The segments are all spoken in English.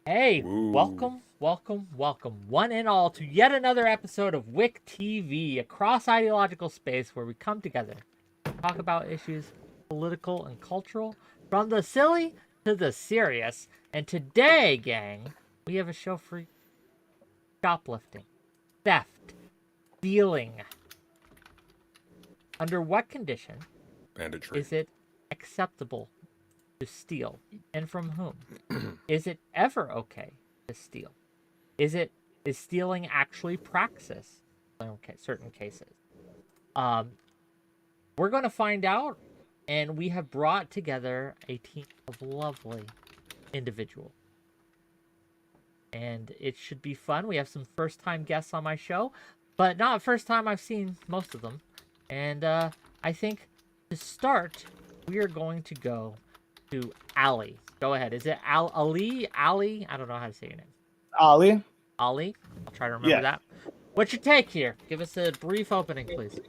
Hey, Woo. welcome, welcome, welcome, one and all, to yet another episode of WhickTV, a cross-ideological space where we come together, talk about issues, political and cultural, from the silly to the serious. And today, gang, we have a show for shoplifting, theft, stealing. Under what condition Banditry. is it acceptable to steal, and from whom? Is it ever okay to steal? Is it is stealing actually praxis in certain cases? Um, we're going to find out, and we have brought together a team of lovely individuals, and it should be fun. We have some first-time guests on my show, but not first time I've seen most of them. And I think to start, we are going to go to Ali. Go ahead. Is it Ali? Ali? I don't know how to say your name. Ali? Ali? I'll try to remember Yeah. that. What's your take here? Give us a brief opening, please.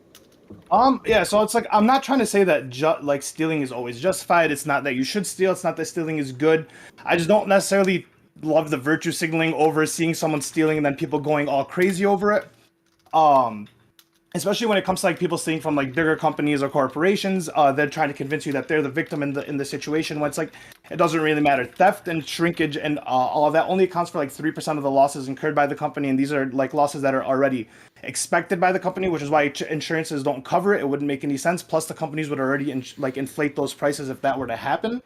Yeah, so it's like I'm not trying to say that like stealing is always justified. It's not that you should steal, it's not that stealing is good. I just don't necessarily love the virtue signaling over seeing someone stealing and then people going all crazy over it. Um Especially when it comes to like people stealing from like bigger companies or corporations, they're trying to convince you that they're the victim in the situation when it's like it doesn't really matter. Theft and shrinkage and all of that only accounts for like 3% of the losses incurred by the company, and these are like losses that are already expected by the company, which is why insurances don't cover it. It wouldn't make any sense. Plus, the companies would already like inflate those prices if that were to happen.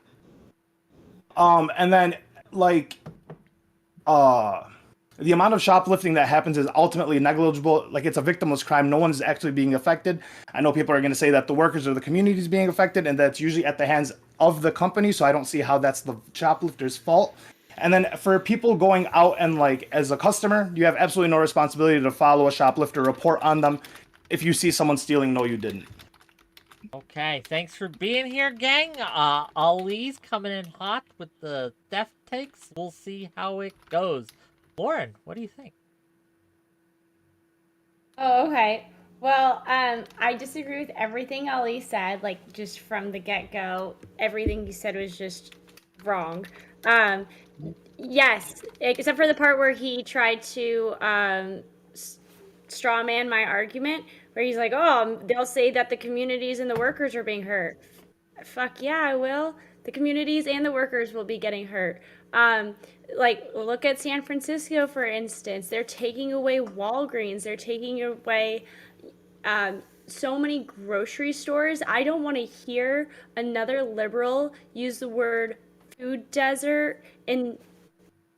And then like uh the amount of shoplifting that happens is ultimately negligible. Like it's a victimless crime. No one's actually being affected. I know people are going to say that the workers or the community is being affected, and that's usually at the hands of the company. So I don't see how that's the shoplifter's fault. And then for people going out and like as a customer, you have absolutely no responsibility to follow a shoplifter, report on them. If you see someone stealing, no, you didn't. Okay, thanks for being here, gang. Ali's coming in hot with the theft takes. We'll see how it goes. Lauren, what do you think? Oh, okay. Well, I disagree with everything Ali said. Like, just from the get go, everything he said was just wrong. Um, yes, except for the part where he tried to straw man my argument, where he's like, "Oh, they'll say that the communities and the workers are being hurt." Fuck yeah, I will. The communities and the workers will be getting hurt. Um, like, look at San Francisco, for instance. They're taking away Walgreens. They're taking away so many grocery stores. I don't want to hear another liberal use the word food desert in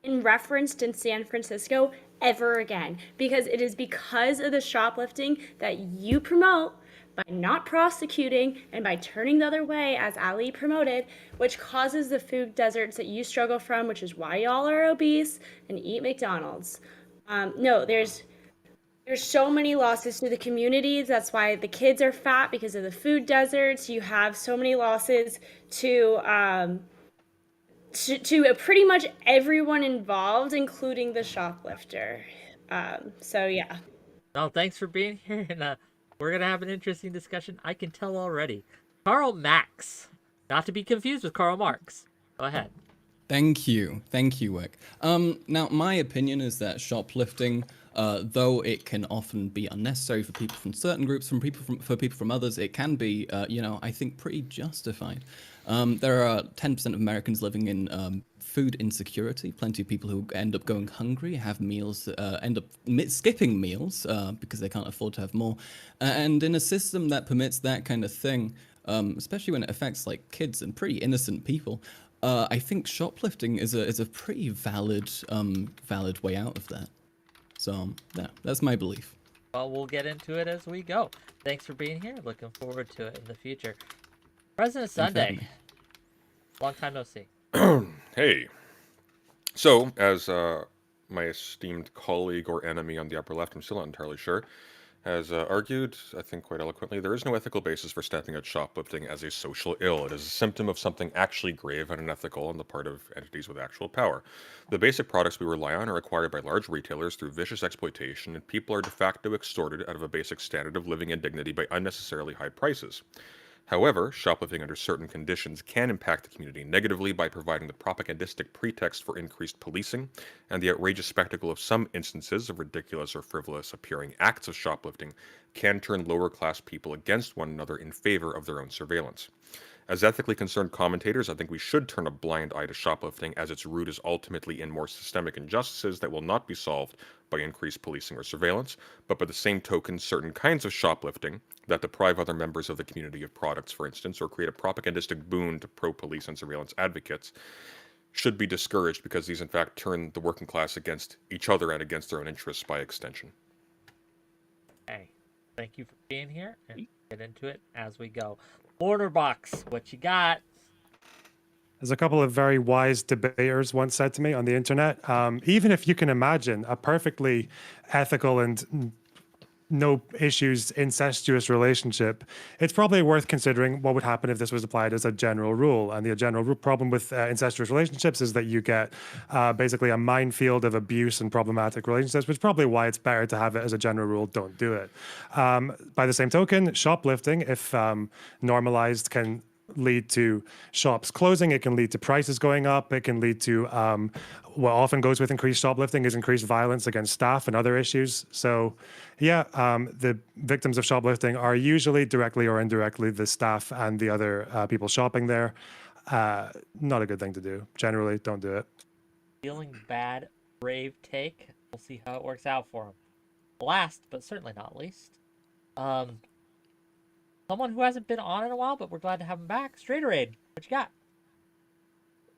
referenced in San Francisco ever again, because it is because of the shoplifting that you promote by not prosecuting and by turning the other way, as Ali promoted, which causes the food deserts that you struggle from, which is why y'all are obese and eat McDonald's. No, there's so many losses to the communities. That's why the kids are fat, because of the food deserts. You have so many losses to pretty much everyone involved, including the shoplifter. So yeah. No, thanks for being here, and we're gonna have an interesting discussion. I can tell already. Karl Max, not to be confused with Karl Marx. Go ahead. Thank you, Wick. Now my opinion is that shoplifting, though it can often be unnecessary for people from certain groups, for people from others, it can be, I think pretty justified. There are 10% of Americans living in food insecurity. Plenty of people who end up going hungry, have meals, end up skipping meals because they can't afford to have more. And in a system that permits that kind of thing, especially when it affects like kids and pretty innocent people, I think shoplifting is a pretty valid way out of that. So yeah, that's my belief. Well, we'll get into it as we go. Thanks for being here. Looking forward to it in the future. President Thanks for having Sunday. me. Long time no see. Hey. So, as my esteemed colleague or enemy on the upper left, I'm still not entirely sure, has argued, I think quite eloquently, there is no ethical basis for snapping at shoplifting as a social ill. It is a symptom of something actually grave and unethical on the part of entities with actual power. The basic products we rely on are acquired by large retailers through vicious exploitation, and people are de facto extorted out of a basic standard of living and dignity by unnecessarily high prices. However, shoplifting under certain conditions can impact the community negatively by providing the propagandistic pretext for increased policing, and the outrageous spectacle of some instances of ridiculous or frivolous appearing acts of shoplifting can turn lower class people against one another in favor of their own surveillance. As ethically concerned commentators, I think we should turn a blind eye to shoplifting, as its root is ultimately in more systemic injustices that will not be solved by increased policing or surveillance, but by the same token, certain kinds of shoplifting that deprive other members of the community of products, for instance, or create a propagandistic boon to pro-police and surveillance advocates, should be discouraged, because these in fact turn the working class against each other and against their own interests by extension. Hey, thank you for being here, and get into it as we go. Border box, what you got? As a couple of very wise debaters once said to me on the internet, even if you can imagine a perfectly ethical and no issues incestuous relationship, it's probably worth considering what would happen if this was applied as a general rule. And the general problem with incestuous relationships is that you get basically a minefield of abuse and problematic relationships, which is probably why it's better to have it as a general rule. Don't do it. By the same token, shoplifting, if normalized, can lead to shops closing. It can lead to prices going up. It can lead to what often goes with increased shoplifting is increased violence against staff and other issues. So yeah, the victims of shoplifting are usually directly or indirectly the staff and the other people shopping there. Not a good thing to do. Generally, don't do it. Feeling bad, brave take. We'll see how it works out for him. Last, but certainly not least, someone who hasn't been on in a while, but we're glad to have him back. 𝕼𝖐𝖓, what you got?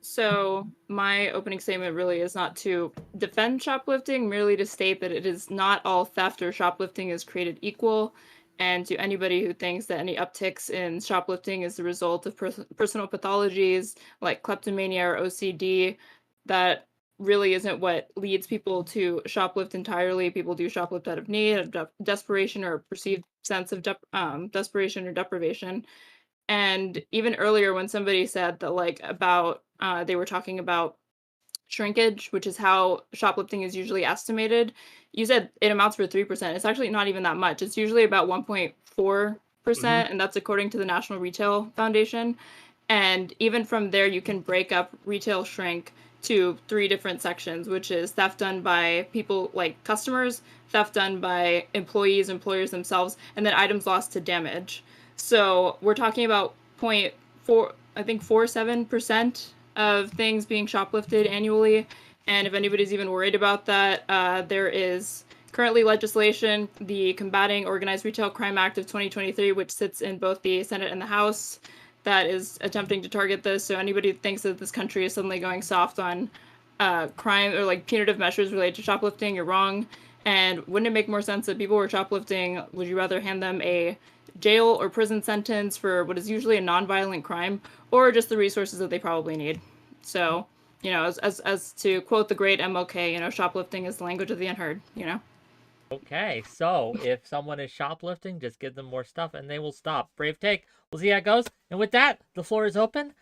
So my opening statement really is not to defend shoplifting, merely to state that it is not all theft or shoplifting is created equal. And to anybody who thinks that any upticks in shoplifting is the result of personal pathologies like kleptomania or OCD, that really isn't what leads people to shoplift entirely. People do shoplift out of need, of desperation, or a perceived sense of desperation or deprivation. And even earlier when somebody said that, like, about they were talking about shrinkage, which is how shoplifting is usually estimated, you said it amounts for 3%. It's actually not even that much. It's usually about 1.4%, and that's according to the National Retail Foundation. And even from there, you can break up retail shrink to 3 different sections, which is theft done by people like customers, theft done by employees, employers themselves, and then items lost to damage. So we're talking about 0.47% of things being shoplifted annually. And if anybody's even worried about that, there is currently legislation, the Combating Organized Retail Crime Act of 2023, which sits in both the Senate and the House, that is attempting to target this. So anybody who thinks that this country is suddenly going soft on crime or like punitive measures related to shoplifting, you're wrong. And wouldn't it make more sense that people who are shoplifting, would you rather hand them a jail or prison sentence for what is usually a non-violent crime, or just the resources that they probably need? So, you know, as to quote the great MLK, you know, shoplifting is the language of the unheard, you know? Okay, so if someone is shoplifting, just give them more stuff and they will stop. Brave take. We'll see how it goes. And with that, the floor is open.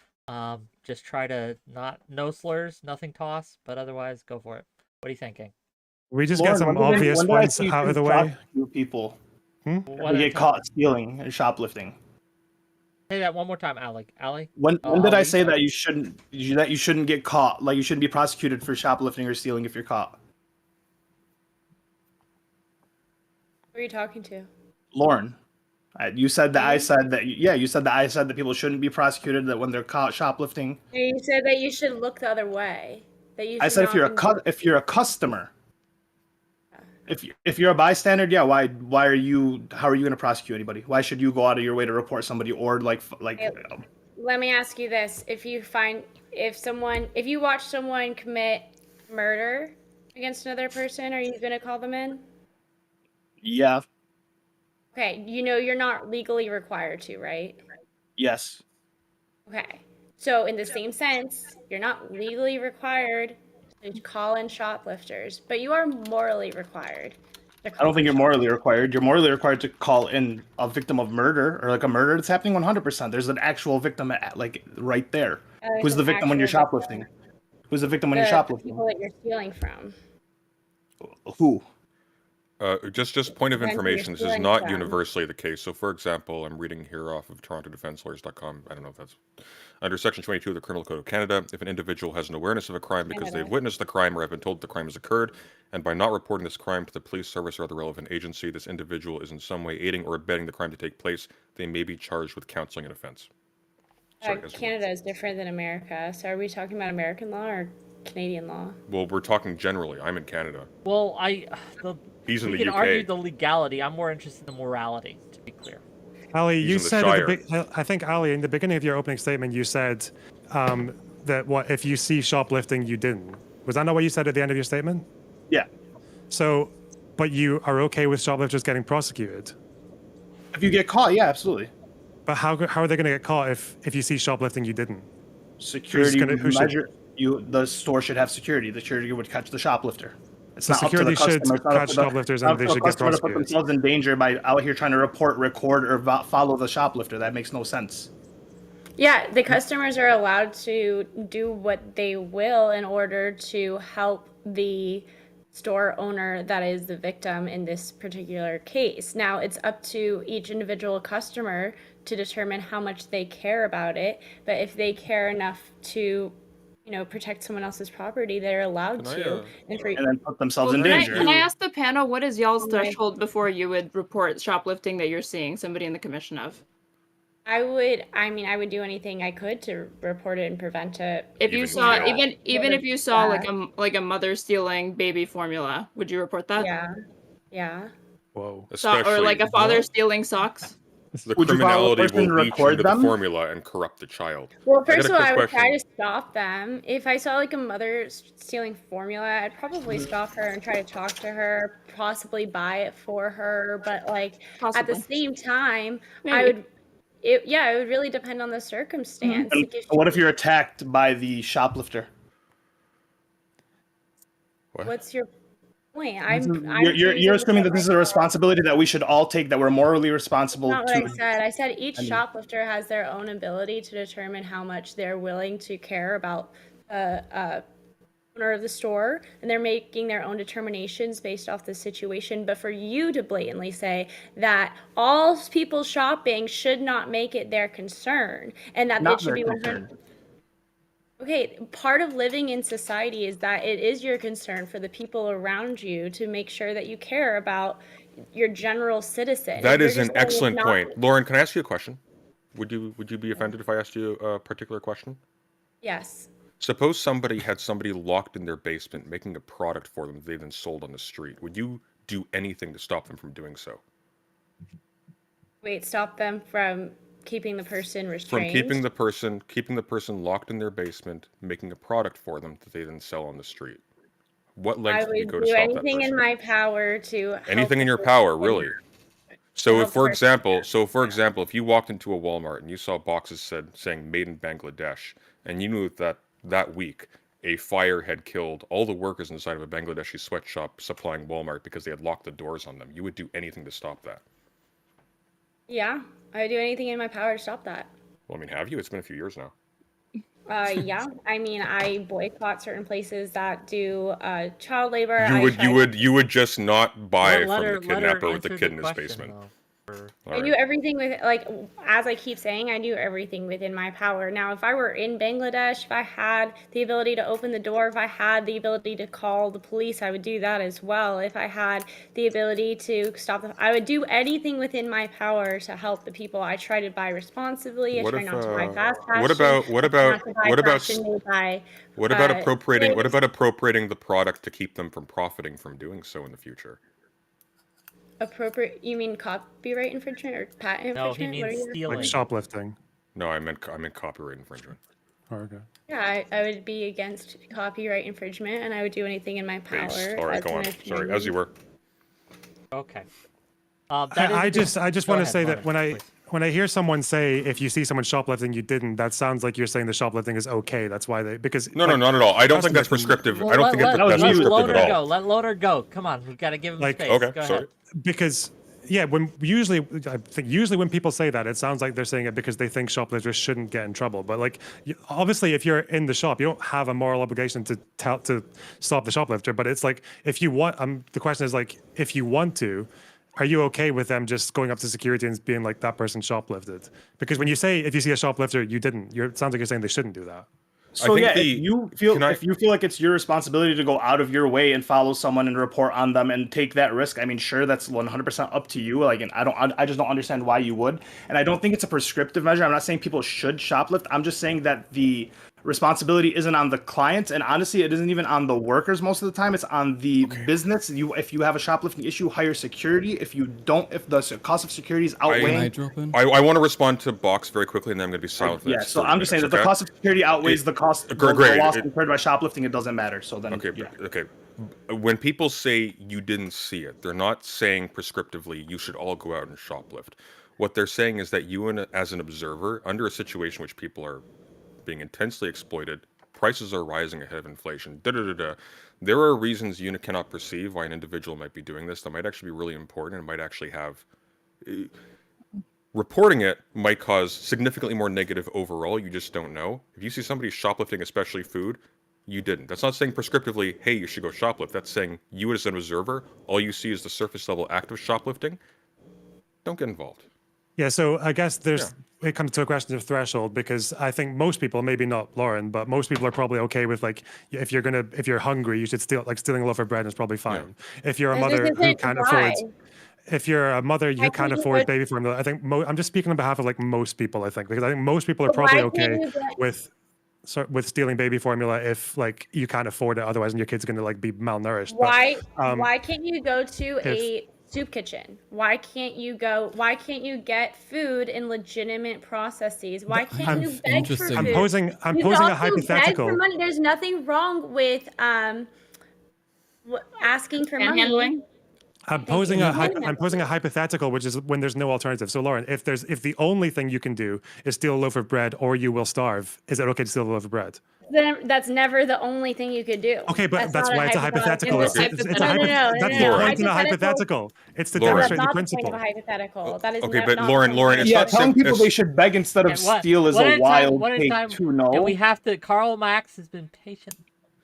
Just try to no slurs, nothing toss, but otherwise go for it. What are you thinking? We just Lauren, get some when did obvious I ones see you out of the prosecute way. people One who at a get time. caught stealing and shoplifting. Say that one more time, Alec. Ali? When Oh, did I Ali, say sorry. that you shouldn't get caught? Like, you shouldn't be prosecuted for shoplifting or stealing if you're caught. Who are you talking to? Lauren, you said that I said that. Yeah, you said that I said that people shouldn't be prosecuted that when they're caught shoplifting. You said that you should look the other way. That you should I said if you're a customer, if you're a bystander, yeah. Why are you? How are you going to prosecute anybody? Why should you go out of your way to report somebody or like? Let me ask you this: if you watch someone commit murder against another person, are you going to call them in? Yeah. Okay, you know you're not legally required to, right? Yes. Okay. So in the same sense, you're not legally required to call in shoplifters, but you are morally required to I call don't think in you're morally required. You're morally required to call in a victim of murder or like a murder that's happening 100%. There's an actual victim like right there. Who's the victim when you're shoplifting? Who's the victim when you're the shoplifting? people that you're stealing from. Who? Just point of When you're information. This is stealing not from. universally the case. So, for example, I'm reading here off of TorontoDefenseLawyers.com. I don't know if that's under Section 22 of the Criminal Code of Canada. If an individual has an awareness of a crime because Canada. they've witnessed the crime or have been told the crime has occurred, and by not reporting this crime to the police service or other relevant agency, this individual is in some way aiding or abetting the crime to take place, they may be charged with counseling an offense. Sorry, as you were. Canada is different than America. So are we talking about American law or Canadian law? Well, we're talking generally. I'm in Canada. Well, He's in we the can UK. argue the legality. I'm more interested in the morality, to be clear. Ali, He's you in the said Shire. I think Ali, in the beginning of your opening statement, you said that what if you see shoplifting, you didn't. Was that not what you said at the end of your statement? Yeah. So, but you are okay with shoplifters getting prosecuted. If you get caught, yeah, absolutely. But how are they going to get caught if you see shoplifting, you didn't? Security who should- measure. The store should have security. The security would catch the shoplifter. It's So not up to the security should customer. It's not up catch to the- shoplifters not and up they to the should get customer to put prosecuted. themselves in danger by out here trying to report, record, or follow the shoplifter. That makes no sense. Yeah, the customers are allowed to do what they will in order to help the store owner that is the victim in this particular case. Now, it's up to each individual customer to determine how much they care about it, but if they care enough to, protect someone else's property, they're allowed Can I, to. And then put themselves in Can danger. I ask the panel, what is y'all's Okay. threshold before you would report shoplifting that you're seeing somebody in the commission of? I would do anything I could to report it and prevent it. If you Even saw, legal. even if you saw like a mother stealing baby formula, would you report that? Yeah. Whoa. Especially Or like a father stealing socks? the Would you follow a criminality person will to leach record into them? the formula and corrupt the child. Well, I got first a of all, quick I would try question. to stop them. If I saw like a mother stealing formula, I'd probably stop her and try to talk to her, possibly buy it for her. But like at the Possibly. same time, Maybe. it would really depend on the circumstance. And Like, if what if you're attacked by the shoplifter? What? what's your point? You're assuming that this is a responsibility that we should all take, that we're morally responsible Not what I to. said. I said each shoplifter has their own ability to determine how much they're willing to care about the owner of the store, and they're making their own determinations based off the situation. But for you to blatantly say that all people shopping should not make it their concern, and that Not it should their be 100%. concern. Okay, part of living in society is that it is your concern for the people around you to make sure that you care about your general citizen. That If is you're an just saying it's excellent not- point. Lauren, can I ask you a question? Would you be offended if I asked you a particular question? Yes. Suppose somebody had somebody locked in their basement making a product for them that they then sold on the street. Would you do anything to stop them from doing so? Wait, stop them from keeping the person From restrained? keeping the person locked in their basement, making a product for them that they then sell on the street. What I length would you would go to do stop that anything person? in my power to help Anything in the your person power, and really. So help if, for the person. example, if you walked into a Walmart and you saw boxes saying "Made in Bangladesh," and you knew that week a fire had killed all the workers inside of a Bangladeshi sweatshop supplying Walmart because they had locked the doors on them, you would do anything to stop that. Yeah, I would do anything in my power to stop that. Well, I mean, have you? It's been a few years now. Yeah, I mean, I boycott certain places that do child labor. You would just not buy Let from her- the let her kidnapper with the answer kid in his question, basement. though, for- All I right. do everything with, like, as I keep saying, I do everything within my power. Now, if I were in Bangladesh, if I had the ability to open the door, if I had the ability to call the police, I would do that as well. If I had the ability to stop them, I would do anything within my power to help the people. I try to buy responsibly. I What try if, not to buy fast fashion. what about- I try not to buy what about fashion made by, What about appropriating? What kids. about appropriating the product to keep them from profiting from doing so in the future? appropriate? You mean copyright infringement or patent No, he infringement? What are means you- stealing. Like shoplifting. No, I meant copyright infringement. Oh, okay. Yeah, I would be against copyright infringement, and I would do anything in my power. Base. All right, as go an on. Sorry, attorney. as you were. Okay. That is I a good- just Go want to ahead, say that Lauren, please. when I hear someone say if you see someone shoplifting you didn't, that sounds like you're saying the shoplifting is okay. That's why because No, not at all. I don't think that's Customers can- prescriptive. I don't think that's let prescriptive Loader at all. go. Let Loader go. Come on, we've got to give him Like- space. Okay, Go sorry. ahead. because yeah, I think usually when people say that, it sounds like they're saying it because they think shoplifters shouldn't get in trouble. But like, obviously, if you're in the shop, you don't have a moral obligation to stop the shoplifter. But it's like, if you want, the question is like, if you want to, are you okay with them just going up to security and being like, that person shoplifted? Because when you say, if you see a shoplifter, you didn't, it sounds like you're saying they shouldn't do that. So think yeah, the- if you feel like it's your responsibility to go out of your way and follow someone and report on them and take that risk, I mean, sure, that's 100% up to you. Like, and I just don't understand why you would. And I don't think it's a prescriptive measure. I'm not saying people should shoplift. I'm just saying that the responsibility isn't on the client, and honestly, it isn't even on the workers most of the time. It's on the business. If you have a shoplifting issue, hire security. If you don't, if the cost of security is Can I outweighing, drop in? I want to respond to Box very quickly, and then I'm going to be silent. For the yeah. next So 30 I'm just saying that minutes, the cost of security outweighs the cost the great. loss incurred by shoplifting. It doesn't matter. So then, Okay, yeah. okay. When people say you didn't see it, they're not saying prescriptively you should all go out and shoplift. What they're saying is that you, as an observer, under a situation in which people are being intensely exploited, prices are rising ahead of inflation, there are reasons you cannot perceive why an individual might be doing this that might actually be really important and might actually have... reporting it might cause significantly more negative overall, you just don't know. If you see somebody shoplifting, especially food, you didn't. That's not saying prescriptively, hey, you should go shoplift. That's saying you as an observer, all you see is the surface level act of shoplifting. Don't get involved. Yeah, so I guess it comes to a question of threshold, because I think most people, maybe not Lauren, but most people are probably okay with, like, if you're hungry, you should steal, like, stealing a loaf of bread is probably fine. If you're a mother who can't afford, if you're a mother who can't afford baby formula, I think I I'm just speaking on behalf of like most people, I think, because I think most people are probably okay with stealing baby formula if like you can't afford it, otherwise and your kid's going to like be malnourished. Why can't you go to a soup kitchen? Why can't you get food in legitimate processes? Why can't you beg for food? I'm posing a hypothetical. Beg for money. There's nothing wrong with asking for money. I'm posing a hypothetical, which is when there's no alternative. So Lauren, if the only thing you can do is steal a loaf of bread or you will starve, is it okay to steal a loaf of bread? Then that's never the only thing you could do. Okay, but that's why it's a hypothetical. That's the point in a hypothetical. It's to demonstrate the principle. That's not the point of a hypothetical. That is okay, not but Lauren, it's not telling people they should beg instead of steal is a wild take to know. And we have to. Karl Marx has been patient.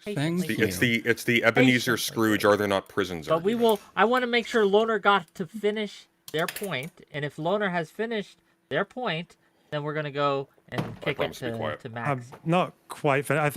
Thank you. It's the Ebenezer Scrooge. Are there not prisons? But we will. I want to make sure Loner got to finish their point, and if Loner has finished their point, then we're gonna go and kick it to Max. Not quite finished. I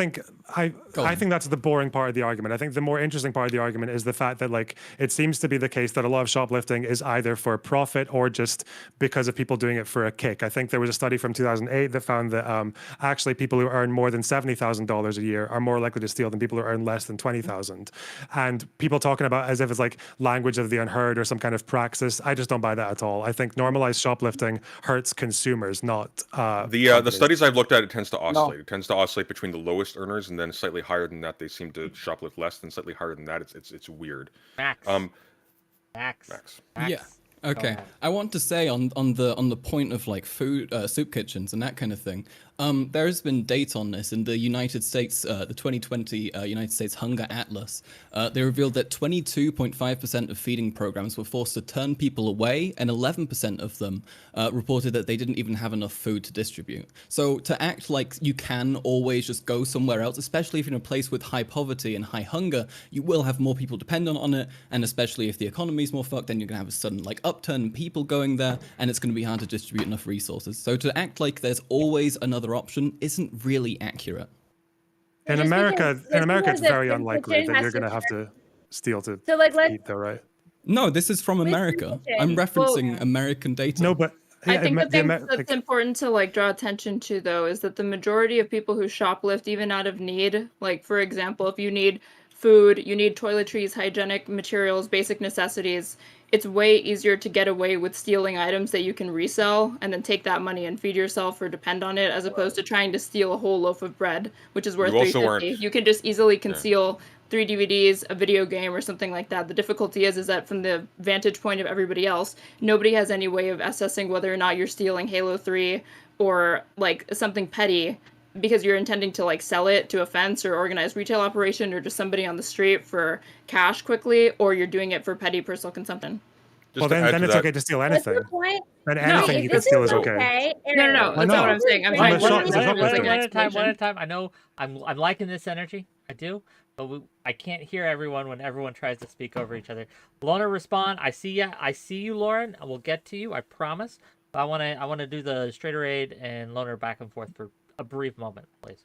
think that's the boring part of the argument. I think the more interesting part of the argument is the fact that like it seems to be the case that a lot of shoplifting is either for profit or just because of people doing it for a kick. I think there was a study from 2008 that found that actually people who earn more than $70,000 a year are more likely to steal than people who earn less than $20,000. And people talking about as if it's like language of the unheard or some kind of praxis, I just don't buy that at all. I think normalized shoplifting hurts consumers, not the studies I've looked at, it tends to oscillate. No. It tends to oscillate between the lowest earners, and then slightly higher than that, they seem to shoplift less. Than slightly higher than that, it's weird. Max. Yeah. Okay. I want to say on the point of like food, soup kitchens and that kind of thing. There has been data on this in the United States, the 2020 United States Hunger Atlas. They revealed that 22.5% of feeding programs were forced to turn people away, and 11% of them reported that they didn't even have enough food to distribute. So to act like you can always just go somewhere else, especially if you're in a place with high poverty and high hunger, you will have more people dependent on it, and especially if the economy's more fucked, then you're gonna have a sudden like upturn in people going there, and it's gonna be hard to distribute enough resources. So to act like there's always another option isn't really accurate. In America, it's very unlikely that you're going to have to steal to eat, though, right? No, this is from America. I'm referencing American data. No, but I think the thing that's important to like draw attention to though is that the majority of people who shoplift, even out of need, like for example, if you need food, you need toiletries, hygienic materials, basic necessities, it's way easier to get away with stealing items that you can resell and then take that money and feed yourself or depend on it, as opposed to trying to steal a whole loaf of bread, which is worth $3.50. You can just easily conceal 3 DVDs, a video game, or something like that. The difficulty is that from the vantage point of everybody else, nobody has any way of assessing whether or not you're stealing Halo 3 or like something petty, because you're intending to like sell it to a fence or organized retail operation or just somebody on the street for cash quickly, or you're doing it for petty personal consumption. Well, to add then to it's that, okay to steal What's anything. the point? Then No, anything you can this steal is is okay. okay. No, Aaron, that's Why not what not? I'm saying. I'm I'm trying a to shop- finish it's a the shoplifting. One at a time. One at explanation. a time. I know I'm liking this energy. I do, but I can't hear everyone when everyone tries to speak over each other. Loner, respond. I see ya. I see you, Lauren. I will get to you. I promise. But I wanna do the straighter aid and Loner back and forth for a brief moment, please.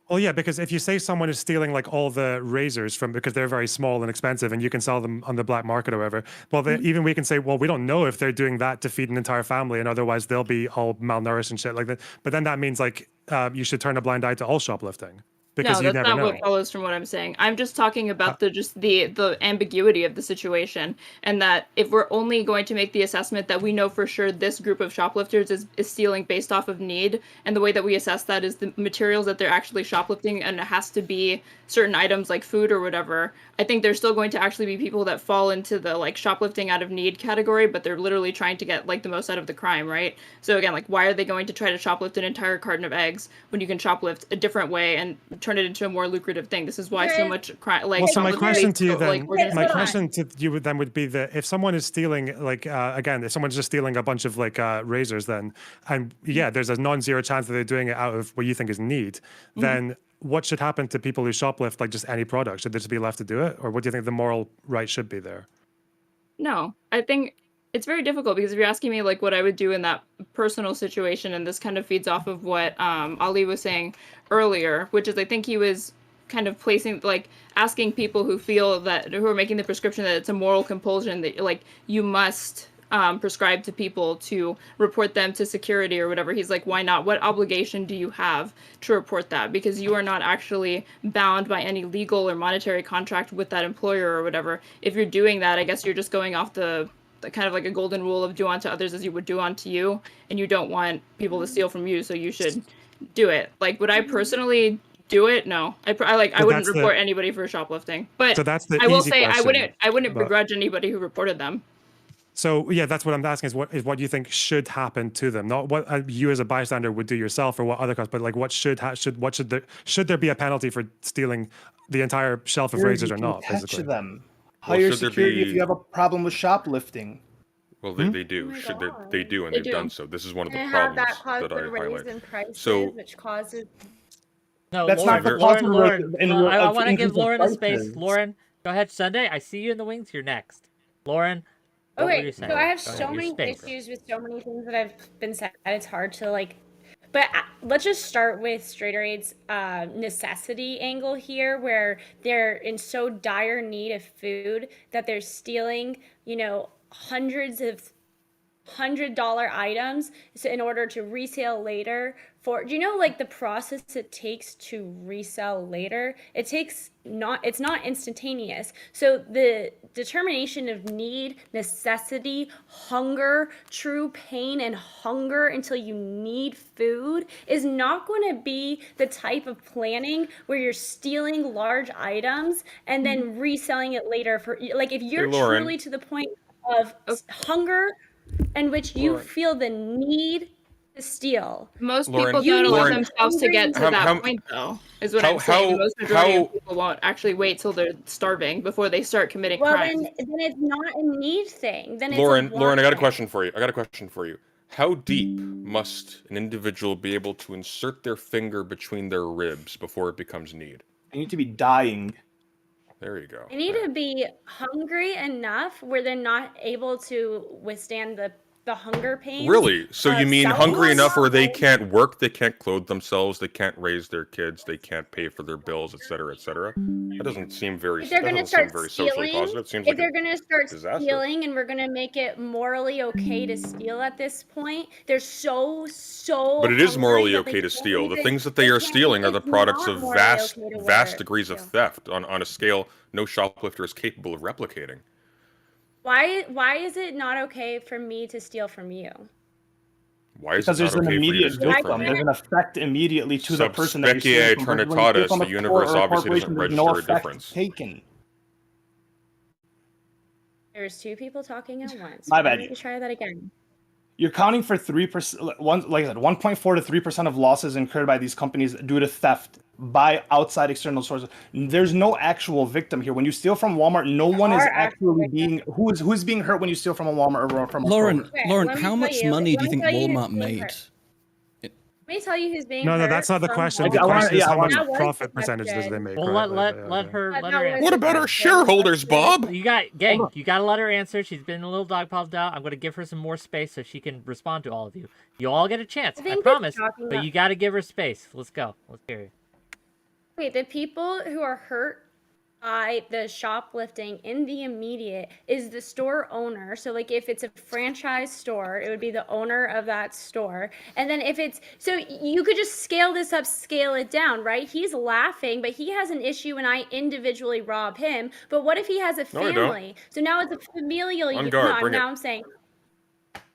Well, yeah, because if you say someone is stealing like all the razors from because they're very small and expensive, and you can sell them on the black market or whatever, well, even we can say, well, we don't know if they're doing that to feed an entire family, and otherwise they'll be all malnourished and shit like that. But then that means like you should turn a blind eye to all shoplifting because No, you that's never not know. what follows from what I'm saying. I'm just talking about the ambiguity of the situation, and that if we're only going to make the assessment that we know for sure this group of shoplifters is stealing based off of need, and the way that we assess that is the materials that they're actually shoplifting, and it has to be certain items like food or whatever, I think there's still going to actually be people that fall into the like shoplifting out of need category, but they're literally trying to get like the most out of the crime, right? So again, like why are they going to try to shoplift an entire carton of eggs when you can shoplift a different way and turn it into a more lucrative thing? This is why so much crime, like. Well, so my question to you then, my hold question to you would be that if someone is stealing, like again, if someone's just stealing a bunch of like razors, then and yeah, there's a non-zero chance that they're doing it out of what you think is need, then what should happen to people who shoplift like just any product? Should they just be left to do it, or what do you think the moral right should be there? No, I think it's very difficult because if you're asking me like what I would do in that personal situation, and this kind of feeds off of what Ali was saying earlier, which is I think he was kind of placing like asking people who feel that who are making the prescription that it's a moral compulsion that like you must prescribe to people to report them to security or whatever. He's like, why not? What obligation do you have to report that? Because you are not actually bound by any legal or monetary contract with that employer or whatever. If you're doing that, I guess you're just going off the kind of like a golden rule of do unto others as you would do unto you, and you don't want people to steal from you, so you should do it. Like, would I personally do it? No, I wouldn't report anybody for shoplifting. But so that's the I will easy say question, I wouldn't but- begrudge anybody who reported them. So yeah, that's what I'm asking is what you think should happen to them, not what you as a bystander would do yourself or what other costs, but like what should there be a penalty for stealing the entire shelf of razors or not? Catch Basically, them. Well, Hire should there security if be- you have a problem with shoplifting. Well, they do. my Should God. they do, and They they've do. done so. This is one of the And have problems that cause that I the raise highlight. in prices, So- which causes. No, That's Lauren, not the Lauren, possible Lauren, in- I of want to give increase of Lauren a space. prices. Lauren, go ahead, Sunday. I see you in the wings. You're next. Lauren, what were you Okay, saying? so I have Go ahead, so your many space. issues with so many things that have been said. It's hard to like, but let's just start with Straighter Aid's necessity angle here, where they're in so dire need of food that they're stealing, hundreds of $100 items in order to resell later. Do you know like the process it takes to resell later? It's not instantaneous. So the determination of need, necessity, hunger, true pain and hunger until you need food is not going to be the type of planning where you're stealing large items and then reselling it later for like if you're Lauren. truly to the point of hunger in which you feel the need to steal. Most Lauren- people don't allow Lauren- themselves to get to How- that how- point, though, is what how- I'm saying. how- Most majority how- of people won't actually wait till they're starving before they start committing Well, crimes. then it's not a need thing. Then Lauren, it's a Lauren, I got a want question for you. How deep must an individual be able to insert their finger between their ribs before it becomes need? They need to be dying. There you go. They need to be hungry enough where they're not able to withstand the hunger pain. Really? So you mean hungry enough where they self-harm. can't work, they can't clothe themselves, they can't raise their kids, they can't pay for their bills, etc., etc.? That doesn't seem very. If they're That going to doesn't seem start very socially stealing, positive. It seems if like they're going to start disaster. stealing and we're going to make it morally okay to steal at this point, they're so But it is hungry morally that they okay to can't steal. The even- things that they are can't- stealing are the it's products not of morally vast okay to vast wear- degrees of steal. theft on a scale no shoplifter is capable of replicating. Why is it not okay for me to steal from you? Why is Because it there's not an okay for you to immediate steal victim. from me? There's an effect immediately to the Sub person that you're specie stealing from. When you steal aeternitatis, from the a universe store or a obviously doesn't corporation, there's no register a effect difference. taken. There's two people talking at once. My We're bad. going to try that again. you're counting for 3%. Like I said, 1.4 to 3% of losses incurred by these companies due to theft by outside external sources. There's no actual victim here. When you steal from Walmart, no one is actually being who's being hurt when you steal from a Walmart or from a Lauren, Kroger. Lauren, let me how tell much you- money do let you me think tell you who's Walmart being made? hurt. Let me tell you who's being No, hurt. that's not the from question. Like, The I wanna- question is yeah, I how much wanna- That was profit the percentage does they question. make? Well, right? let Yeah. her But let that her was answer. What about our shareholders, Bob? You got gang. You got to let her answer. She's been a little dogpiled out. I'm going to give her some more space so she can respond to all of you. You all get a chance. I think promise. they're talking But about- you got to give her space. Let's go. Let's hear you. Wait, the people who are hurt by the shoplifting in the immediate is the store owner. So like if it's a franchise store, it would be the owner of that store. And then if it's, so you could just scale this up, scale it down, right? He's laughing, but he has an issue when I individually rob him. But what if he has a No, I don't. family? So now it's a familial. On guard, bring it. Now I'm saying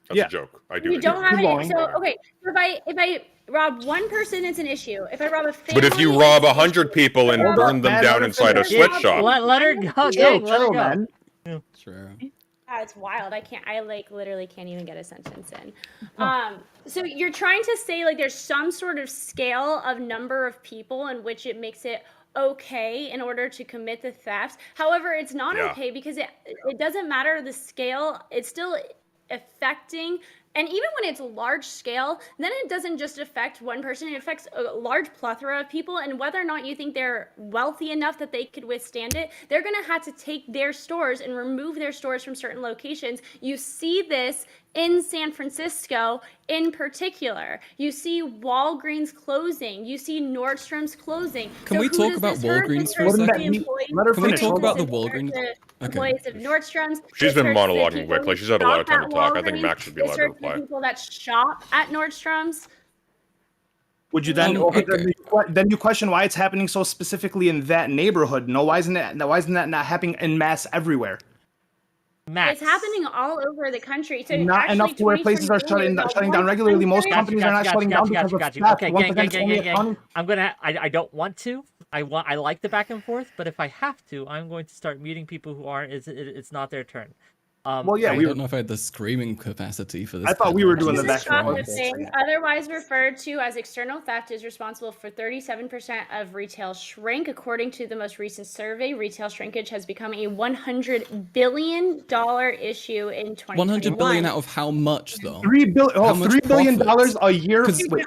That's Yeah. a joke. I do. you it. don't have Keep it. going. So okay, so if I rob one person, it's an issue. If I rob a family, But if you rob 100 people and Hold burn up, them man, down let her inside a finish. sweatshop, Let her go, Chill, gang. Let her chill, go. man. Sure. It's wild. I like literally can't even get a sentence in. So you're trying to say like there's some sort of scale of number of people in which it makes it okay in order to commit the theft. However, it's not Yeah. okay because it doesn't matter the scale. It's still affecting. And even when it's large scale, then it doesn't just affect one person, it affects a large plethora of people. And whether or not you think they're wealthy enough that they could withstand it, they're gonna have to take their stores and remove their stores from certain locations. You see this in San Francisco in particular. You see Walgreens closing, you see Nordstrom's closing. Can So we who talk does about this hurt? Walgreens This for a hurts the second? employees. Let her Can we finish. talk Hold about on. the This hurts Walgreens? the Okay. employees of Nordstrom's. She's This been hurts the monologuing, people Wick. Like who she's had a lot of shop time to at talk. I think Walgreens. Max should be This allowed to hurts the reply. people that shop at Nordstrom's. Would you then Okay. then you question why it's happening so specifically in that neighborhood? No, why isn't that not happening en masse everywhere? Max. It's happening all over the country. So Not actually, enough to where places are 2021 shutting down regularly. Most companies are not shutting down because of Got you. theft. Okay, Once gang, again, gang, it's only gang. accounting. I'm gonna. I don't want to. I like the back and forth, but if I have to, I'm going to start muting people who aren't. It's not their turn. Well, yeah, I we don't know if I had the screaming capacity for this. I thought we were doing the Jesus back and forth. Christ. Shoplifting, otherwise referred to as external theft, is responsible for 37% of retail shrink. According to the most recent survey, retail shrinkage has become a $100 billion issue in 2021. 100 billion out of how much though? $3 How much billion profits? a year. 'Cause- Wait,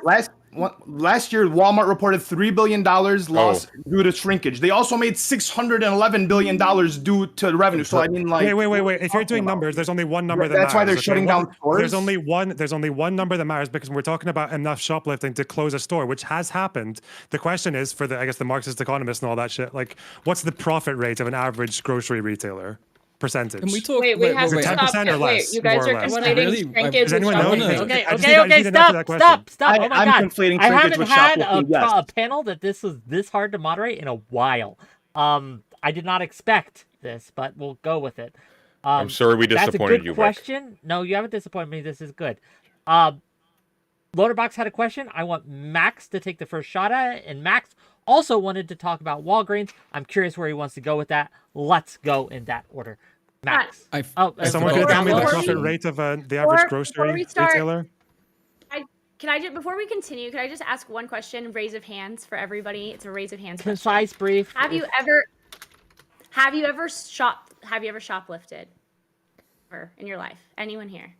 last year Walmart reported $3 billion loss due to shrinkage. They also made $611 billion due to revenue. So I mean, like, Wait. If you're doing numbers, there's only one number that That's why matters. they're shutting What- down stores? There's only one number that matters because we're talking about enough shoplifting to close a store, which has happened. The question is for the, I guess, the Marxist economists and all that shit. Like, what's the profit rate of an average grocery retailer? Percentage. Can we talk? Wait, we have Is it to 10% stop. or Wait, less, you guys more or are less? conflating Really? shrinkage Does with anyone know? shoplifting. Okay, I just need an answer to that question. Stop. Oh my I'm god. conflating I shrinkage haven't with had shoplifting, yes. a panel that this was this hard to moderate in a while. I did not expect this, but we'll go with it. I'm sorry we That's a disappointed good you, Wick. question. No, you haven't disappointed me. This is good. Loaderbox had a question. I want Max to take the first shot at it, and Max also wanted to talk about Walgreens. I'm curious where he wants to go with that. Let's go in that order. Max. I've- Is someone going to tell me the Before profit we- rate of the average before grocery we start- retailer? Can I just, before we continue, can I just ask one question? Raise of hands for everybody. It's a raise of hands question. Concise, brief. Have you ever shoplifted ever in your life? Anyone here?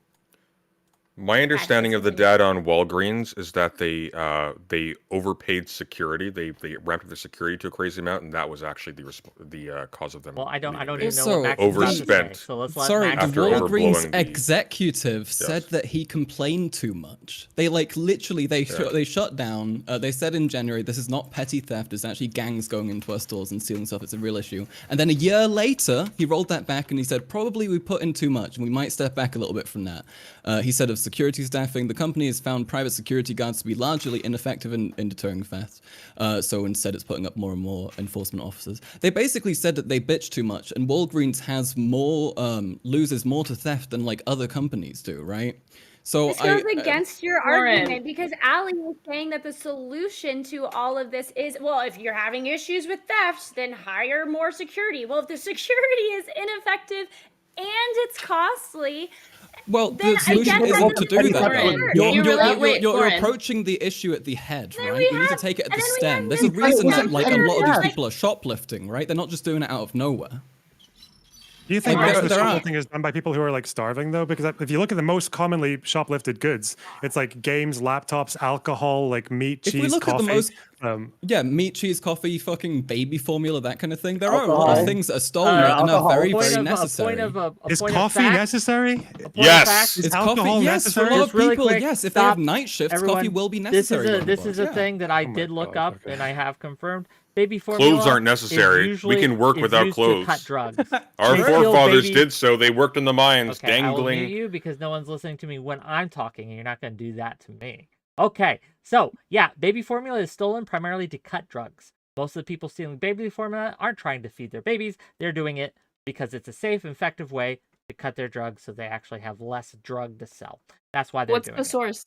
My understanding of the data on Walgreens is that they overpaid security. They ramped up the security to a crazy amount, and that was actually the cause of them. Well, I don't even know Also, what Max is about to overspent. say, so let's let Sorry, Max the After go. overblowing Walgreens the- executive said that he complained too much. They like literally they shut down. They said in January this is not petty theft. It's actually gangs going into our stores and stealing stuff. It's a real issue. And then a year later, he rolled that back and he said probably we put in too much and we might step back a little bit from that. He said of security staffing, the company has found private security guards to be largely ineffective in deterring theft. So instead, it's putting up more and more enforcement officers. They basically said that they bitch too much, and Walgreens has more loses more to theft than like other companies do, right? So This goes against your Lauren. argument because Allie was saying that the solution to all of this is, well, if you're having issues with theft, then hire more security. Well, if the security is ineffective it's costly. Well, Then the I solution guess isn't that to doesn't do that. Lauren, Though. You're Lauren. approaching the issue at the head, Then right? we You need to have- take it at and the then we stem. have There's a this reason that wasn't like a lot of these fair. people are shoplifting, right? They're not just doing it out of nowhere. Do you think Like, most of the there are- shoplifting is done by people who are like starving though? Because if you look at the most commonly shoplifted goods, it's like games, laptops, alcohol, like meat, If we cheese, look at coffee. the most, um, yeah, meat, cheese, coffee, fucking baby formula, that kind of thing. There are a lot Alcohol. of things that are stolen and are alcohol. very, Point very of- necessary. is point of coffee fact- necessary? a point of Yes. fact, Is Is alcohol coffee? Yes, for a necessary? lot of Just really people, quick, yes. If they have stop, night shifts, everyone. coffee will be This necessary. is a Yeah. thing that I my did look God, up, okay. and I have confirmed. Baby formula Clothes aren't is necessary. We usually- can work is without used clothes. To cut drugs. Our They steal forefathers baby- did so. They worked in the mines, Okay, I will mute dangling. you because no one's listening to me when I'm talking, and you're not going to do that to me. Okay, so yeah, baby formula is stolen primarily to cut drugs. Most of the people stealing baby formula aren't trying to feed their babies. They're doing it because it's a safe, effective way to cut their drugs so they actually have less drug to sell. That's why they're What's doing the it. source?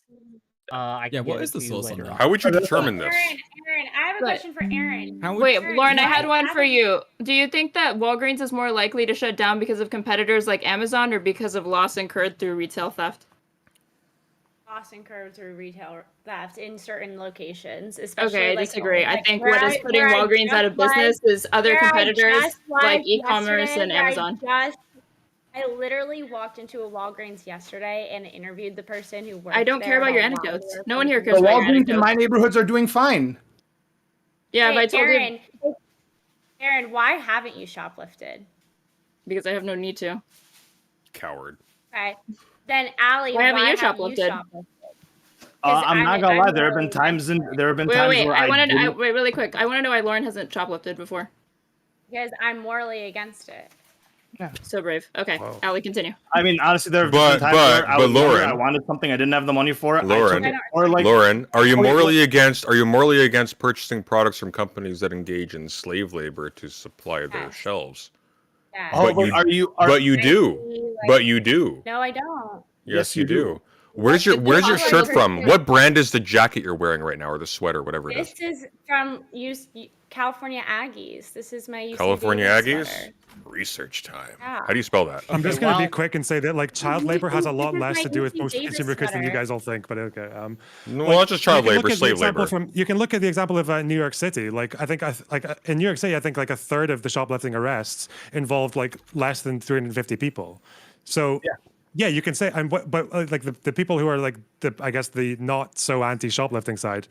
I Yeah, can what get is it the to you source on later that? on. How would you determine this? Aaron, I have a But- question for Aaron. How would- Wait, Aaron, Lauren, I why had one for haven't- you. Do you think that Walgreens is more likely to shut down because of competitors like Amazon or because of loss incurred through retail theft? Loss incurred through retail theft in certain locations, especially. Okay, I like, disagree. I like think where what is putting where I Walgreens out of just business is other where I competitors just was like e-commerce yesterday, and where Amazon. I literally walked into a Walgreens yesterday and interviewed the person who worked I don't care there about your why they anecdotes. were No one here fucking- cares The about your Walgreens in anecdotes. my neighborhoods are doing fine. Yeah, if I Hey, told you Aaron, why haven't you shoplifted? because I have no need to. Coward. Okay. Then Allie, Why haven't you shoplifted? shoplifted? I'm not gonna lie. I'm There have been really- times Wait, where I want to didn't- wait really quick. I want to know why Lauren hasn't shoplifted before. Because I'm morally against it. So brave. Okay, Whoa. Allie, continue. I mean, honestly, there have But- been times but- where I but was younger, Lauren- I wanted something, I didn't have the money for it. Lauren- I took it. Or like, Lauren, are you Oh, yeah, morally against purchasing products from companies that engage in slave labor to supply their Yes. shelves? Yeah. oh, but you- are you? But you do. Like- But you do. No, I don't. Yes, Yes, you you do. do. Where's your It's shirt not from? like- What brand is the jacket you're wearing right now, or the sweater, whatever it is? This is from California Aggies. This is my UC California Davis Aggies? sweater. Research time. Yeah. How do you spell that? I'm just Okay, going to well- be quick and say that like child labor has a lot This is less my to do with UC most Davis consumer goods than you sweater. guys all think. But okay. No, well, not just child You can labor, look at the slave example labor. you can look at the example of New York City. Like I think in New York City, I think like a third of the shoplifting arrests involved like less than 350 people. So yeah, you can say, but like the people who are like I guess the not so anti shoplifting side,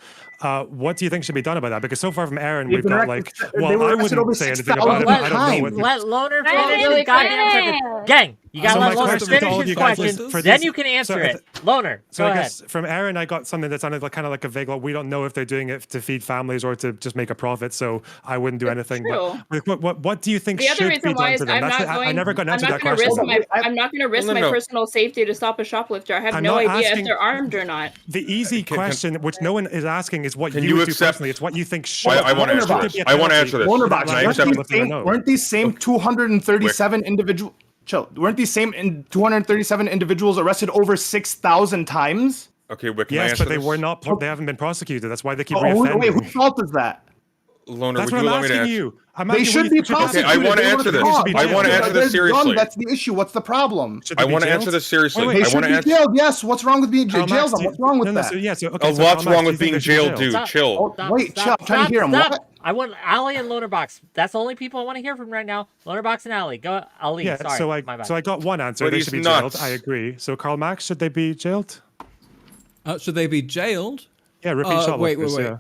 what do you think should be done about that? Because so far from Aaron, They've we've been got arrested- like, they well, were I arrested over wouldn't say anything about it. 6,000 But I don't know times. what. Let Loner Let finish me his goddamn finish. sentence. Gang, you gotta So let my Loner question to finish all his you guys question. is, for Then this- you can answer so- it. Loner, So go I ahead. guess from Aaron, I got something that sounded like kind of like a vague. Like, we don't know if they're doing it to feed families or to just make a profit. So I wouldn't do anything. true. But what do you think The other should be reason why done is to them? I'm That's not the, going. I never got an I'm answer to not that going to question. risk my. I'm not going to risk No, no, my no. personal safety to stop a shoplifter. I have I'm no not idea asking- if they're armed or not. The easy question, which no one is asking, is what Can you you would do accept- personally. It's what you think should. I want to Loner answer box. this. I want to answer this. Loner Can box. I Weren't accept these it? same, No. weren't these same 237 individual? Chill. Weren't these same 237 individuals arrested over 6,000 times? Okay, Wick, can I Yes, answer but they this? were not. They haven't been prosecuted. That's why they keep Oh, wait, reoffending. whose fault is that? Loner, That's would what you I'm allow me to asking answer? you. I'm They asking should what be you think. prosecuted. Okay, I wanna They were answer this. caught. I wanna They're answer this done. seriously. That's the issue. What's the problem? Should they I be want to jailed? answer this seriously. Wait, They I should want to be answer. jailed. Yes. What's wrong with being Karl jailed? Marx, What's wrong with no, that? So, yeah, so, A okay, so lot's Karl Marx, wrong do you with think being they should be jailed, dude. Stop. Chill. Oh, wait, chill. I'm trying to hear him. What? I want Allie and Lonerbox. That's the only people I want to hear from right now. Lonerbox and Allie. Go, Ali. Yeah, Sorry, so my bad. I got one answer. But They he's should be nuts. jailed. I agree. So Karl Marx, should they be jailed? Should they be jailed? Yeah, repeat Wait. shoplifters. Yeah.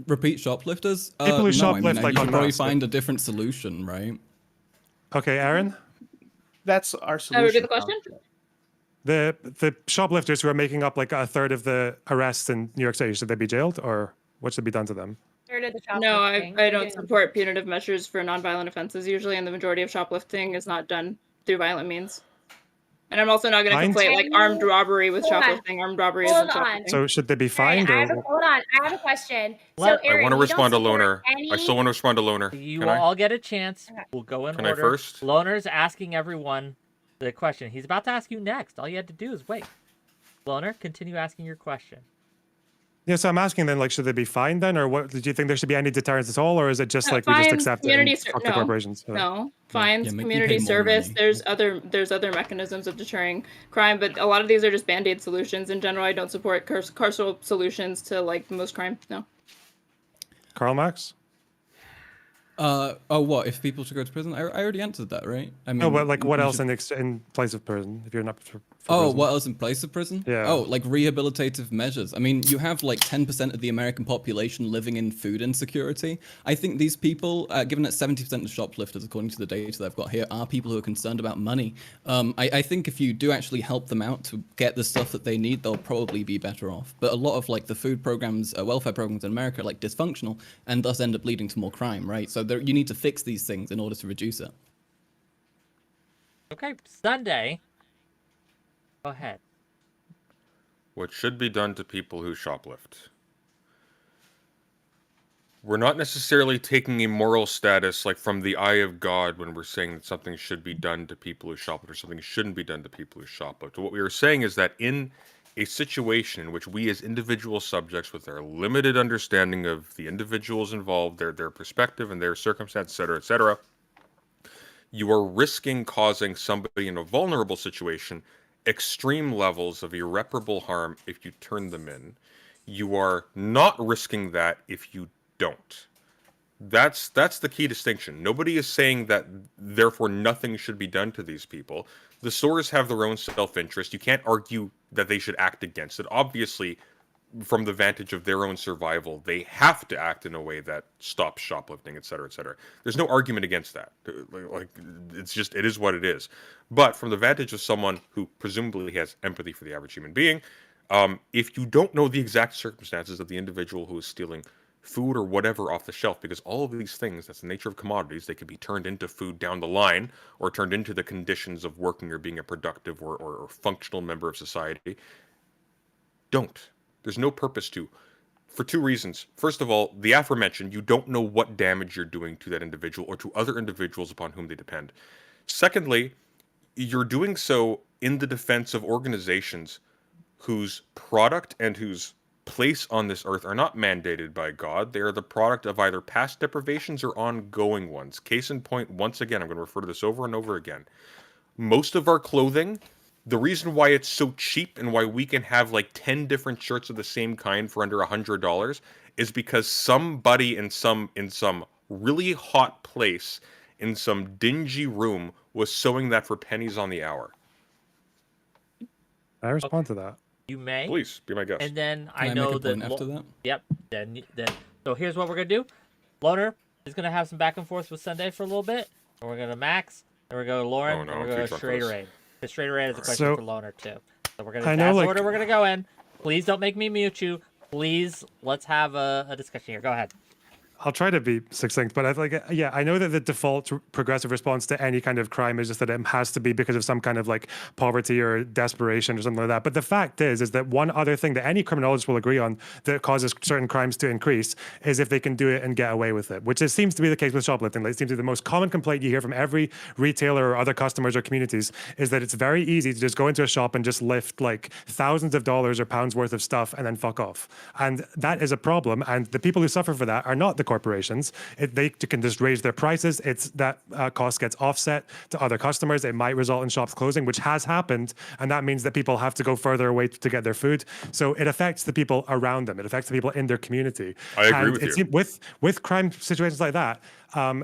Repeat shoplifters? People who no, shoplift, I mean, like, you en should probably masse. find a different solution, right? Okay, Aaron. That's our Repeat solution. the question. The shoplifters who are making up like a third of the arrests in New York City, should they be jailed or what should be done to them? Third of the No, shoplifting. I don't support punitive measures for nonviolent offenses usually, and the majority of shoplifting is not done through violent means. And I'm also not going to Fines? conflate like armed robbery with Hold on. shoplifting. Armed robbery Hold isn't on. shoplifting. So should they be fined Aaron, or? hold on. I have a question. Let- So, Aaron, I want to you respond to don't support Loner. I still want to respond to Loner. You Can will I? all get a chance. We'll go in Can I order. first? Loner's asking everyone the question. He's about to ask you next. All you had to do is wait. Loner, continue asking your question. Yeah, so I'm asking then, like, should they be fined then, or what? Do you think there should be any deterrence at all, or is it just No, like we just fines, accept it community and ser- fuck the no, corporations? no, fines, Yeah, make them community pay more service. money. There's other mechanisms of deterring crime, but a lot of these are just band-aid solutions. In general, I don't support carceral solutions to like most crime. No. Karl Marx? Oh, what if people should go to prison? I already answered that, right? I mean, No, but like, what you else should- in place of prison if you're not for Oh, prison? what else in place of prison? Yeah. Oh, like rehabilitative measures. I mean, you have like 10% of the American population living in food insecurity. I think these people, given that 70% of shoplifters, according to the data that I've got here, are people who are concerned about money. I think if you do actually help them out to get the stuff that they need, they'll probably be better off. But a lot of like the food programs, welfare programs in America are like dysfunctional and thus end up leading to more crime, right? So you need to fix these things in order to reduce it. Okay, Sunday. Go ahead. What should be done to people who shoplift? We're not necessarily taking a moral status like from the eye of God when we're saying that something should be done to people who shoplift or something shouldn't be done to people who shoplift. What we are saying is that in a situation in which we as individual subjects with our limited understanding of the individuals involved, their perspective and their circumstance, etc., you are risking causing somebody in a vulnerable situation extreme levels of irreparable harm if you turn them in. You are not risking that if you don't. That's the key distinction. Nobody is saying that therefore nothing should be done to these people. The stores have their own self-interest. You can't argue that they should act against it. Obviously, from the vantage of their own survival, they have to act in a way that stops shoplifting, etc., etc. There's no argument against that. Like, it's just, it is what it is. But from the vantage of someone who presumably has empathy for the average human being, if you don't know the exact circumstances of the individual who is stealing food or whatever off the shelf, because all of these things, that's the nature of commodities, they can be turned into food down the line or turned into the conditions of working or being a productive or functional member of society. Don't. There's no purpose to, for two reasons. First of all, the aforementioned, you don't know what damage you're doing to that individual or to other individuals upon whom they depend. Secondly, you're doing so in the defense of organizations whose product and whose place on this earth are not mandated by God. They are the product of either past deprivations or ongoing ones. Case in point, once again, I'm going to refer to this over and over again. Most of our clothing, the reason why it's so cheap and why we can have like 10 different shirts of the same kind for under $100 is because somebody in some really hot place in some dingy room was sewing that for pennies on the hour. I respond to that. You may. Please be my guest. And then Can I I know make a that. point after that? Yep. Then. So here's what we're gonna do. Loner is gonna have some back and forth with Sunday for a little bit, and we're gonna Max, and we're gonna go to Lauren, Oh, no, and we're I'm gonna too go drunk for Straight this. Raid. The Straight Raid is a question So- for Loner too. So we're gonna. I know, That's the like- order we're gonna go in. Please don't make me mute you. Please, let's have a discussion here. Go ahead. I'll try to be succinct, but I like, yeah, I know that the default progressive response to any kind of crime is just that it has to be because of some kind of like poverty or desperation or something like that. But the fact is that one other thing that any criminologist will agree on that causes certain crimes to increase is if they can do it and get away with it, which seems to be the case with shoplifting. Like, it seems to be the most common complaint you hear from every retailer or other customers or communities is that it's very easy to just go into a shop and just lift like thousands of dollars or pounds worth of stuff and then fuck off. And that is a problem. And the people who suffer for that are not the corporations. They can just raise their prices. It's that cost gets offset to other customers. It might result in shops closing, which has happened, and that means that people have to go further away to get their food. So it affects the people around them. It affects the people in their community. I agree and with you. With crime situations like that,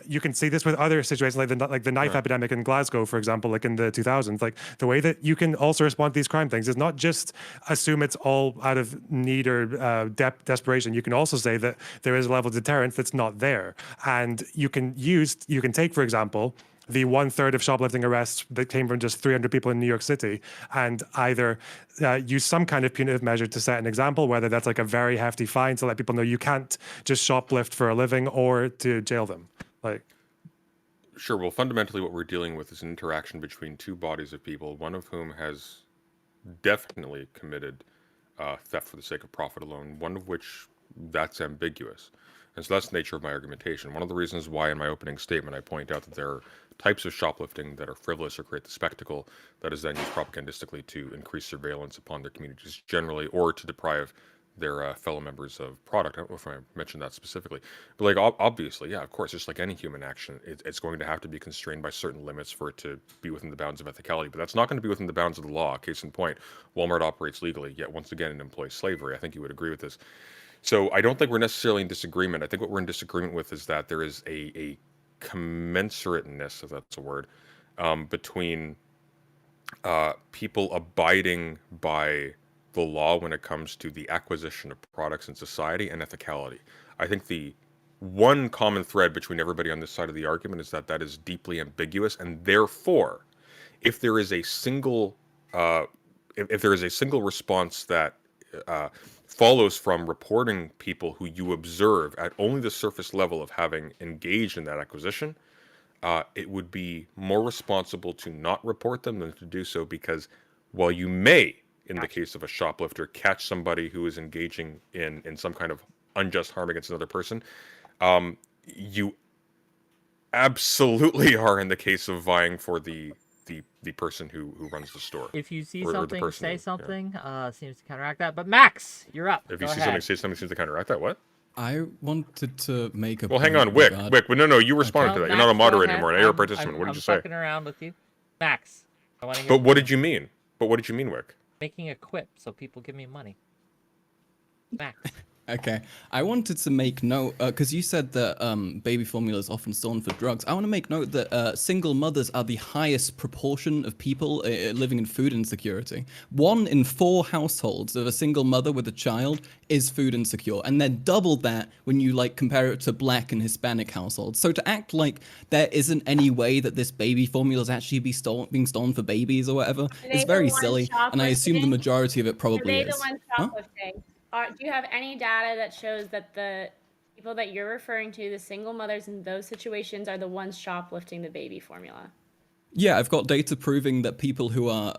you can see this with other situations like the knife epidemic in Glasgow, for example, like in the 2000s. Like the way that you can also respond to these crime things is not just assume it's all out of need or desperation. You can also say that there is a level of deterrence that's not there, and you can take, for example, the 1/3 of shoplifting arrests that came from just 300 people in New York City, and either use some kind of punitive measure to set an example, whether that's like a very hefty fine to let people know you can't just shoplift for a living, or to jail them. Like, Sure. Well, fundamentally, what we're dealing with is an interaction between two bodies of people, one of whom has definitely committed theft for the sake of profit alone, one of which that's ambiguous. And so that's the nature of my argumentation. One of the reasons why in my opening statement I point out that there are types of shoplifting that are frivolous or create the spectacle that is then used propagandistically to increase surveillance upon their communities generally, or to deprive their fellow members of product. I don't know if I mentioned that specifically, but like obviously, yeah, of course, just like any human action, it's going to have to be constrained by certain limits for it to be within the bounds of ethicality. But that's not going to be within the bounds of the law. Case in point, Walmart operates legally, yet once again it employs slavery. I think you would agree with this. So I don't think we're necessarily in disagreement. I think what we're in disagreement with is that there is a commensurateness, if that's a word, between people abiding by the law when it comes to the acquisition of products in society and ethicality. I think the one common thread between everybody on this side of the argument is that that is deeply ambiguous, and therefore, if there is a single if there is a single response that follows from reporting people who you observe at only the surface level of having engaged in that acquisition, it would be more responsible to not report them than to do so, because while you may, in the case of a shoplifter, catch somebody who is engaging in some kind of unjust harm against another person, you absolutely are in the case of vying for the person who runs the store. If you see or the something, person say who- something. Seems to counteract that. But Max, you're up. If Go you see ahead. something, say something seems to counteract that. What? I wanted to make a. Well, hang point on, Wick. regard- Wick, but no, you responded to that. You're not a Max, go moderator ahead. anymore. Now you're a I'm- participant. What did I'm you say? fucking around with you, Max. I want to hear But what did you mean? Wick? making a quip so people give me money. Max. Okay, I wanted to make note because you said that baby formula is often stolen for drugs. I want to make note that single mothers are the highest proportion of people living in food insecurity. 1 in 4 households of a single mother with a child is food insecure, and then double that when you like compare it to Black and Hispanic households. So to act like there isn't any way that this baby formula is actually being stolen for babies or whatever is the very ones silly, and I assume the shoplifting? majority of it Are probably they is. the ones Huh? shoplifting? Do you have any data that shows that the people that you're referring to, the single mothers in those situations, are the ones shoplifting the baby formula? Yeah, I've got data proving that people who are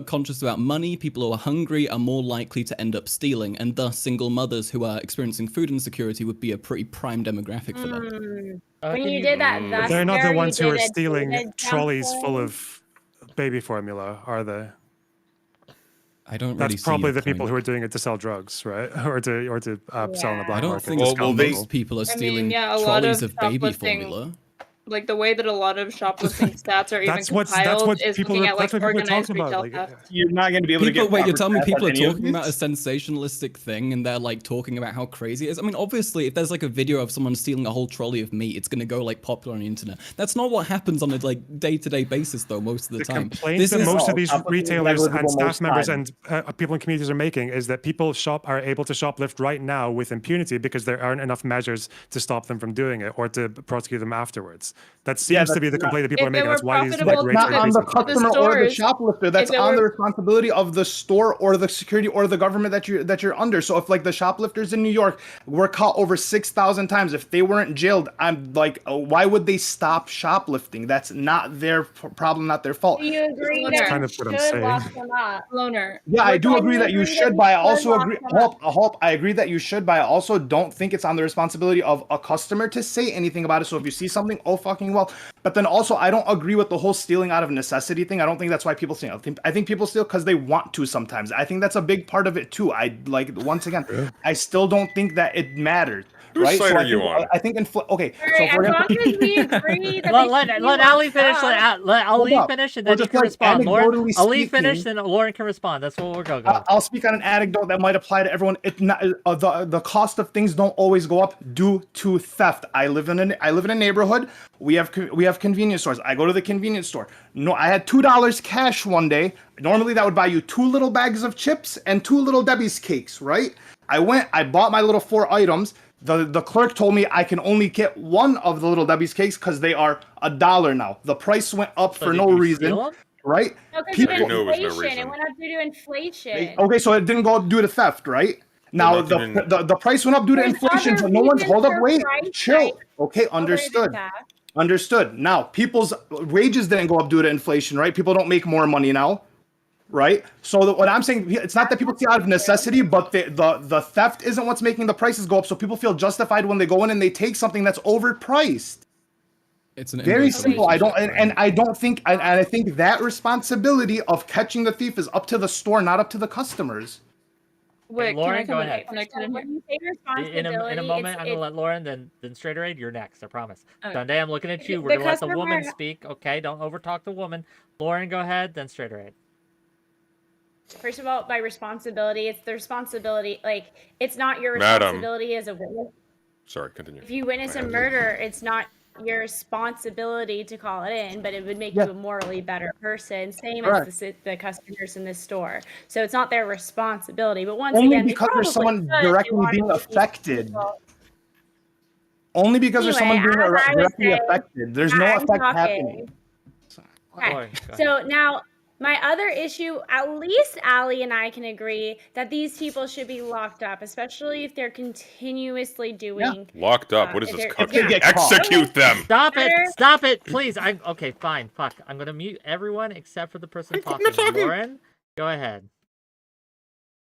conscious about money, people who are hungry, are more likely to end up stealing, and thus single mothers who are experiencing food insecurity would be a pretty prime demographic for them. When you did that, But thus They're not the there, ones you who are did a stealing data trolleys full jumping. of baby formula, are they? I don't That's really see probably your the people point. who are doing it to sell drugs, right? or to sell on the Yeah. black I don't market. think Well, well, they- most people are I mean, stealing yeah, a lot trolleys of of baby shoplifting- formula. Like the way that a lot of shoplifting stats are even That's what compiled is people looking are, at like that's what people are organized talking retail about. Like, theft. You're not going to be able to People, get. wait, you're proper telling me stats people on are any of talking about a these? sensationalistic thing and they're like talking about how crazy it is? I mean, obviously, if there's like a video of someone stealing a whole trolley of meat, it's going to go like popular on the internet. That's not what happens on a like day-to-day basis, though, most of the the time. complaint This that is most of Oh, these shoplifting is retailers and negligible staff most members time. and people in communities are making is that people are able to shoplift right now with impunity because there aren't enough measures to stop them from doing it or to prosecute them afterwards. That seems to be the that's not- complaint that people are If it making. That's were why these profitable rates to are Not on the increasing. customer or the stores, shoplifter. That's if it on the were- responsibility of the store or the security or the government that you're under. So if like the shoplifters in New York were caught over 6,000 times, if they weren't jailed, I'm like, why would they stop shoplifting? That's not their problem, not their fault. Do you agree That's that kind you of what I'm should saying. lock them up? Loner. Yeah, I do Can agree you that you agree that should, we but I should also lock agree. them up? Hope. I agree that you should, but I also don't think it's on the responsibility of a customer to say anything about it. So if you see something, oh fucking well. But then also, I don't agree with the whole stealing out of necessity thing. I don't think that's why people steal. I think people steal because they want to sometimes. I think that's a big part of it too. I like once again, I still don't think that it matters. Whose Right? side So are I you think, on? I think okay. All So right, for as long example, as we agree that Let Ali finish. Let Ali up. finish, and We're then you just, can like, respond. Lauren, anecdotally Ali finish, speaking- then Lauren can respond. That's what we're going to go. I'll speak on an anecdote that might apply to everyone. It not, the cost of things don't always go up due to theft. I live in a neighborhood. We have convenience stores. I go to the convenience store. No, I had $2 cash one day. Normally that would buy you 2 little bags of chips and 2 little Debbie's cakes, right? I bought my little 4 items. The clerk told me I can only get one of the little Debbie's cakes because they are $1 now. The price went up for did no you reason, steal 'em? right? No, because People- I know it was no inflation. reason. It went up due to inflation. Okay, so it didn't go up due to theft, right? Now not even- the price went up due to There's inflation, other so no one's reasons hold up. for Wait, price chill. hikes Okay, other than understood. theft. Understood. Now, people's wages didn't go up due to inflation, right? People don't make more money now, right? So what I'm saying, it's not that people steal out of necessity, but the theft isn't what's making the prices go up. So people feel justified when they go in and they take something that's overpriced. It's an Very inverse simple. I don't, relationship, and right? I don't think, and I think that responsibility of catching the thief is up to the store, not up to the customers. Wait, Lauren, can go I ahead. come in? Can I come in When you say In responsibility, a moment, I'm it's gonna let Lauren, then 𝕻 you're next. I promise. Okay. Sunday, I'm looking at you. We're the gonna let the customer- woman speak. Okay, don't overtalk the woman. Lauren, go ahead. Then 𝕻. First of all, by responsibility, it's the responsibility. Like, it's not your Madam. responsibility as a witness. Sorry, continue. If you witness a murder, it's not your responsibility to call it in, but it would make you a morally better person. Same Correct. as the customers in this store. So it's not their responsibility. But once Only again, they because there's probably someone should. They directly want being to be affected. people. Only because there's someone Anyway, being as I was directly saying, affected. There's no I'm effect talking. happening. Okay. Lauren, go ahead. So now, my other issue, at least Allie and I can agree that these people should be locked up, especially if they're continuously doing. Locked up. What is if this they're- country? if they get caught. Execute them. Stop it! Better- Stop it! Please. Okay. Fine. Fuck. I'm gonna mute everyone except for the person talking. not talking. Lauren, go ahead.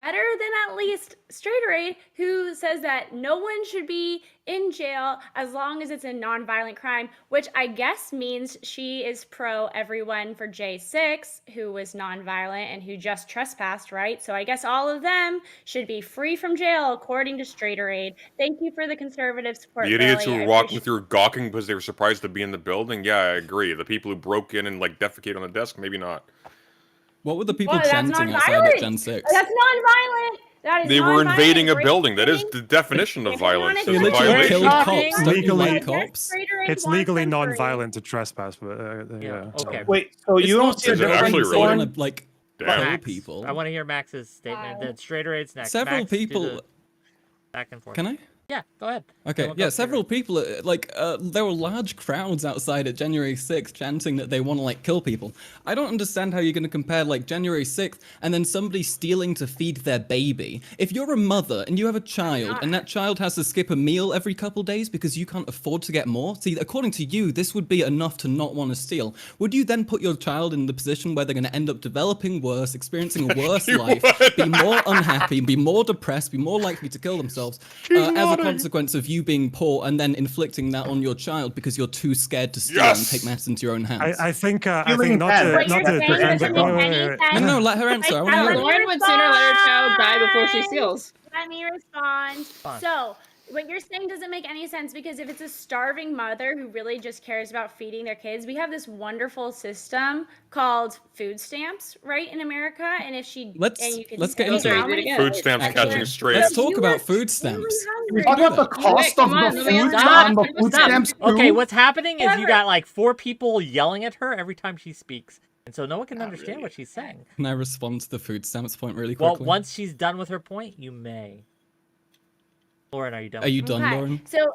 Better than at least 𝕻, who says that no one should be in jail as long as it's a non-violent crime, which I guess means she is pro everyone for J6 who was non-violent and who just trespassed, right? So I guess all of them should be free from jail according to 𝕻. Thank you for the conservative support. The idiots Billy. who I were walking appreciate- through gawking because they were surprised to be in the building. Yeah, I agree. The people who broke in and like defecate on the desk, maybe not. What were the people Well, that's chanting outside non-violent. at Gen 6? That's non-violent. That is They were invading a non-violent. building. That is Breaking- the definition of If they violence. wanted You It's to a literally violate- killed violation. cops. Don't you Legally- like cops? 𝕻 It's wants legally them free. non-violent to trespass, but Yeah. yeah. Okay. Wait, so It's you don't not see a Is it difference? actually they really? Lauren? want to like Damn. kill Max, people. I want to hear Max's statement. Then 𝕻's next. Several Max, do people. the back and forth. Can I? Yeah. Go ahead. Okay, Then we'll go yeah, 𝕻. several people, there were large crowds outside at January 6th chanting that they want to, like, kill people. I don't understand how you're going to compare, like, January 6th and then somebody stealing to feed their baby. If you're a mother and you have a child and that child has to skip a meal every couple days because you can't afford to get more, see, according to you, this would be enough to not want to steal. Would you then put your child in the position where they're going to end up developing worse, experiencing a worse life, be more unhappy, be more depressed, be more likely to kill themselves as a consequence of you being poor and then inflicting that on your child because you're too scared to steal and take matters into your own hands? I think Feeling not bad. to What not you're to saying defend doesn't it. make Wait, any wait, wait. sense. No, let her answer. I want to hear it. Lauren would sooner let her child die before she steals. Let me respond. Fine. So, what you're saying doesn't make any sense because if it's a starving mother who really just cares about feeding their kids, we have this wonderful system called food stamps, right, in America. And if she Let's and you can get say into how it. many again. Food stamps Actually, catching straight. let's But talk you about were food truly stamps. You're hungry. talking about the cost of come on, the let me food answer. on the food Stop. stamps too? Okay, what's happening is you Whatever. got like 4 people yelling at her every time she speaks, and so no one can understand what she's saying. Can I respond to the food stamps point really Well, quickly? once she's done with her point, you may. Lauren, are you done? Are you done, Okay, Lauren? So,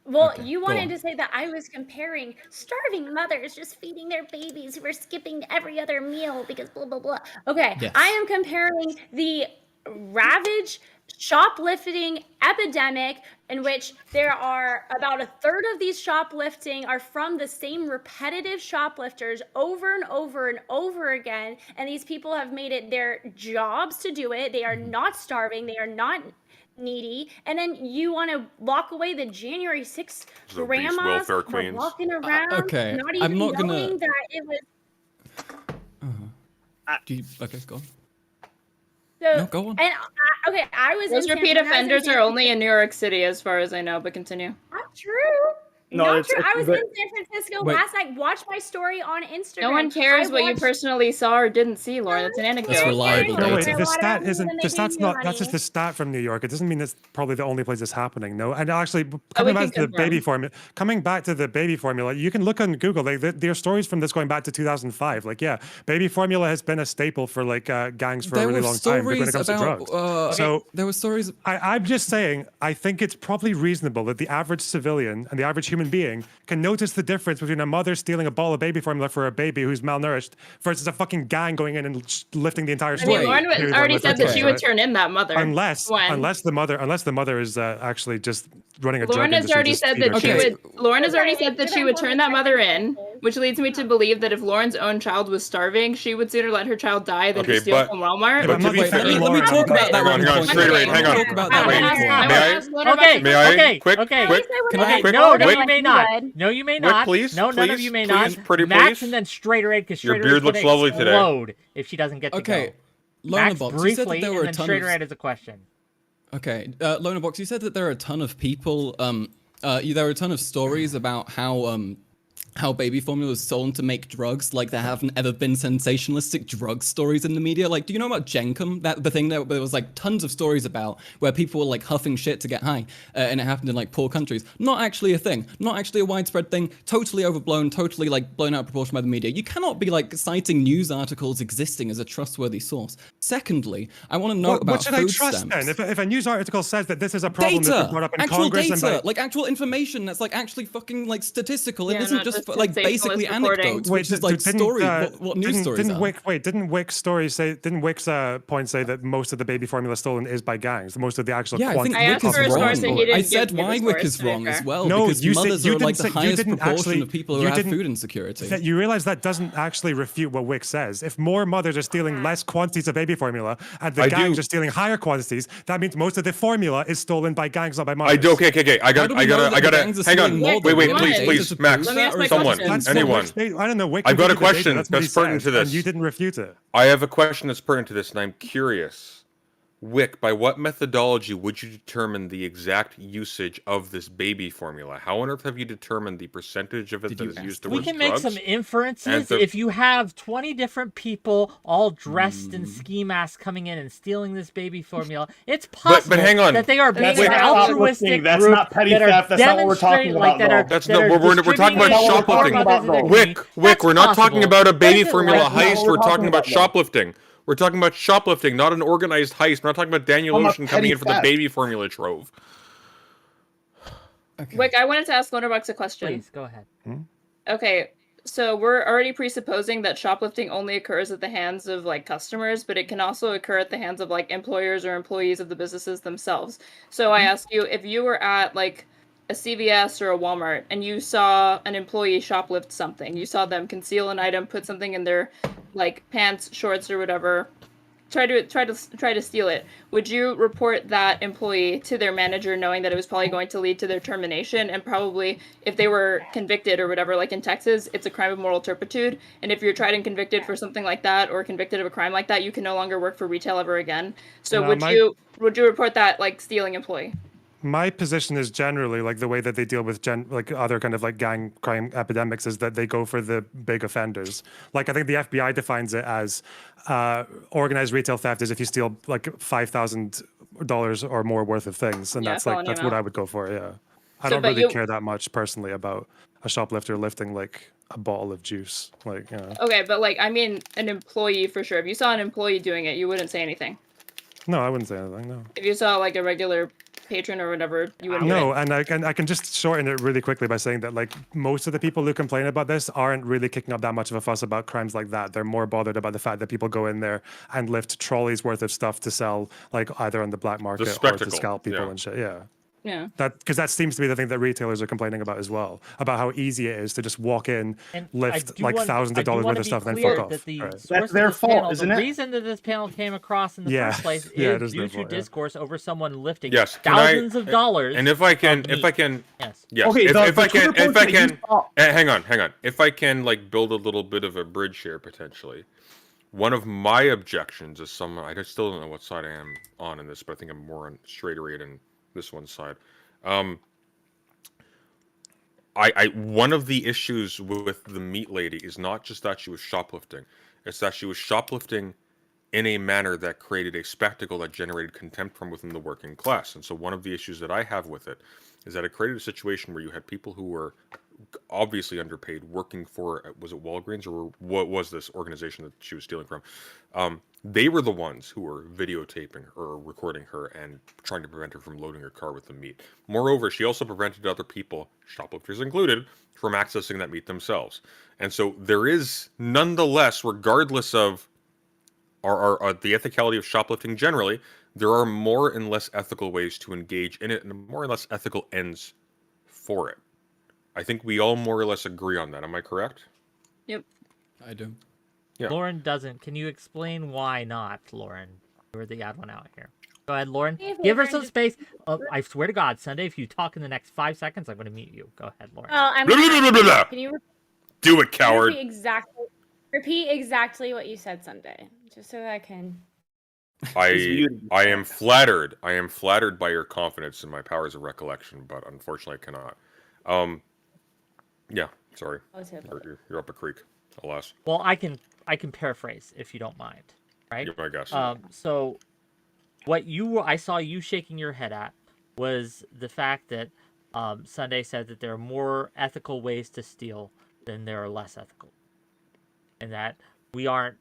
well, Okay, you go wanted on. to say that I was comparing starving mothers just feeding their babies who are skipping every other meal because blah, blah, blah. Okay, Yes. I am comparing the ravage shoplifting epidemic in which there are about a third of these shoplifting are from the same repetitive shoplifters over and over and over again. And these people have made it their jobs to do it. They are not starving. They are not needy, and then you want to lock away the January 6th Those obese grandmas welfare who are queens. walking around, okay, not I'm even not gonna- knowing that it was. Okay, go on. So, No, go on. And okay, I was Those in repeat when I was in offenders San are only in New York City, as far as I know, but continue. Not true. No, Not it's- true. I it's was the- in San Francisco Wait. last night. Watch my story on Instagram. No one cares I what you watched- personally saw or didn't see, Lauren. That's an anecdote. That's reliable No, wait, data. the Whatever stat reason isn't. they The gave stat's you not. That's money. just the stat from New York. It doesn't mean it's probably the only place it's happening. No, and actually, we coming back can to the confirm. baby formula, you can look on Google. Like there are stories from this going back to 2005. Like, yeah, baby formula has been a staple for like gangs for a really long time. But when it comes to drugs, so there were stories. I'm just saying, I think it's probably reasonable that the average civilian and the average human being can notice the difference between a mother stealing a ball of baby formula for a baby who's malnourished versus a fucking gang going in and lifting the entire I store. mean, Lauren baby already formula said for that she kids, would right? turn in that mother. Unless When? the mother is actually just running a Lauren drug has industry. already just said feed her that she kids. would. Lauren has already Okay, said that but she I'm would going turn to that mother in, technically- which leads me to believe that if Lauren's own child was starving, she would sooner let her child die than Okay, to steal but- from Walmart. Yeah, But to I'm be not fair, defending let me Lauren. talk about that Hang on, one hang on, point. straight away, hang on. Talk about I that would one ask- point. I would May I? ask Lauren about Okay, the- May I? okay, Quick, okay. quick. Can I? Quick, No, quick. you may not. Would. No, you may Wick, not. please, No, none of please, you may please, not. pretty Max please. and then 𝕻, because Your 𝕻 beard looks lovely today. explode if she doesn't get to Okay. go. Max, Box, you said that briefly, there and were a then ton straight of... right as a question. Okay, Loner Box, you said that there are a ton of people, there are a ton of stories about how baby formula is sold to make drugs. Like, there haven't ever been sensationalistic drug stories in the media. Like, do you know about Jenkum? The thing that there was like tons of stories about where people were like huffing shit to get high, and it happened in like poor countries. Not actually a thing. Not actually a widespread thing. Totally overblown. Totally like blown out of proportion by the media. You cannot be like citing news articles existing as a trustworthy source. Secondly, I want to note about what should I food trust stamps. then? If a news article says that this is a problem that's been brought up in actual Congress data, and like actual information that's like actually fucking like statistical. It Yeah, isn't not just just like basically sensationalist reporting. anecdotes, which is like story. What news stories are? Didn't Wick's story say? Didn't Wick's point say that most of the baby formula stolen is by gangs? Most of the actual Yeah, I think quantity. I Wick asked is for a wrong. source and he didn't I said give me why the Wick source, is to be wrong fair. as well, No, because you said- mothers you are like didn't the say- you highest didn't proportion actually- of people who you have didn't- food insecurity. That you realize that doesn't actually refute what Wick says. If more mothers are stealing less quantities of baby formula and the I gangs do- are stealing higher quantities, that means most of the formula is stolen by gangs, not by mothers. I do. Okay. How do we know that the gotta. gangs are Hang on. stealing more Wait, than wait, the please, data please, to Max, prove Let me that, ask or my is that someone, just question. That's what anyone. I don't know. Wick I've can got a give you the data. question That's what he that's pertinent said, to this. and you didn't refute it. I have a question that's pertinent to this, and I'm curious. Wick, by what methodology would you determine the exact usage of this baby formula? How on earth have you determined the percentage of it Did that you is ask used them? We towards can make some drugs? inferences. And the- If you have 20 different people all dressed in ski masks coming in and stealing this baby formula, it's possible hang on. that they are That's being an not altruistic shoplifting. That's group not petty that are theft. That's not what we're talking demonstrating, like, about, that are, though. That's that not- are we're talking about distributing it to shoplifting. poor mothers in the Wick, community. Wick, That's we're not talking possible. about a But baby is it formula like- That's not heist. what We're we're talking talking about about, though. shoplifting. We're talking about shoplifting, not an organized heist. We're not talking about Daniel I'm a Ocean coming petty in for the theft. baby formula trove. Okay. Wick, I wanted to ask Lonerbox a question. Please, go ahead. Okay, so we're already presupposing that shoplifting only occurs at the hands of like customers, but it can also occur at the hands of like employers or employees of the businesses themselves. So I ask you, if you were at like a CVS or a Walmart and you saw an employee shoplift something, you saw them conceal an item, put something in their like pants, shorts, or whatever, try to steal it, would you report that employee to their manager knowing that it was probably going to lead to their termination? And probably if they were convicted or whatever, like in Texas, it's a crime of moral turpitude, and if you're tried and convicted for something like that or convicted of a crime like that, you can no longer work for retail ever again. So No, would you report that like stealing employee? My position is generally like the way that they deal with like other kind of like gang crime epidemics is that they go for the big offenders. Like I think the FBI defines it as organized retail theft is if you steal like $5,000 or more worth of things, and Yeah, that's like felony that's what amount. I would go for. Yeah, I So, don't but really you- care that much personally about a shoplifter lifting like a bottle of juice. Like Okay, but like I mean an employee for sure. If you saw an employee doing it, you wouldn't say anything. no, I wouldn't say anything. No. If you saw like a regular patron or whatever, you wouldn't do No, it. and I can just shorten it really quickly by saying that like most of the people who complain about this aren't really kicking up that much of a fuss about crimes like that. They're more bothered about the fact that people go in there and lift trolleys worth of stuff to sell, like either on the black market or to spectacle, scalp people yeah. and shit. Yeah. Yeah. Because that seems to be the thing that retailers are complaining about as well, about how easy it is to just walk in, And lift I do like want- thousands I of do dollars wanna worth of be stuff, and then clear fuck off. that the Right. source That's of their this fault, panel, isn't the it? reason that this panel came across in the Yeah. first place Yeah, is it is due their to fault, yeah. discourse over someone lifting Yes, can I- thousands of dollars. And if I can, of if I meat. can, Yes. yes, Okay, if the I can, Twitter if post I that you can, saw- hang on. If I can, like, build a little bit of a bridge here potentially. One of my objections is someone I still don't know what side I am on in this, but I think I'm more on straighter than this one side. One of the issues with the meat lady is not just that she was shoplifting; it's that she was shoplifting in a manner that created a spectacle that generated contempt from within the working class. And so one of the issues that I have with it is that it created a situation where you had people who were obviously underpaid working for, was it Walgreens or what was this organization that she was stealing from? They were the ones who were videotaping or recording her and trying to prevent her from loading her car with the meat. Moreover, she also prevented other people, shoplifters included, from accessing that meat themselves. And so there is nonetheless, regardless of the ethicality of shoplifting generally, there are more and less ethical ways to engage in it and more or less ethical ends for it. I think we all more or less agree on that. Am I correct? Yep. I do. Yeah. Lauren doesn't. Can you explain why not, Lauren? You're the odd one out here. Go ahead, Lauren. Hey, Give her Lauren, some just- space. I swear to God, Sunday, if you talk in the next 5 seconds, I'm going to mute you. Go ahead, Lauren. I'm Blah, blah, blah, blah, blah. Can you Do it, coward. repeat exactly what you said, Sunday, just so that I can I am flattered. I am flattered by your confidence in my powers of recollection, but unfortunately, I cannot. Yeah, sorry. You're up a creek, alas. Well, I can paraphrase if you don't mind, right? You're my guess. So, what I saw you shaking your head at was the fact that Sunday said that there are more ethical ways to steal than there are less ethical, and that we aren't.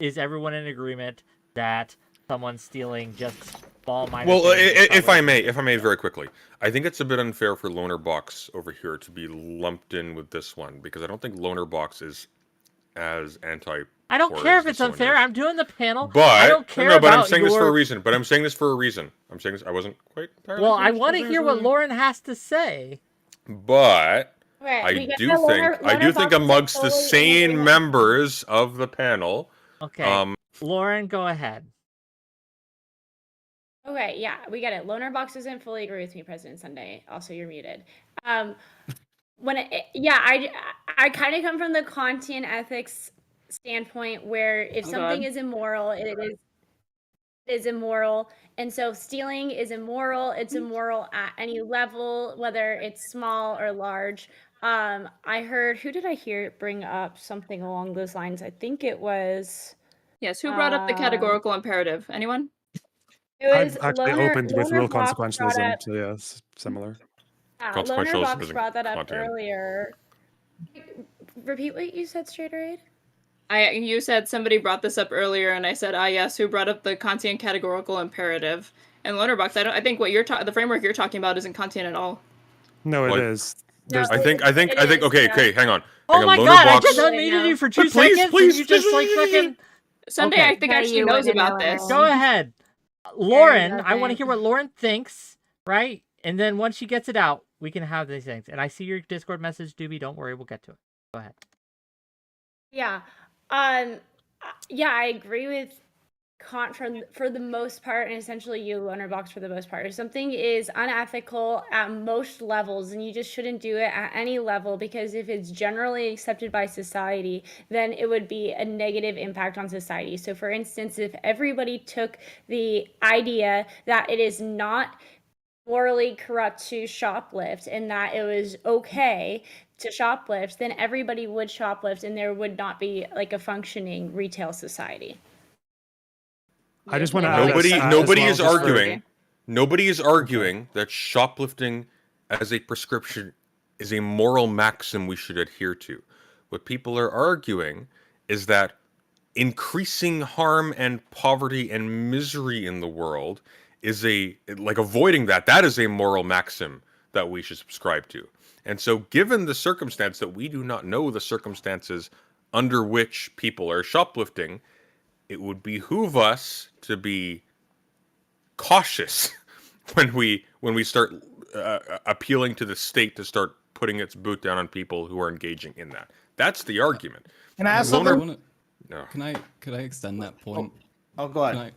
Is everyone in agreement that someone stealing just small minor? Well, if I may very quickly, I think it's a bit unfair for 𝕾𝖎𝖎 over here to be lumped in with this one because I don't think 𝕾𝖎𝖎 is as anti. I don't care if it's unfair. I'm doing the panel. But I don't care no, but about I'm saying this for a reason. But I'm saying this for a reason. I'm saying this. I wasn't quite. Well, I want to hear what Lauren has to say. But Right, I do think amongst the sane members of the panel. Okay, Lauren, go ahead. Okay, yeah, we get it. 𝕾𝖎𝖎 doesn't fully agree with me, President Sunday. Also, you're muted. I kind of come from the Kantian ethics standpoint where if something is immoral, it is immoral. And so stealing is immoral. It's immoral at any level, whether it's small or large. I heard, who did I hear bring up something along those lines? I think it was... Yes, who brought up the categorical imperative? Anyone? It was I've actually opened with real 𝕾𝖎𝖎 consequentialism, so yeah, it's similar. Consequentialism 𝕾𝖎𝖎 brought that up Kantian. earlier. Repeat what you said, Straight Raid? You said somebody brought this up earlier, and I said, yes, who brought up the Kantian categorical imperative? And 𝕾𝖎𝖎, I think what the framework you're talking about isn't Kantian at all. No, What? it is. No, There's I think. Okay, hang on. Oh my 𝕾𝖎𝖎 god, I just box- unmuted you for 2 Please, seconds please, and you just like freaking... Sunday, Okay. I think Hey, actually you knows wouldn't about know this. it. Go ahead. Lauren, There you go, I want to thanks. hear what Lauren thinks, right? And then once she gets it out, we can have these things. And I see your Discord message, Doobie. Don't worry, we'll get to it. Go ahead. Yeah. Yeah, I agree with Kant for the most part, and essentially you, 𝕾𝖎𝖎 for the most part. If something is unethical at most levels, then you just shouldn't do it at any level, because if it's generally accepted by society, then it would be a negative impact on society. So for instance, if everybody took the idea that it is not morally corrupt to shoplift and that it was okay to shoplift, then everybody would shoplift and there would not be like a functioning retail society. I just want to Nobody is arguing that shoplifting as a prescription is a moral maxim we should adhere to. What people are arguing is that increasing harm and poverty and misery in the world is avoiding that is a moral maxim that we should subscribe to. And so given the circumstance that we do not know the circumstances under which people are shoplifting, it would behoove us to be cautious when we start appealing to the state to start putting its boot down on people who are engaging in that. That's the argument. Can I ask something? No. Could I extend that point? Oh, go ahead.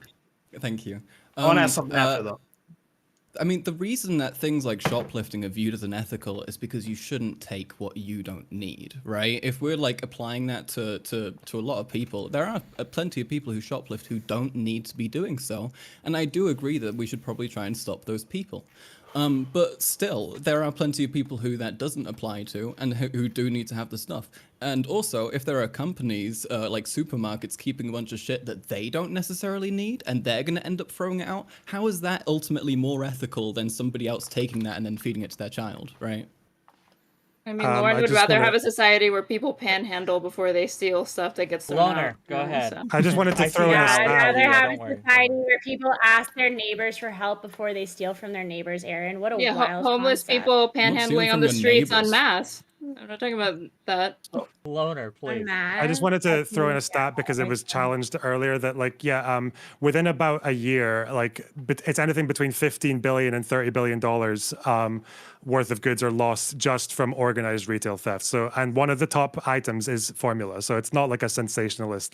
Thank you. I want to ask something after, though. I mean, the reason that things like shoplifting are viewed as unethical is because you shouldn't take what you don't need, right? If we're like applying that to a lot of people, there are plenty of people who shoplift who don't need to be doing so. And I do agree that we should probably try and stop those people. But still, there are plenty of people who that doesn't apply to and who do need to have the stuff. And also, if there are companies like supermarkets keeping a bunch of shit that they don't necessarily need and they're going to end up throwing it out, how is that ultimately more ethical than somebody else taking that and then feeding it to their child, right? I mean, Lauren would rather have a society where people panhandle before they steal stuff that gets thrown out. Go ahead. So. I just wanted to throw in a I'd stat. rather Yeah, have don't a worry. society where people ask their neighbors for help before they steal from their neighbors, Aaron. What a wild homeless concept. people stealing panhandling on from the your streets en neighbors. masse. I'm not talking about that. Loner, please. I just wanted to throw in a stat because it was challenged earlier that within about a year, it's anything between $15 billion and $30 billion worth of goods are lost just from organized retail theft. So, and one of the top items is formula. So it's not like a sensationalist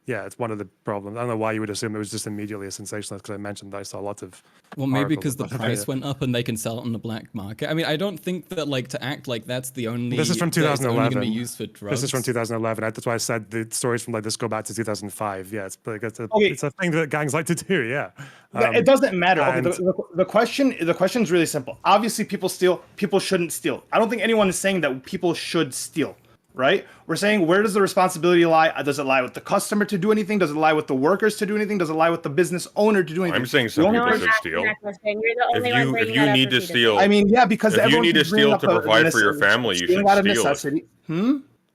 yeah, it's one of the problems. I don't know why you would assume it was just immediately a sensationalist, because I mentioned that I saw lots of. Well, maybe articles because the about price it. went up and they can sell it on the black market. I mean, I don't think that like to act like that's the only. This is from that it's only gonna 2011. be used for drugs. This is from 2011. That's why I said the stories from like this go back to 2005. Yeah, it's like it's Okay. a thing that gangs like to do. Yeah. It doesn't matter. Okay, and- the question is really simple. Obviously, people steal. People shouldn't steal. I don't think anyone is saying that people should steal. Right? We're saying, where does the responsibility lie? Does it lie with the customer to do anything? Does it lie with the workers to do anything? Does it lie with the business owner to do anything? I'm saying The some only people person- should steal. You're the only one If bringing you that up need for to Peter. steal, I mean, yeah, because if you everyone need to keeps bringing steal up to the provide for your necess- family, you stealing should out of steal. necessity.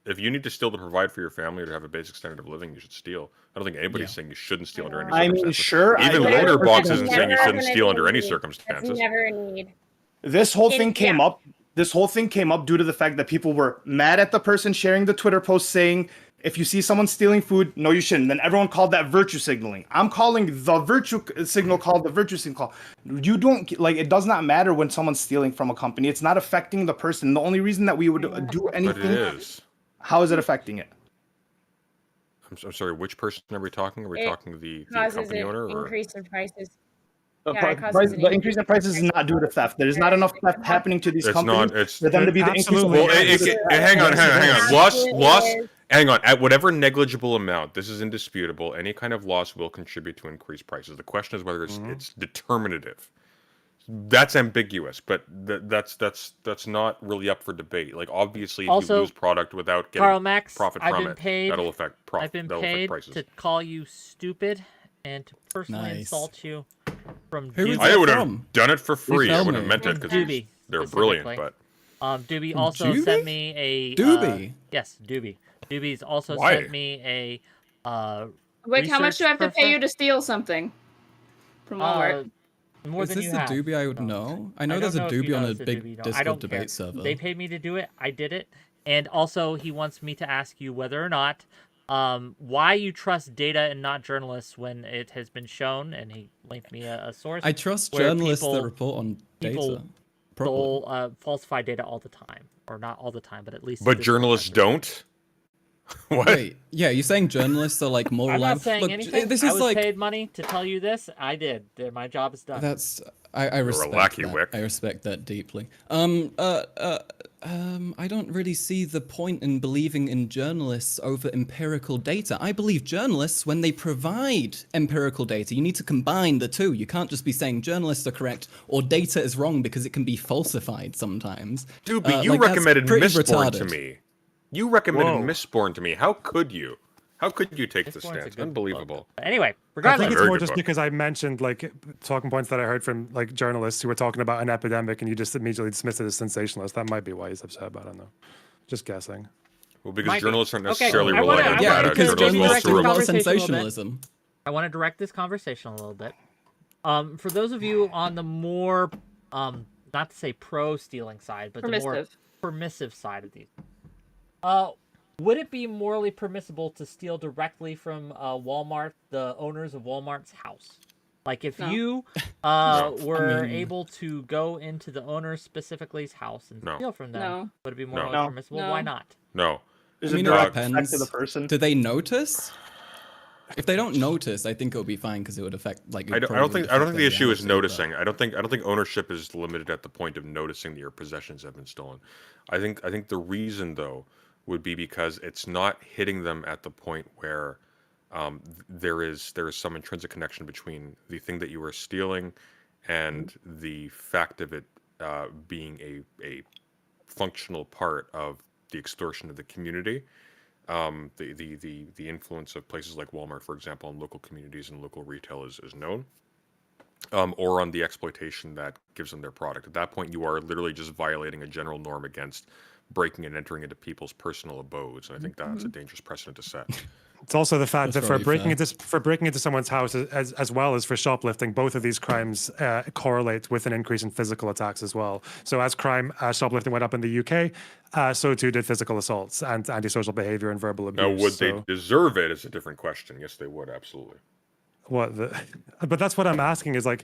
if you need to steal to provide for your family or to have a basic standard of living, you should steal. I don't think anybody's Yeah. saying you shouldn't steal under any I circumstances. mean, sure. Even I- Loader I- Box that's isn't saying you never shouldn't gonna steal under be any a need. circumstances. That's never a need. This whole And- thing came yeah. up. This whole thing came up due to the fact that people were mad at the person sharing the Twitter post saying, if you see someone stealing food, no, you shouldn't. Then everyone called that virtue signaling. I'm calling the virtue signal called the virtue signal call. You don't, like, it does not matter when someone's stealing from a company. It's not affecting the person. The only reason that we would do But anything, it is. how is it affecting it? I'm sorry, which person are we talking? Are we It talking the Causes company an owner? Or? increase in prices. The, Yeah, pri- it causes price, an the increase in prices is not due to theft. There's not enough theft happening to these It's companies not, it's- for them to be the Absolutely. increase. Well, Yes. hang on. Absolutely Loss. is. Hang on. At whatever negligible amount, this is indisputable. Any kind of loss will contribute to increased prices. The question is whether it's determinative. That's ambiguous, but that's not really up for debate. Like, obviously, if Also, you lose product without getting Karl Max, profit I've from been it, paid. that'll affect profit. I've been That'll affect paid prices. to call you stupid and to personally Nice. insult you from Who is Doobie. that I would have from? done it for free. I tell wouldn't have me. meant it From because Doobie, they're brilliant. specifically. But Doobie From also Doobie? sent me a Doobie? yes, Doobie. Doobie's also Why? sent me a Wait, how much do I have to pay you research to steal something from Walmart? more Is than this you the have. Doobie I would So, know? I know don't there's a if he Doobie on a knows the big Doobie, no. I Discord don't debate care. server. They paid me to do it. I did it. And also, he wants me to ask you whether or not why you trust data and not journalists when it has been shown, and he linked me a source. I trust where journalists that people- report on people data. Probably. stole falsify data all the time, or not all the time, but at least. but this journalists professor. don't. What? Wait, yeah, you're saying journalists are like more I'm reliable? not saying Look, anything. this I is was like paid money to tell you this. I did. My job is done. that's I respect lucky that. Wick. I respect that deeply. I don't really see the point in believing in journalists over empirical data. I believe journalists when they provide empirical data. You need to combine the two. You can't just be saying journalists are correct or data is wrong because it can be falsified sometimes. Doobie, you like, that's recommended pretty Mistborn to retarded. me. You recommended Whoa. Mistborn to me. How could you? How could you take the Mistborn's a stance? good Unbelievable. book. But anyway, I regardless, think it's Very more good just book. because I mentioned like talking points that I heard from like journalists who were talking about an epidemic, and you just immediately dismissed it as sensationalist. That might be why he's upset about it. I don't know. Just guessing. Well, because Might be. journalists aren't Okay, necessarily I wanna- relying on I Yeah, wanna data. because just Journalists will journalists do a also lot of conversation a little bit. sensationalism. I want to direct this conversation a little bit. For those of you on the more, not to say pro stealing side, but the more Permissive. permissive side of these, would it be morally permissible to steal directly from Walmart, the owners of Walmart's house? Like if No. you No. were I mean- able to go into the owner specifically's house and No. steal from them, No. would it be No. morally No. permissible? No. Why not? No. There's I a mean, it direct effect depends. to the person. Do they notice? If they don't notice, I think it'll be fine because it would affect like. I don't think the issue is noticing. But... I don't think ownership is limited at the point of noticing that your possessions have been stolen. I think the reason though would be because it's not hitting them at the point where there is some intrinsic connection between the thing that you were stealing and the fact of it being a functional part of the extortion of the community. The influence of places like Walmart, for example, on local communities and local retail is known. Or on the exploitation that gives them their product. At that point, you are literally just violating a general norm against breaking and entering into people's personal abodes, and I think that's a dangerous precedent to set. It's also the fact That's that probably for breaking into someone's house as well as for shoplifting, both of these crimes correlate with an increase in physical attacks as well. So as shoplifting went up in the UK, so too did physical assaults and antisocial behavior and verbal abuse. Now, would So, they deserve it is a different question. Yes, they would, absolutely. But that's what I'm asking is like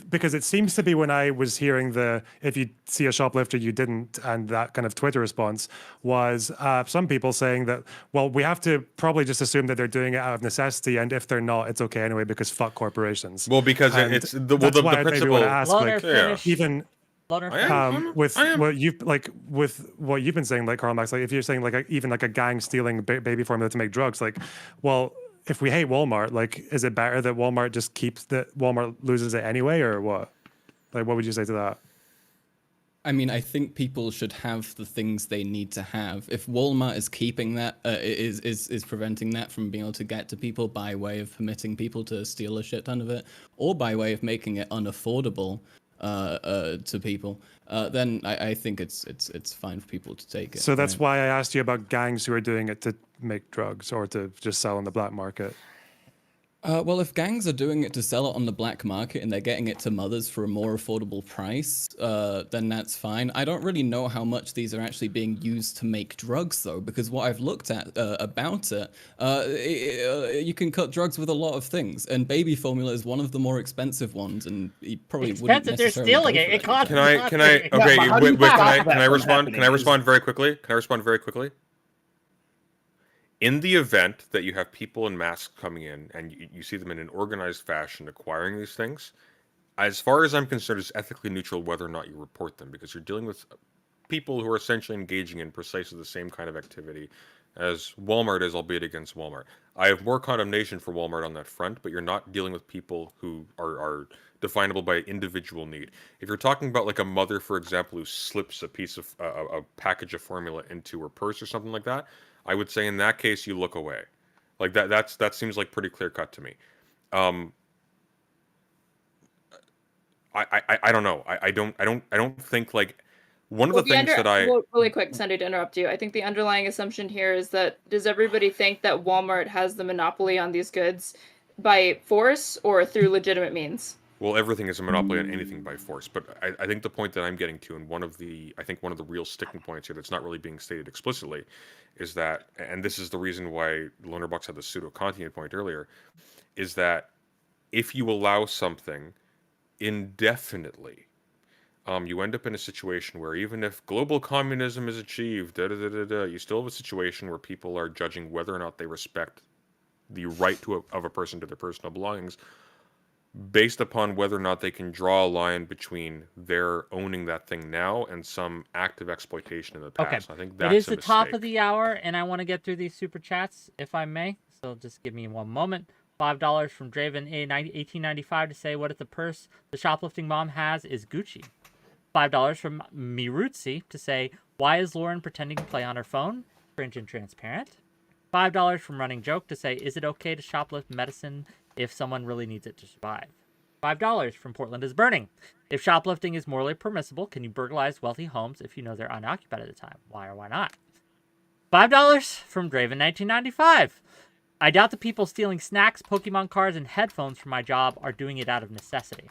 because it seems to be when I was hearing if you see a shoplifter you didn't, and that kind of Twitter response was some people saying that, well, we have to probably just assume that they're doing it out of necessity, and if they're not, it's okay anyway because fuck corporations. Well, because And it's that's why I maybe want to ask, Loner like, finish. even Loner I am. finish. with I am. with what you've been saying, like Karl Marx, like if you're saying like even like a gang stealing baby formula to make drugs, like, well, if we hate Walmart, like, is it better that Walmart just Walmart loses it anyway, or what? Like, what would you say to that? I mean, I think people should have the things they need to have. If Walmart is keeping that, is preventing that from being able to get to people by way of permitting people to steal a shit ton of it, or by way of making it unaffordable to people, then I think it's fine for people to take it. So that's right? why I asked you about gangs who are doing it to make drugs or to just sell on the black market. Well, if gangs are doing it to sell it on the black market and they're getting it to mothers for a more affordable price, then that's fine. I don't really know how much these are actually being used to make drugs, though, because what I've looked at about it, you can cut drugs with a lot of things, and baby formula is one of the more expensive ones, and you probably wouldn't Expensive, they're necessarily stealing go it. for It that. costs Can I? nothing. Okay, but how do you stop that can I from respond? happening? Can I respond very quickly? Can I respond very quickly? In the event that you have people in masks coming in and you see them in an organized fashion acquiring these things, as far as I'm concerned, it's ethically neutral whether or not you report them, because you're dealing with people who are essentially engaging in precisely the same kind of activity as Walmart is, albeit against Walmart. I have more condemnation for Walmart on that front, but you're not dealing with people who are definable by individual need. If you're talking about like a mother, for example, who slips a piece of a package of formula into her purse or something like that, I would say in that case you look away. Like that seems like pretty clear cut to me. I don't know. I don't think like one of the things that I Well, really quick, Sunday, to interrupt you. I think the underlying assumption here is that does everybody think that Walmart has the monopoly on these goods by force or through legitimate means? Well, everything is a monopoly on anything by force, but I think the point that I'm getting to, and one of the real sticking points here that's not really being stated explicitly, is that, and this is the reason why Lonerbox had the pseudo-Kantian point earlier, is that if you allow something indefinitely, you end up in a situation where even if global communism is achieved, you still have a situation where people are judging whether or not they respect the right of a person to their personal belongings based upon whether or not they can draw a line between their owning that thing now and some active exploitation in the past. Okay. I think that's It is a the top of mistake. the hour, and I want to get through these super chats, if I may. So just give me one moment. $5 from Draven 1895 to say, what if the purse the shoplifting mom has is Gucci? $5 from Mirutsi to say, why is Lauren pretending to play on her phone? Cringe and transparent. $5 from Running Joke to say, is it okay to shoplift medicine if someone really needs it to survive? $5 from Portland is Burning. If shoplifting is morally permissible, can you burglarize wealthy homes if you know they're unoccupied at the time? Why or why not? $5 from Draven 1995. I doubt the people stealing snacks, Pokemon cards, and headphones from my job are doing it out of necessity.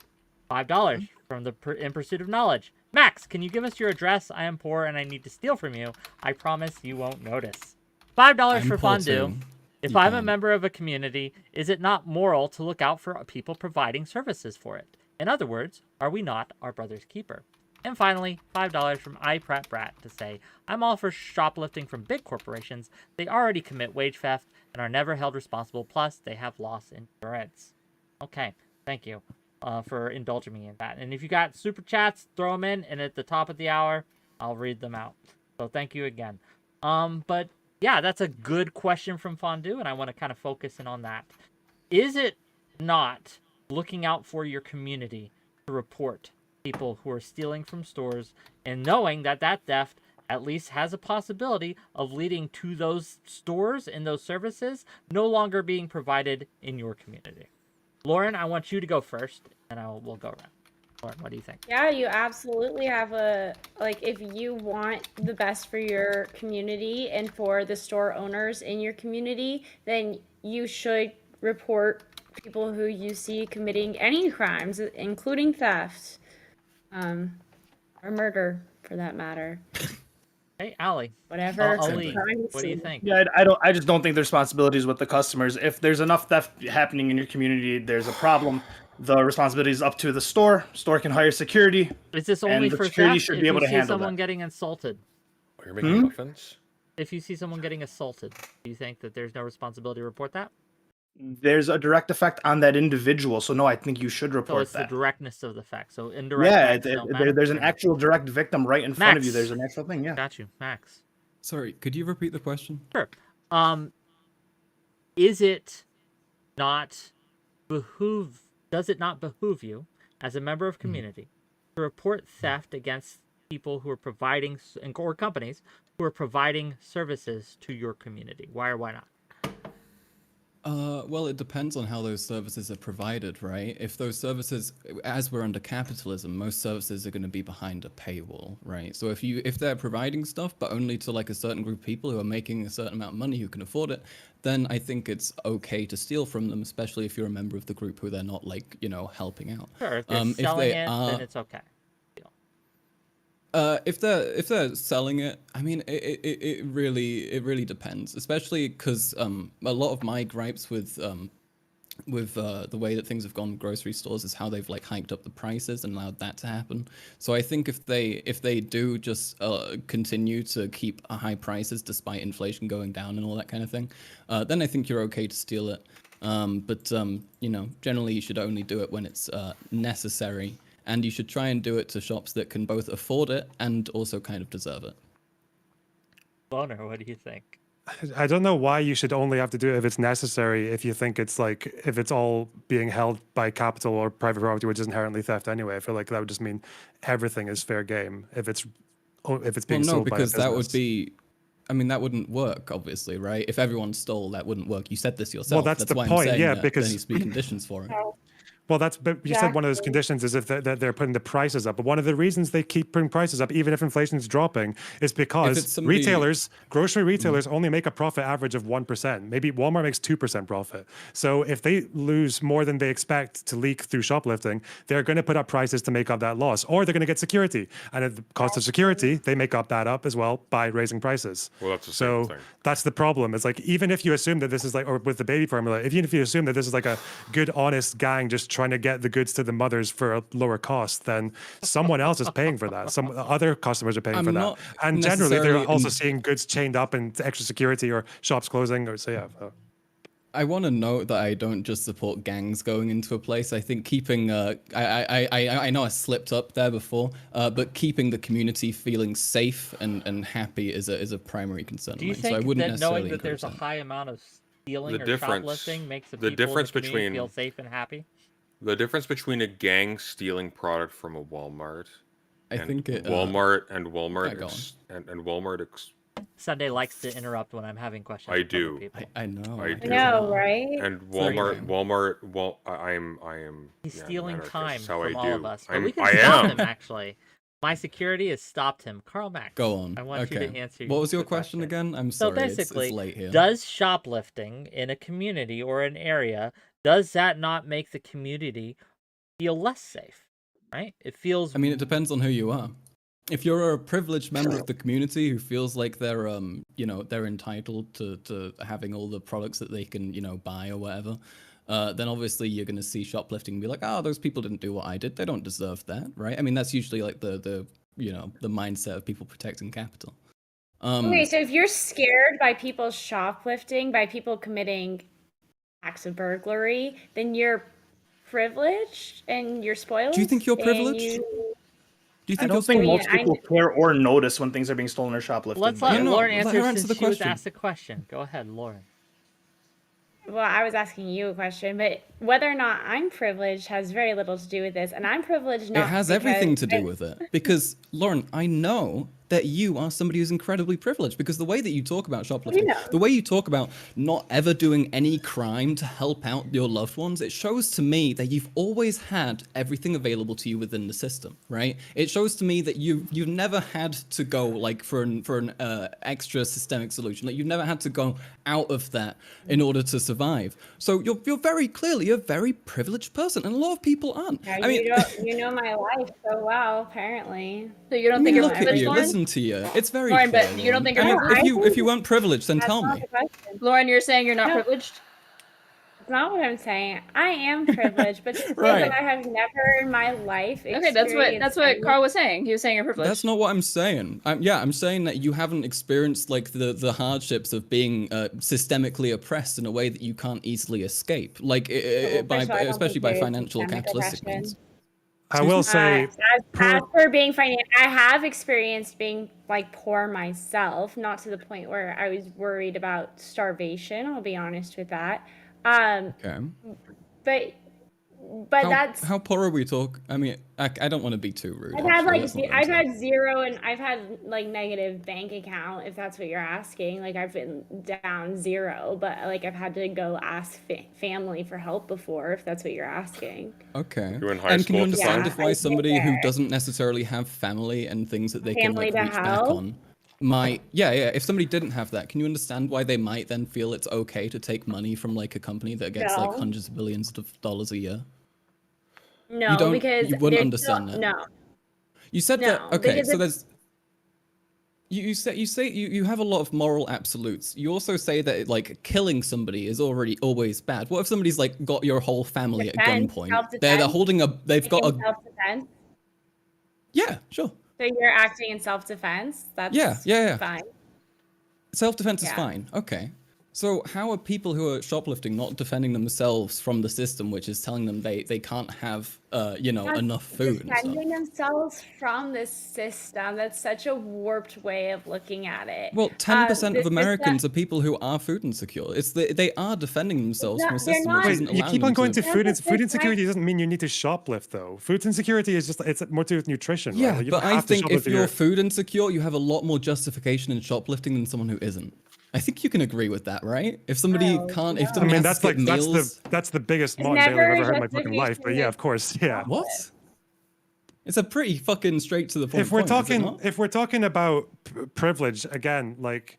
$5 from the In Pursuit of Knowledge. Max, can you give us your address? I am poor and I need to steal from you. I promise you won't notice. $5 for Fondue. If I'm a member of a community, is it not moral to look out for people providing services for it? In other words, are we not our brother's keeper? And finally, $5 from iPratBrat to say, I'm all for shoplifting from big corporations. They already commit wage theft and are never held responsible. Plus, they have loss insurance. Okay, thank you for indulging me in that. And if you got super chats, throw them in. And at the top of the hour, I'll read them out. So thank you again. But yeah, that's a good question from Fondue, and I want to kind of focus in on that. Is it not looking out for your community to report people who are stealing from stores and knowing that that theft at least has a possibility of leading to those stores and those services no longer being provided in your community? Lauren, I want you to go first, and we'll go around. Lauren, what do you think? Yeah, you absolutely have if you want the best for your community and for the store owners in your community, then you should report people who you see committing any crimes, including theft, or murder for that matter. Hey, Allie. Whatever. Ali, Crime what do you scene. think? Yeah, I just don't think the responsibility is with the customers. If there's enough theft happening in your community, there's a problem. The responsibility is up to the store. Store can hire security. Is this only And the for security theft? should If be able you to see handle someone that. getting insulted, Oh, you're making muffins? if you see someone getting assaulted, do you think that there's no responsibility to report that? There's a direct effect on that individual. So no, I think you should So report it's that. the directness of the fact. So indirect Yeah, facts don't matter? there's an Fair enough. actual direct victim right in front of you. Max. There's an actual thing. Yeah. Got you, Max. Sorry, could you repeat the question? Sure. Is it not does it not behoove you as a member of community to report theft against people who are providing, or companies who are providing services to your community? Why or why not? Well, it depends on how those services are provided, right? If those services, as we're under capitalism, most services are going to be behind a paywall, right? So if they're providing stuff, but only to like a certain group of people who are making a certain amount of money who can afford it, then I think it's okay to steal from them, especially if you're a member of the group who they're not like, helping out. Sure, if they're selling it, then it's okay. If they're selling it, I mean, it really depends, especially because a lot of my gripes with the way that things have gone with grocery stores is how they've like hiked up the prices and allowed that to happen. So I think if they do just continue to keep high prices despite inflation going down and all that kind of thing, then I think you're okay to steal it. But generally you should only do it when it's necessary. And you should try and do it to shops that can both afford it and also kind of deserve it. Boner, what do you think? I don't know why you should only have to do it if it's necessary, if you think it's like, if it's all being held by capital or private property, which is inherently theft anyway. I feel like that would just mean everything is fair game if it's being sold by a business. Because that would be, I mean, that wouldn't work, obviously, right? If everyone stole, that wouldn't work. You said this yourself. Well, that's the why point, I'm saying yeah, that because there needs to be conditions for it. Well, but you said one of those conditions is if they're putting the prices up. But one of the reasons they keep putting prices up, even if inflation is dropping, is because grocery retailers only make a profit average of 1%. Maybe Walmart makes 2% profit. So if they lose more than they expect to leak through shoplifting, they're going to put up prices to make up that loss, or they're going to get security. And at the cost of security, they make up that up as well by raising prices. Well, that's the same thing. That's the problem. It's like, even if you assume that this is like, or with the baby formula, even if you assume that this is like a good, honest gang just trying to get the goods to the mothers for a lower cost, then someone else is paying for that. Some other customers are paying for that. And generally, they're also seeing goods chained up and extra security or shops closing. Or so, yeah. I want to note that I don't just support gangs going into a place. I think keeping, I know I slipped up there before, but keeping the community feeling safe and happy is a primary concern of mine. So I wouldn't necessarily knowing that there's a high amount of stealing or shoplifting makes the people in the community feel safe and happy? The difference between a gang stealing product from a Walmart, Walmart. Sunday likes to interrupt when I'm having questions. I do. I know. I know, right? And Walmart. I am. He's stealing time how from I all do. of us. But we can stop him, actually. My security has stopped him. Karl Max. Go on. I want you to answer. What was your question again? I'm sorry. So basically, it's late here. Does shoplifting in a community or an area, does that not make the community feel less safe? Right? It feels. I mean, it depends on who you are. If you're a privileged member of the community who feels like they're they're entitled to having all the products that they can buy or whatever, then obviously you're going to see shoplifting and be like, oh, those people didn't do what I did, they don't deserve that, right? I mean, that's usually like the mindset of people protecting capital. Okay, so if you're scared by people shoplifting, by people committing acts of burglary, then you're privileged and you're spoiled. Do you think you're privileged? Do you think I don't think most people care or notice when things are being stolen or shoplifted. Let's let Lauren answer since she was asked the question. Go ahead, Lauren. Well, I was asking you a question, but whether or not I'm privileged has very little to do with this, and I'm privileged not. It has everything to do with it, because Lauren, I know that you are somebody who's incredibly privileged, because the way that you talk about shoplifting, the way you talk about not ever doing any crime to help out your loved ones, it shows to me that you've always had everything available to you within the system, right? It shows to me that you've never had to go like for an extra systemic solution. Like you've never had to go out of that in order to survive. So you're very clearly a very privileged person, and a lot of people aren't. Yeah, I mean, you know my life so well, apparently. So you don't think you're look at you. privileged? Listen on to you. It's very Lauren, clear. but you don't think I you're mean, if you weren't privileged, then That's tell not me. the question. Lauren, you're saying you're not No. privileged? That's not what I'm saying. I am privileged, but to say Right. that I have never in my life Okay, that's what experienced Carl was saying. He was saying you're privileged. That's not what I'm saying. I'm saying that you haven't experienced like the hardships of being systemically oppressed in a way that you can't easily escape, like especially by financial or capitalistic means. I will say, as for being I have experienced being like poor myself, not to the point where I was worried about starvation. I'll be honest with that. Okay. But that's how poor are we talking? I mean, I don't want to be too rude. I've had zero and I've had like negative bank account, if that's what you're asking. Like I've been down zero, but like I've had to go ask family for help before, if that's what you're asking. Okay. You were in high and school can you at the time? understand if why somebody who doesn't necessarily have family and things that they Family can to like reach back help? on might if somebody didn't have that, can you understand why they might then feel it's okay to take money from like a company that gets like No. hundreds of billions of dollars a year? No, because you wouldn't there's understand that. No. You said that No, okay, because so there's you have a lot of moral absolutes. You also say that like killing somebody is already always bad. What if somebody's like got your whole family at gunpoint? They're Self-defense. holding they've got a self-defense. yeah, sure. So you're acting in self-defense? That's Yeah. fine. Self-defense is Yeah. fine. Okay. So how are people who are shoplifting not defending themselves from the system, which is telling them they can't have Not enough food and stuff? defending themselves from the system. That's such a warped way of looking at it. Well, 10% The of Americans system- are people who are food insecure. They are defending themselves from a they're system not- which wait, isn't you allowing keep on them going to That's food. a Food insecurity different- doesn't mean you need to shoplift, though. Food insecurity is just—it's more to do with nutrition. Right? Yeah, Like, you but don't I have to think if shoplift you're food insecure, you have a lot more justification in shoplifting than someone who isn't. I think you can agree with that, right? If somebody can't, if I somebody mean, has that's to like skip meals, that's the biggest It's Mon Bailey I've never ever heard in my fucking life. But yeah, justification of course, yeah. what? It's a pretty fucking straight to the point. If we're point, is it talking not? if we're talking about privilege again, like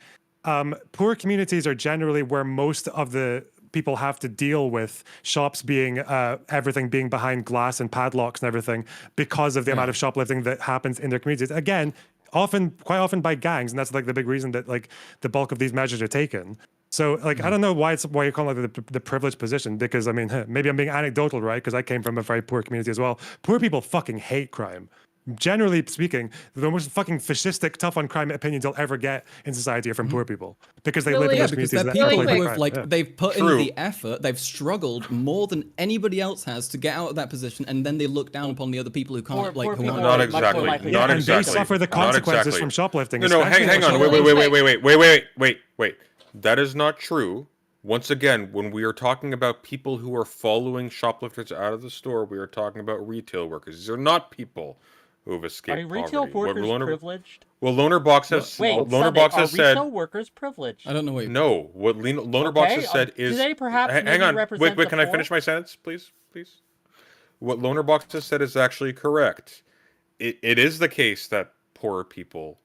poor communities are generally where most of the people have to deal with shops being everything being behind glass and padlocks and everything because of the amount of shoplifting that happens in their communities. Again, quite often by gangs, and that's like the big reason that like the bulk of these measures are taken. So like I don't know why you're calling it the privileged position, because I mean maybe I'm being anecdotal, right? Because I came from a very poor community as well. Poor people fucking hate crime. Generally speaking, the most fucking fascistic, tough on crime opinions you'll ever get in society are from poor people because they live in Really? those Because communities they're that people employ who crime. have like Yeah. they've put in True. the effort, they've struggled more than anybody else has to get out of that position, and then they look down upon the other people who can't Poor who people aren't. Not are much more exactly. likely Yeah, Not and exactly. they suffer the Not consequences exactly. from shoplifting. No, hang especially on. when Wait. That is not true. Once again, when we are talking about people who are following shoplifters out of the store, we are talking about retail workers. These are not people who have escaped Are retail poverty. workers privileged? Well, Loner Box has Wait, Loner Sunday, Box are has said retail workers privileged? I don't know what. no. What Loner Box has said do is they perhaps hang maybe on. represent Wait. the Can I poor? finish my sentence, please? What Loner Box has said is actually correct. It is the case that poor people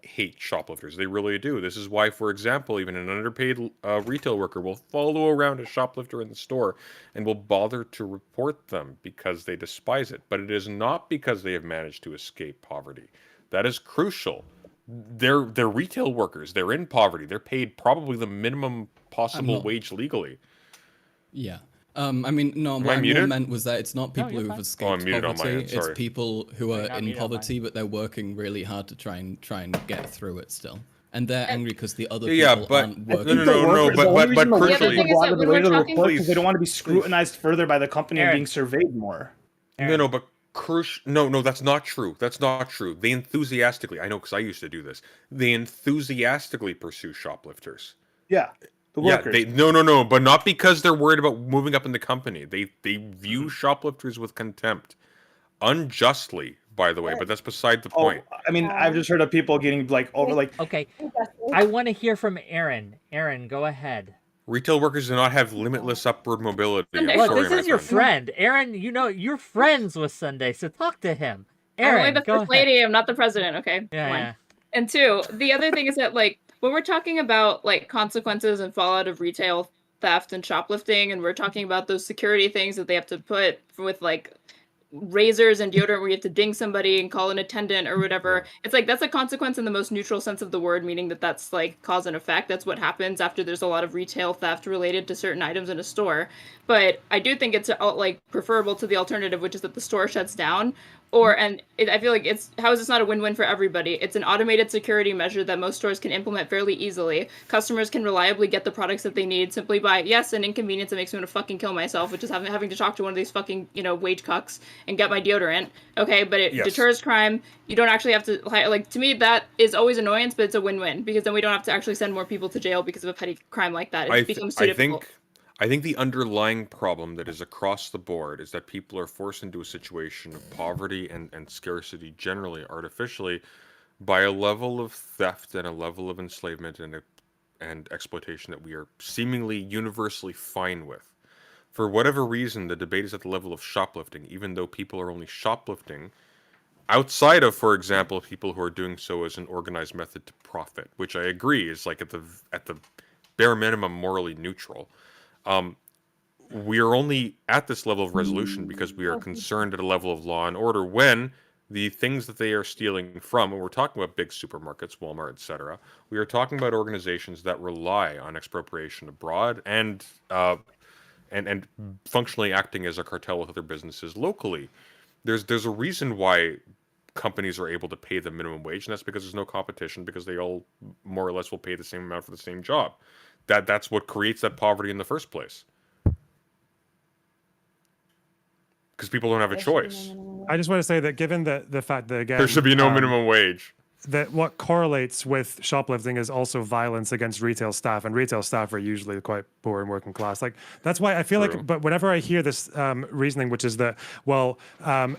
hate shoplifters. They really do. This is why, for example, even an underpaid retail worker will follow around a shoplifter in the store and will bother to report them because they despise it. But it is not because they have managed to escape poverty. That is crucial. They're retail workers. They're in poverty. They're paid probably the minimum possible wage legally. Yeah. I mean, no, Am what I I more muted? meant was that it's not people you're who fine. have Oh, I'm escaped muted on my poverty. end, sorry. It's people who are not in muted on poverty, but they're working really hard to try and get through it still. And they're angry because the other Yeah, people but- aren't no, working. no, no, The but only reason the crucially- workers The other thing would go is out that of when the way we're to talking- report because they don't want to be Please. scrutinized further by the company and Aaron. being surveyed more. No, but no, that's not true. That's not true. They enthusiastically, I know because I used to do this. They enthusiastically pursue shoplifters. Yeah, the Yeah, workers. no, but not because they're worried about moving up in the company. They view shoplifters with contempt, unjustly, by the way. But that's beside the point. I mean, I've just heard of people getting like over like Okay, I want to hear from Aaron. Aaron, go ahead. Retail workers do not have limitless upward mobility. I'm Look, Look, sorry, this my is your friend. friend, Aaron. You know you're friends with Sunday, so talk to him. I'm Aaron, only the go first ahead. lady. I'm not the president. Okay. Yeah, One. yeah. And two, the other thing is that like when we're talking about like consequences and fallout of retail theft and shoplifting, and we're talking about those security things that they have to put with like razors and deodorant where you have to ding somebody and call an attendant or whatever. It's like that's a consequence in the most neutral sense of the word, meaning that that's like cause and effect. That's what happens after there's a lot of retail theft related to certain items in a store. But I do think it's like preferable to the alternative, which is that the store shuts down. I feel like how is this not a win-win for everybody? It's an automated security measure that most stores can implement fairly easily. Customers can reliably get the products that they need simply by, yes, an inconvenience that makes me want to fucking kill myself, which is having to talk to one of these fucking, wage cucks and get my deodorant. Okay, but it deters crime. You don't actually have to, like, to me, that is always annoyance, but it's a win-win because then we don't have to actually send more people to jail because of a petty crime like that. It becomes too difficult. I think the underlying problem that is across the board is that people are forced into a situation of poverty and scarcity generally, artificially, by a level of theft and a level of enslavement and exploitation that we are seemingly universally fine with. For whatever reason, the debate is at the level of shoplifting, even though people are only shoplifting outside of, for example, people who are doing so as an organized method to profit, which I agree is like at the bare minimum morally neutral. We are only at this level of resolution because we are concerned at a level of law and order when the things that they are stealing from, and we're talking about big supermarkets, Walmart, etc. We are talking about organizations that rely on expropriation abroad and functionally acting as a cartel with other businesses locally. There's a reason why companies are able to pay the minimum wage, and that's because there's no competition, because they all more or less will pay the same amount for the same job. That's what creates that poverty in the first place. Because people don't have a choice. I just want to say that given the fact that, again, there should be no minimum wage. That what correlates with shoplifting is also violence against retail staff, and retail staff are usually quite poor and working class. Like, that's why I feel like, but whenever I hear this reasoning, which is that, well,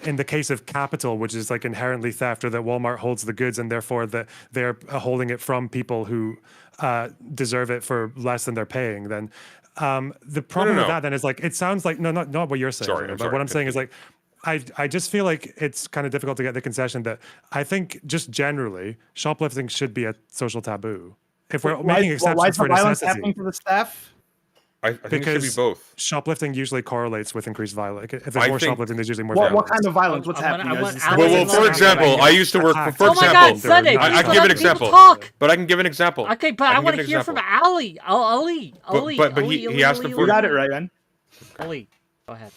in the case of capital, which is like inherently theft, or that Walmart holds the goods and therefore that they're holding it from people who deserve it for less than they're paying, then the problem with that then is like, it sounds like, not what you're saying, but what I'm saying is like, I just feel like it's kind of difficult to get the concession that I think just generally shoplifting should be a social taboo. If we're making exceptions for violence necessity, happening to the staff? I think it should be both. Shoplifting usually correlates with increased violence. If there's more shoplifting, there's usually more violence. What kind of violence? What's happening? Well, for example, I used to work. For Oh my God, example, Sunday, I can give an example. But I can give an example. Okay, but I want to hear from Ali. But he asked him for. You got it right, man. Ali, go ahead.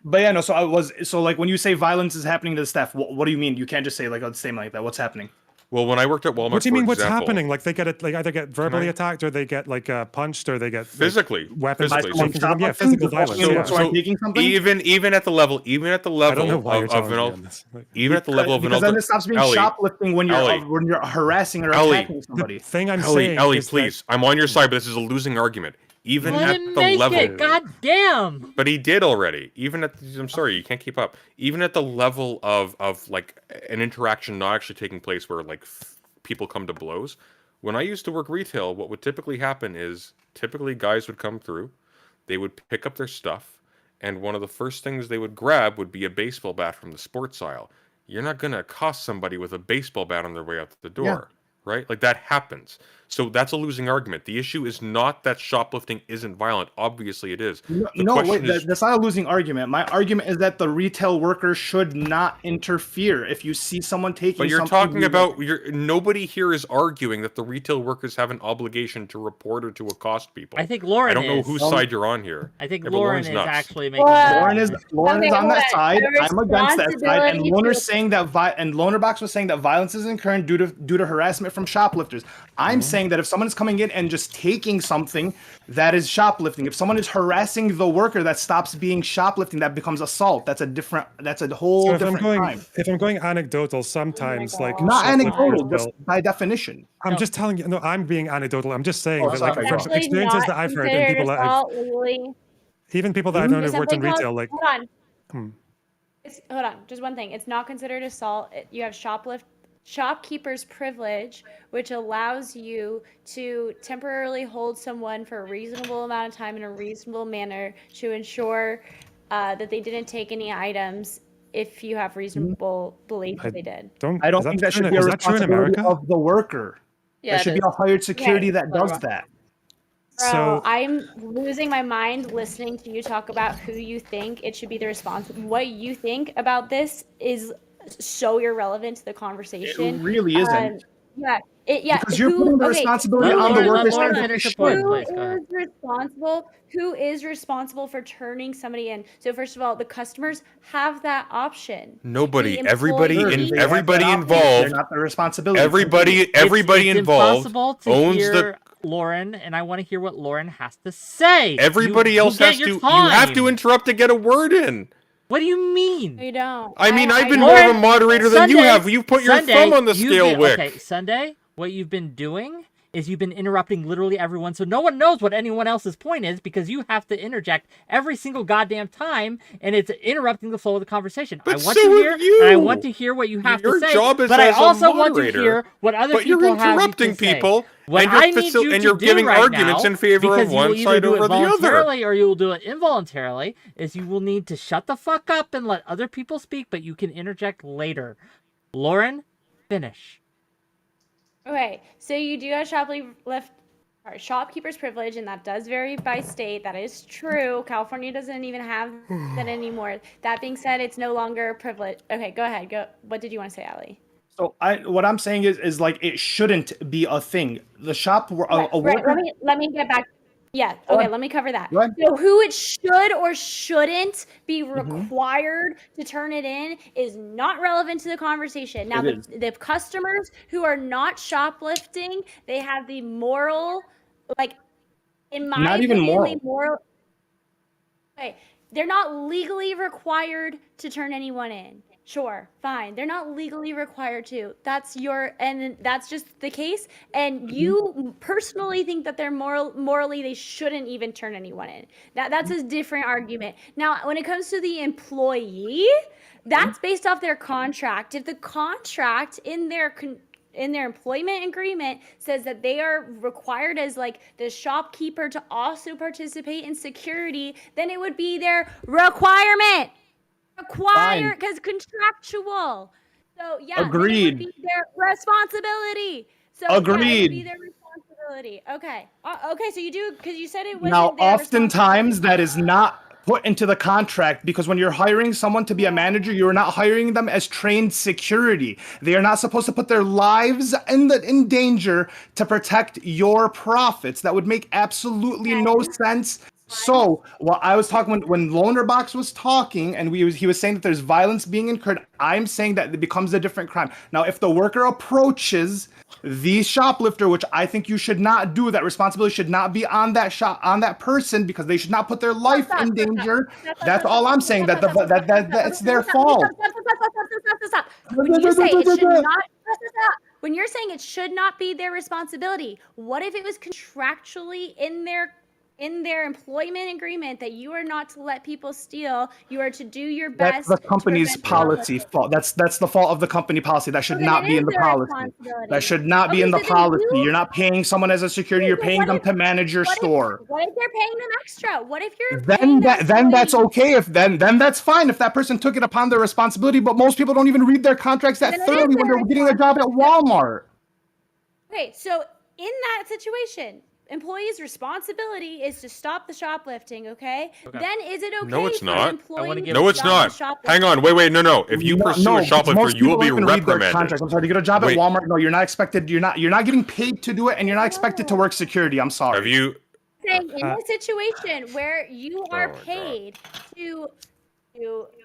But yeah, no. So like when you say violence is happening to the staff, what do you mean? You can't just say like a statement like that. What's happening? Well, when I worked at Walmart, what do you mean? for What's example, happening? Like they get either get verbally attacked, or they get like punched, or they get physically weapons. Physically. Yeah, physical violence. So even at the level I don't know why you're telling me on this. Even at the level of an because then it stops being shoplifting when you're harassing or attacking somebody. The thing I'm saying, Ellie, please, I'm on your side, but this is a losing argument. Even Let at him the make level, it. God damn. But he did already. Even at, I'm sorry, you can't keep up. Even at the level of like an interaction not actually taking place where like people come to blows. When I used to work retail, what would typically happen is guys would come through, they would pick up their stuff, and one of the first things they would grab would be a baseball bat from the sports aisle. You're not going to accost somebody with a baseball bat on their way out the door, right? Like that happens. So that's a losing argument. The issue is not that shoplifting isn't violent. Obviously it is. That's not a losing argument. My argument is that the retail workers should not interfere. If you see someone taking But you're talking about, nobody here is arguing that the retail workers have an obligation to report or to accost people. I think Lauren I don't know whose side you're on here. I think Yeah, Lauren is nuts. actually making Lauren is on that side. The I'm against that side. And Loner's responsibility saying that Lonerbox was saying that violence is incurred due to harassment from shoplifters. I'm saying that if someone is coming in and just taking something, that is shoplifting. If someone is harassing the worker, that stops being shoplifting. That becomes assault. That's a whole different crime. If I'm going anecdotal, sometimes like Not anecdotal, shoplifters just by definition. I'm just telling you. No, I'm being anecdotal. I'm just saying that, like, sorry. from Actually experiences that I've heard, and people that even people that I've known who've worked in retail, like. Hold on. Hold on. Just one thing. It's not considered assault. You have shopkeeper's privilege, which allows you to temporarily hold someone for a reasonable amount of time in a reasonable manner to ensure that they didn't take any items if you have reasonable belief that they did. I don't think that should be a responsibility of the worker. Yeah, there should be a hired security that does that. Bro, So I'm losing my mind listening to you talk about who you think it should be the responsible. What you think about this is so irrelevant to the It conversation. really isn't. Yeah, Because you're who, putting the okay, responsibility Let on the Lauren, let workers Lauren saying that they finish her point, should. please. Go ahead. who is responsible for turning somebody in? So first of all, the customers have that option. Nobody. The Everybody employee- in They have that everybody option. They're involved. not the responsibility. Everybody It's involved impossible to owns hear the. Lauren, and I want to hear what Lauren has to say. Everybody You else get has your to. You have to time. interrupt to get a word in. What do you mean? You don't. I mean, I've been Lauren, more of a moderator than you Sunday- have. You've put your Sunday, thumb on the you've scale, been- Wick. Okay, Sunday, what you've been doing is you've been interrupting literally everyone, so no one knows what anyone else's point is because you have to interject every single goddamn time, and it's interrupting the flow of the conversation. But I want so to hear, have you. and I want to hear what you have Your to say. job is but I as a also want to moderator. hear what other But people you're have interrupting to say. people, What and you're I need you and to you're do giving right arguments now, in favor because of you one will either side do it over the other. voluntarily or you will do it involuntarily, is you will need to shut the fuck up and let other people speak, but you can interject later. Lauren, finish. Okay, so you do have shopkeeper's privilege, and that does vary by state. That is true. California doesn't even have that anymore. That being said, it's no longer a privilege. Okay, go ahead. Go. What did you want to say, Ali? So what I'm saying is like it shouldn't be a thing. The shop, a Right. worker. Let me get back. Yeah. Go Okay. ahead. Let me cover that. Go ahead. So who it should or shouldn't be required to turn it in is not relevant to the conversation. Now, It is. the customers who are not shoplifting, they have the moral, like, in my Not even opinion, the moral. moral. Okay, they're not legally required to turn anyone in. Sure, fine. They're not legally required to. That's just the case. And you personally think that they're morally they shouldn't even turn anyone in. That's a different argument. Now, when it comes to the employee, that's based off their contract. If the contract in their employment agreement says that they are required as like the shopkeeper to also participate in security, then it would be their requirement. Because contractual. So yeah, Agreed. then it would be their responsibility. So yeah, it would Agreed. be their responsibility. Okay. Okay, so you do, because you said it wasn't Now, their oftentimes that is responsibility. not put into the contract because when you're hiring someone to be a manager, you're not hiring them as trained security. They are not supposed to put their lives in danger to protect your profits. That would make absolutely no sense. So, while I was talking when 𝕾𝖍𝖎𝖙 was talking, and he was saying that there's violence being incurred, I'm saying that it becomes a different crime. Now, if the worker approaches the shoplifter, which I think you should not do, that responsibility should not be on that person because they should not put their life in danger. That's all I'm saying. That it's their fault. Stop. When you say it should not, when you're saying it should not be their responsibility, what if it was contractually in their employment agreement that you are not to let people steal, you are to do your best. That's the company's to prevent policy fault. That's the fault of the company policy. That should Okay, not then be it in the is their policy. responsibility. That should not be Okay, in the so then policy. you- You're not paying someone as a security. You're Okay, paying what them if- to manage your store. What if they're paying them extra? What if you're Then paying then that's employee- okay. If then that's fine if that person took it upon their responsibility. But most people don't even read their contracts that Then it is thoroughly when their they're getting a job at Walmart. Okay, so in that situation, employee's responsibility is to stop the shoplifting, okay? Then is it okay No, it's for not. an employee to No, it's stop not. the shoplifting? Hang on. Wait. No. If you pursue a because shoplifter, most you will people be don't even read their reprimanded. contracts. I'm sorry, to get a job Wait. at Walmart, no, you're not expected. You're not getting paid to do it, and you're not expected to work security. I'm sorry. Have you? Saying in a situation where you are Oh my God. paid to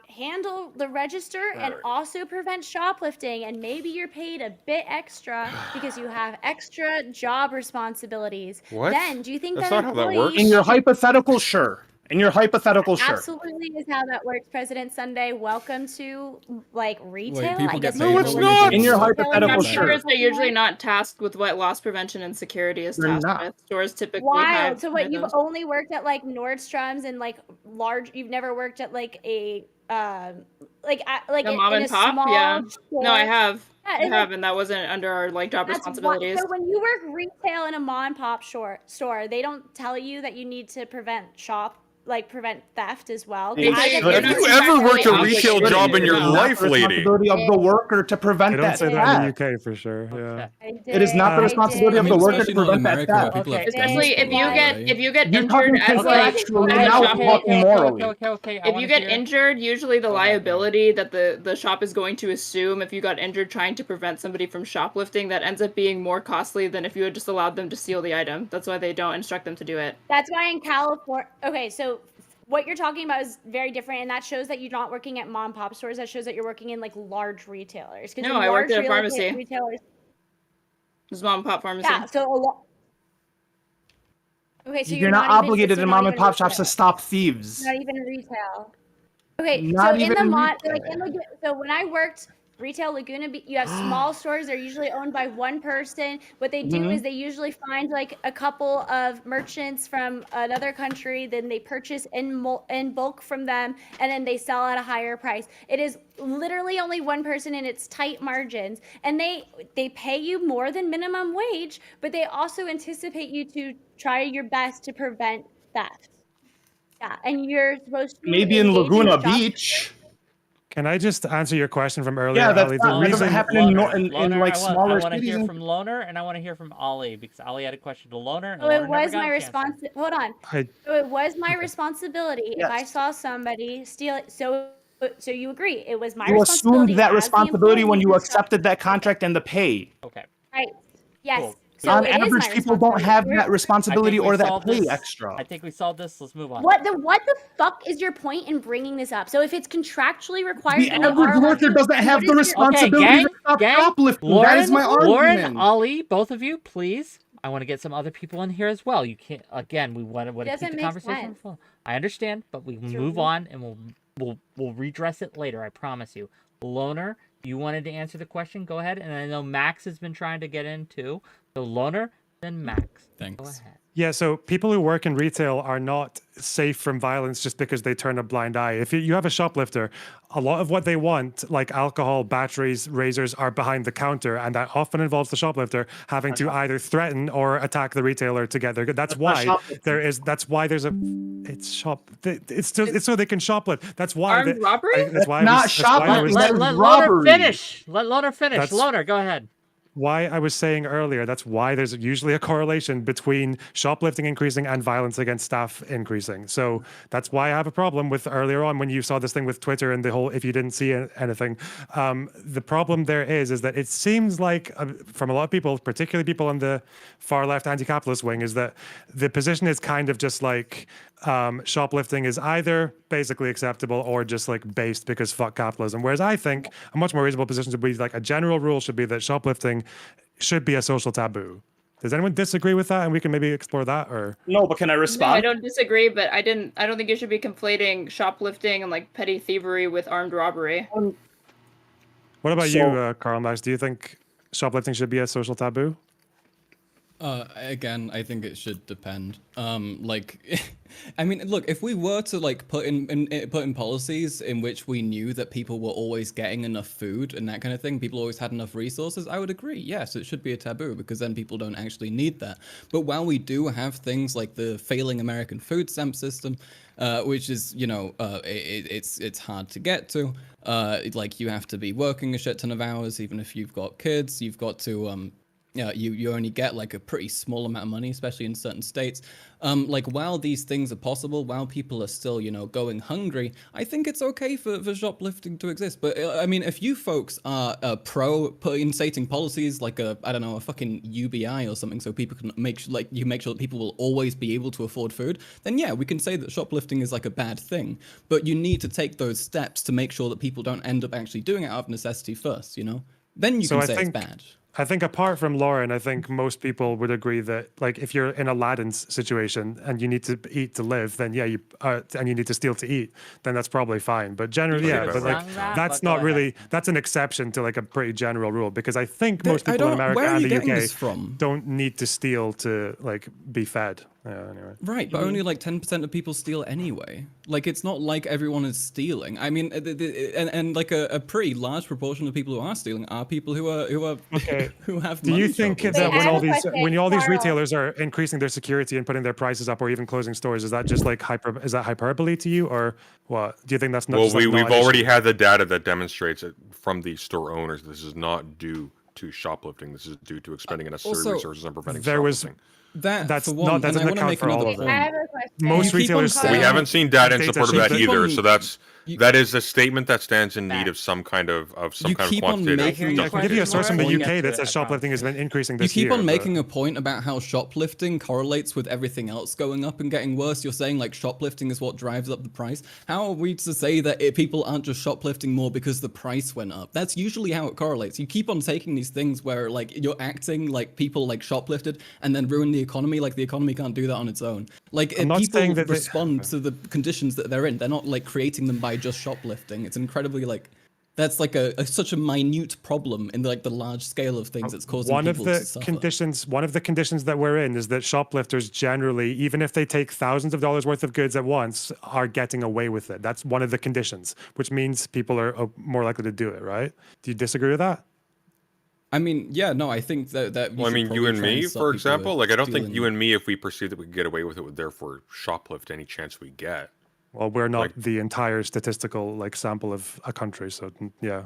handle the register and also prevent shoplifting, and maybe you're paid a bit extra because you have extra job responsibilities. What? Then do you think That's that not how that employee works. In your hypothetical, sure. In your hypothetical, sure. absolutely is how that works, President Sunday. Welcome to like retail. people I guess get No, paid it's for not. In your retailing hypothetical, stuff. sure. Stores are usually not tasked with what loss prevention and security is They're tasked not. with. Stores typically Wild. have So what? kind of You've those- only worked at like Nordstrom's and like large. You've never worked at like a like a in mom a and pop. small Yeah. store. No, I have. Yeah, I it's have, and that wasn't under our like job That's responsibilities. So when you work retail in a mom and pop store, they don't tell you that you need to prevent like prevent theft as well. They I get should. Have very you ever worked a frustrated. retail job in your It is not life, the lady? responsibility of the worker to They prevent don't that say that in the theft. UK for sure. Yeah. Okay. I did, It is not the I responsibility did. of I the mean, worker to especially not in prevent that America where theft. people have Okay. Especially guns if you everywhere, get right? if you get You're talking injured as like contractually, at a now shop we're talking morally. Okay. I if wanna you get hear- injured, usually the Go ahead, liability that the shop is going to assume if you got injured trying to prevent somebody from shoplifting, that ends up being more costly than if you had just allowed them to steal the item. That's why they don't instruct them to do it. That's why in California, okay, so what you're talking about is very different, and that shows that you're not working at mom and pop stores. That shows that you're working in like large retailers. 'Cause No, in I worked large at a pharmacy. Retailers, This is mom and pop pharmacy. yeah. So a lot. Okay, so You're not even- obligated so in not mom and even pop shops to retail. stop thieves. Not even retail. Okay, Not so even in the retail. so when I worked retail Laguna, you have small stores. They're usually owned by one person. What they do is they usually find like a couple of merchants from another country, then they purchase in bulk from them, and then they sell at a higher price. It is literally only one person, and it's tight margins, and they pay you more than minimum wage, but they also anticipate you to try your best to prevent theft. Yeah, and you're supposed to Maybe in engage Laguna job- Beach. Can I just answer your question from earlier, Yeah, that's Ali? not- that doesn't happen in like smaller I want to cities. hear from Loner, and I want to hear from Ollie, because Ollie had a question to Loner. And So Loner it never was got my a chance to answer. response. Hold on. I- So it was my responsibility if I Yes. saw somebody steal it. So you agree? It was my You responsibility. assumed that as the responsibility when employee you to stop- accepted that contract and the pay. Okay. Right. Yes. Cool. So On it is average, my people don't have responsibility. that responsibility I think we or that solved pay this. extra. I think we solved this. Let's move on. What the fuck is your point in bringing this up? So if it's contractually required, The and they average are allowed worker to- doesn't have what the is your- responsibility gang, to stop gang, shoplifting. Lauren, That is my Lauren, argument. Ollie, both of you, please. I want to get some other people in here as well. You can't. Again, we want to keep doesn't the make conversation sense. flowing. I understand, but we can move on, and we'll redress it later. I promise you. Loner, you wanted to answer the question. Go ahead, and I know Max has been trying to get in too. So Loner, then Max. Thanks. Go ahead. Yeah, so people who work in retail are not safe from violence just because they turn a blind eye. If you have a shoplifter, a lot of what they want, like alcohol, batteries, razors, are behind the counter, and that often involves the shoplifter having to either threaten or attack the retailer to get their good. That's why shoplifting. That's why there's a. It's it's so they can shoplift. That's why. Armed robbery? That's why. Not that's why I shoplifting, was- that is Let Loner robbery. finish. Let Loner finish. That's- Loner, go ahead. why I was saying earlier, that's why there's usually a correlation between shoplifting increasing and violence against staff increasing. So that's why I have a problem with earlier on when you saw this thing with Twitter and the whole if you didn't see anything. The problem there is that it seems like from a lot of people, particularly people on the far left anti-capitalist wing, is that the position is kind of just like shoplifting is either basically acceptable or just like based because fuck capitalism. Whereas I think a much more reasonable position to be like a general rule should be that shoplifting should be a social taboo. Does anyone disagree with that? And we can maybe explore that, or No, but can I No, I respond? don't disagree, but I don't think you should be conflating shoplifting and like petty thievery with armed robbery. what about So- you, Karl Max? Do you think shoplifting should be a social taboo? Again, I think it should depend. Like, I mean, look, if we were to like put in policies in which we knew that people were always getting enough food and that kind of thing, people always had enough resources, I would agree. Yes, it should be a taboo because then people don't actually need that. But while we do have things like the failing American food stamp system, which is, you know, it's hard to get to. Like you have to be working a shit ton of hours, even if you've got kids. You've got to you only get like a pretty small amount of money, especially in certain states. Like while these things are possible, while people are still, you know, going hungry, I think it's okay for shoplifting to exist. But I mean, if you folks are pro instating policies like a fucking UBI or something, so people can make sure that people will always be able to afford food, then yeah, we can say that shoplifting is like a bad thing. But you need to take those steps to make sure that people don't end up actually doing it out of necessity first, you know? Then you So can I say think- it's bad. I think apart from Lauren, I think most people would agree that like if you're in Aladdin's situation and you need to eat to live, then yeah, and you need to steal to eat, then that's probably fine. But generally, yeah, but like that's not really that's an exception to like a pretty general rule because I think most I people in don't- America where are and you the getting UK this from? don't need to steal to like be fed. Yeah, anyway. Right, but only like 10% of people steal anyway. Like, it's not like everyone is stealing. I mean, and like a pretty large proportion of people who are stealing are people who are Okay. who have. Do you think money that Wait, I have a when all these question, retailers are increasing their security and putting their prices up or even closing stores, is that just like is that hyperbole to you, or what? Do you think that's not? Well, just like we've not an already issue? had the data that demonstrates it from the store owners. This is not due to shoplifting. This is due to expending unnecessary Also, resources and preventing there was- shoplifting. That's for not- one, that and I doesn't want to account make for all another of them. I point. have a question. Most You keep on retailers saying- We say- haven't seen data in Data support of shows that that- either. on- So that's you- that is a statement that stands in need Back. of some kind of You keep on quantitative. making- I can give you a source from the We'll get UK to that it, says I shoplifting has promise. been increasing You this keep year. on but- making a point about how shoplifting correlates with everything else going up and getting worse. You're saying like shoplifting is what drives up the price. How are we to say that people aren't just shoplifting more because the price went up? That's usually how it correlates. You keep on taking these things where like you're acting like people like shoplifted and then ruin the economy. Like the economy can't do that on its own. Like I'm not people saying that they- respond to the conditions that they're in. They're not like creating them by just shoplifting. It's incredibly like that's like such a minute problem in like the large scale of things that's causing one of people to the suffer. conditions that we're in is that shoplifters generally, even if they take thousands of dollars worth of goods at once, are getting away with it. That's one of the conditions, which means people are more likely to do it, right? Do you disagree with that? I mean, yeah, no, I think that Well, I should mean, you probably and try me, stop for people example, with like I don't think stealing. you and me, if we perceive that we could get away with it, would therefore shoplift any chance we get. Well, we're not Like- the entire statistical like sample of a country, so yeah.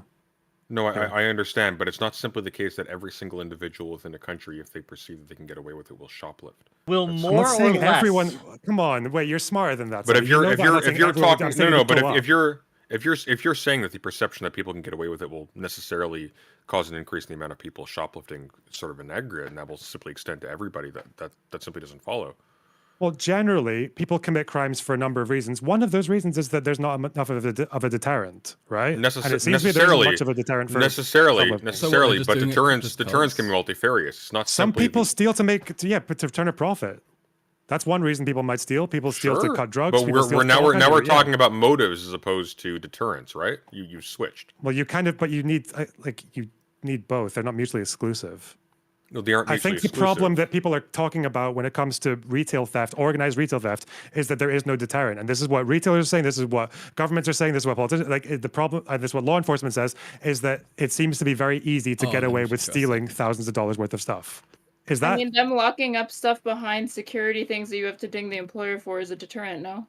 No, I understand, but it's not simply the case that every single individual within a country, if they perceive that they can get away with it, will shoplift. Will That's- I'm more not or saying less? everyone. Come on, wait, you're smarter than that. But so if you you're know if that. I'm you're not if saying you're everyone- I'm talking saying no, it but will go if up. you're saying that the perception that people can get away with it will necessarily cause an increase in the amount of people shoplifting sort of an aggregate, and that will simply extend to everybody, that simply doesn't follow. Well, generally, people commit crimes for a number of reasons. One of those reasons is that there's not enough of a deterrent, right? And it seems to me there isn't necessarily, much of a deterrent for necessarily, shoplifting. necessarily, just but doing it deterrence just can be cause? multifarious. It's not Some simply people the- steal to turn a profit. That's one reason people might steal. People steal to Sure, cut drugs. but people steal we're to now do all we're kinds now of- we're yeah. talking about motives as opposed to deterrence, right? You switched. Well, you kind of, but you need you need both. They're not mutually exclusive. No, they aren't. I mutually think the exclusive. problem that people are talking about when it comes to retail theft, organized retail theft, is that there is no deterrent. And this is what retailers are saying. This is what governments are saying. This is what politicians the problem. And this is what law enforcement says is that it seems to be very easy to get let me away just with stress stealing thousands of dollars worth of stuff. Is that I mean, them locking up stuff behind security things that you have to ding the employer for is a deterrent, no?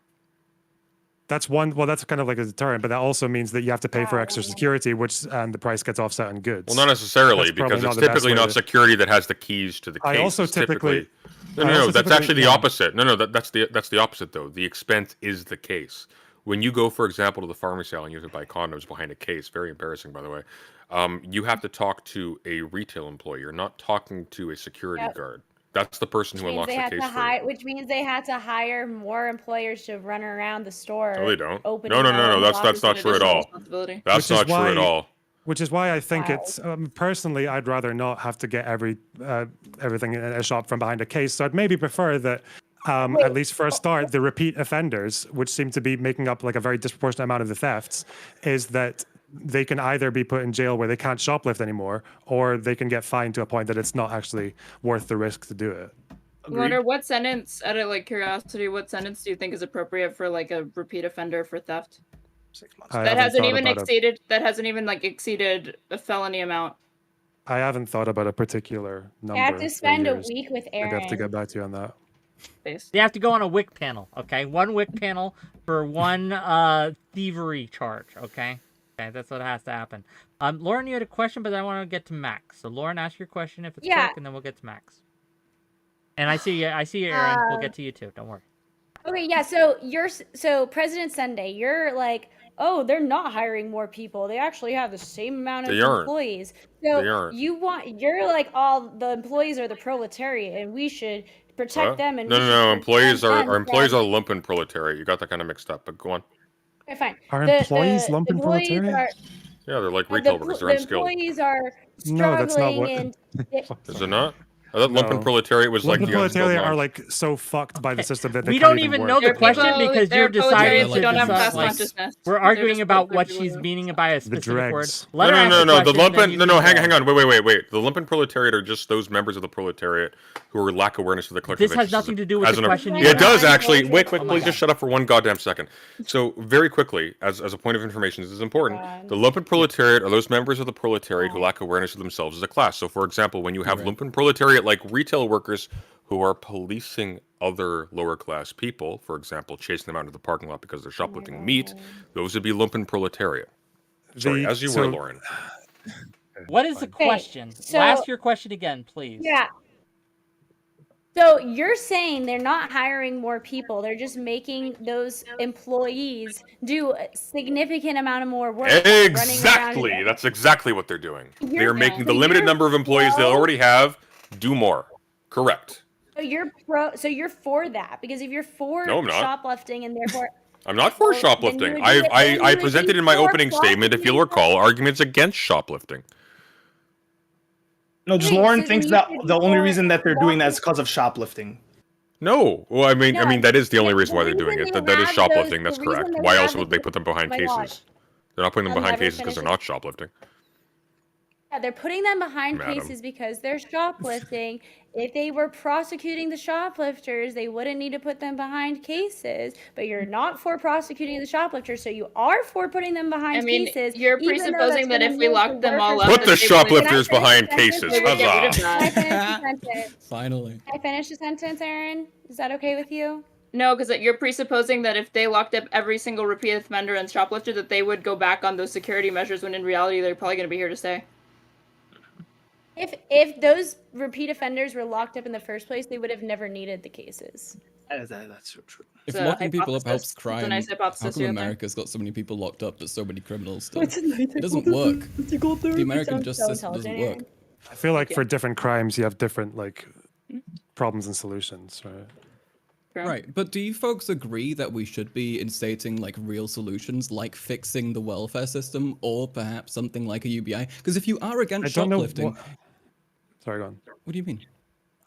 that's one? Well, that's kind of like a deterrent, but that also means that you have to pay for extra security, and the price gets offset in goods. Well, not necessarily, That's probably because not it's the best typically way not to- security that has the keys to the case. I also It's typically typically- no, I also that's typically- actually the yeah. opposite. No, that's the opposite though. The expense is the case. When you go, for example, to the pharmacy aisle and you have to buy condoms behind a case, very embarrassing, by the way. You have to talk to a retail employee. You're not talking to a security Yep. guard. That's the person who Means unlocks they the have case to for you. hire, which means they have to hire more employers to run around the store. No, they don't. opening No. their own That's boxes. not An true at additional all. responsibility. That's Which is not true at why- all. Which is why I think Wow. it's personally, I'd rather not have to get everything in a shop from behind a case. So I'd maybe prefer that, at least for a start, the repeat offenders, which seem to be making up like a very disproportionate amount of the thefts, is that they can either be put in jail where they can't shoplift anymore, or they can get fined to a point that it's not actually worth the risk to do it. I wonder what sentence, out of like curiosity, what sentence do you think is appropriate for like a repeat offender for theft? 6 months. I That haven't hasn't thought even about a- exceeded. That hasn't even like exceeded a felony amount. I haven't thought about a particular number. I have to for spend a years. week with I'd Aaron. have to get back to you on that. Base. You have to go on a WIC panel, okay? One WIC panel for one thievery charge, okay? Okay, that's what has to happen. Lauren, you had a question, but I want to get to Max. So Lauren, ask your question if it's Yeah. quick, and then we'll get to Max. And I see you, Aaron. We'll get to you too. Don't worry. Okay, yeah. So President Sunday, you're like, oh, they're not hiring more people. They actually have the same amount of They aren't. employees. They So aren't. you're like, all the employees are the proletariat, and we should protect What? them. And No. Employees are our employees are lumpen proletariat. You got that kind of mixed up. But go on. Okay, fine. Are employees lumpen employees proletariat? Yeah, they're like the retail workers. They're the unskilled. employees are No, that's not struggling what- and Is it not? I thought lumpen No. proletariat was like Lumpen the proletariat are unskilled like so fucked by the system that they We can't don't even know work. the They're question people- because they're you're deciding proletariats to who don't have decide, class like, consciousness. we're They're arguing just about poor what people she's who- meaning by a specific word. dregs. Let her ask No. the The question, then lumpen. you No. can Hang go. on. Wait. The lumpen proletariat are just those members of the proletariat who are lack awareness of the collective. This has interests as nothing a- to do with as the an- question Yeah, you it does asked. actually. Oh Wait, my please God. just shut up for one goddamn second. So very quickly, as a point of information, this is important. God. The lumpen proletariat are those members of the proletariat who lack awareness of themselves as a class. So, for example, when you have Correct. lumpen proletariat like retail workers who are policing other lower class people, for example, chasing them out into the parking lot because they're shoplifting meat, those would be lumpen proletariat. Sorry, as you were, Lauren. What is the Fine. Okay, question? so- Ask your question again, please. Yeah. So you're saying they're not hiring more people; they're just making those employees do a significant amount of more work. running around Exactly. and- That's exactly what they're doing. They You're- are making so the limited you're number of employees they pro- already have do more. Correct. So you're for that because if you're for No, I'm not. shoplifting and therefore I'm not for Well, then you shoplifting. would I do it- then you I would presented be in my for opening statement, if you'll prosecuting recall, arguments against shoplifting. No, just Okay, Lauren so then thinks you that should the only more reason that they're doing that walk- is because of shoplifting. No. Well, I mean, Yeah, that is the only the reason why they're doing reason it. they That is have shoplifting. those- That's the reason correct. they Why have else the- would they put them behind my God. cases? They're not putting them I'll behind never cases because they're finish not shoplifting. Yeah, they're putting them behind Madam. cases because they're shoplifting. If they were prosecuting the shoplifters, they wouldn't need to put them behind cases. But you're not for prosecuting the shoplifters, so you are for putting them behind I mean, cases. you're even though that's presupposing that gonna if we make locked the them all workers- up, Put the that they would- shoplifters Can I finish behind the cases. sentence? They would get rid of Huzzah. Can I that. finish the sentence? Finally. Can I finish the sentence, Aaron? Is that okay with you? No, because you're presupposing that if they locked up every single repeat offender and shoplifter, that they would go back on those security measures when in reality they're probably going to be here to stay. If those repeat offenders were locked up in the first place, they would have never needed the cases. That's so true. If It's a locking people up helps hypothesis. It's a crime, nice how hypothesis, come you think? America's got so many people locked up but so many criminals still? It doesn't work. The American justice system doesn't work. I feel like Yeah. for different crimes, you have different like problems and solutions, right? Right, but do you folks agree that we should be instating like real solutions, like fixing the welfare system, or perhaps something like a UBI? Because if you are I against don't know. shoplifting, Sorry, go on. what do you mean?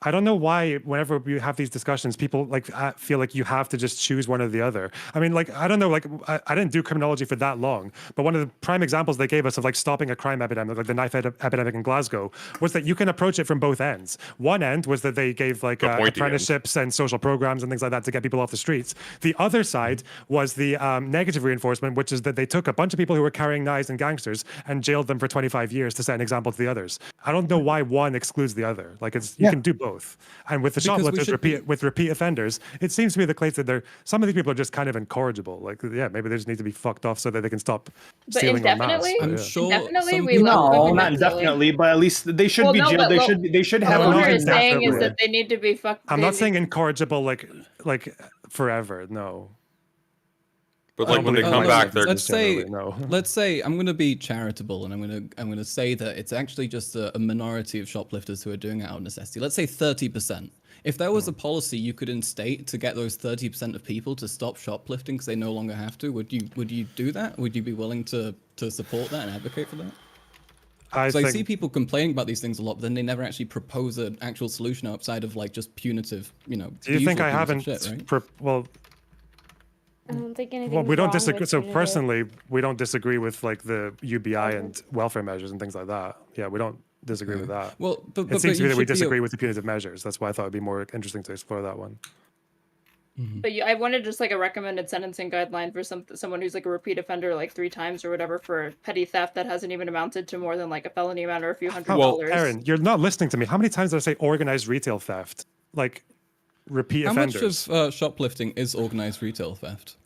I don't know why whenever we have these discussions, people like feel like you have to just choose one or the other. I mean, like, I don't know, like I didn't do criminology for that long, but one of the prime examples they gave us of like stopping a crime epidemic, like the knife epidemic in Glasgow, was that you can approach it from both ends. One end was that they gave like The pointy end. apprenticeships and social programs and things like that to get people off the streets. The other side was the negative reinforcement, which is that they took a bunch of people who were carrying knives and gangsters and jailed them for 25 years to set an example to the others. I don't know why one excludes the other. Like you can do both. And with the Because we shoplifters, should be- with repeat offenders, it seems to be the case that some of these people are just kind of incorrigible. Like, yeah, maybe they just need to be fucked off so that they can stop But stealing en masse. indefinitely? But, I'm yeah. sure. Definitely, some we people- love No, women not mentally. indefinitely, but at least they should Well, be no, jailed. but They should have What not we're a saying is indefinitely. that they need to be fucked. I'm they not need- saying incorrigible like forever. No. But I like don't when they believe come in back, that. they're let's say no. let's say I'm going to be charitable and I'm going to say that it's actually just a minority of shoplifters who are doing it out of necessity. Let's say 30%. If there was a policy you could instate to get those 30% of people to stop shoplifting because they no longer have to, would you do that? Would you be willing to support that and advocate for that? I So I think see people complaining about these things a lot, but then they never actually propose an actual solution outside of like just punitive, do you the think usual I punitive haven't shit, right? well I don't think anything. we don't disagree. So personally, we don't disagree with like the UBI and welfare measures and things like that. Yeah, we don't disagree with that. Well, but It seems to you me that we should be disagree with the punitive measures. That's why I thought it'd be more interesting to explore that one. But I wanted just like a recommended sentencing guideline for someone who's like a repeat offender like 3 times or whatever for petty theft that hasn't even amounted to more than like a felony amount or a few $100. Well, Aaron, you're not listening to me. How many times did I say organized retail theft? Like repeat How offenders. much of shoplifting is organized retail theft?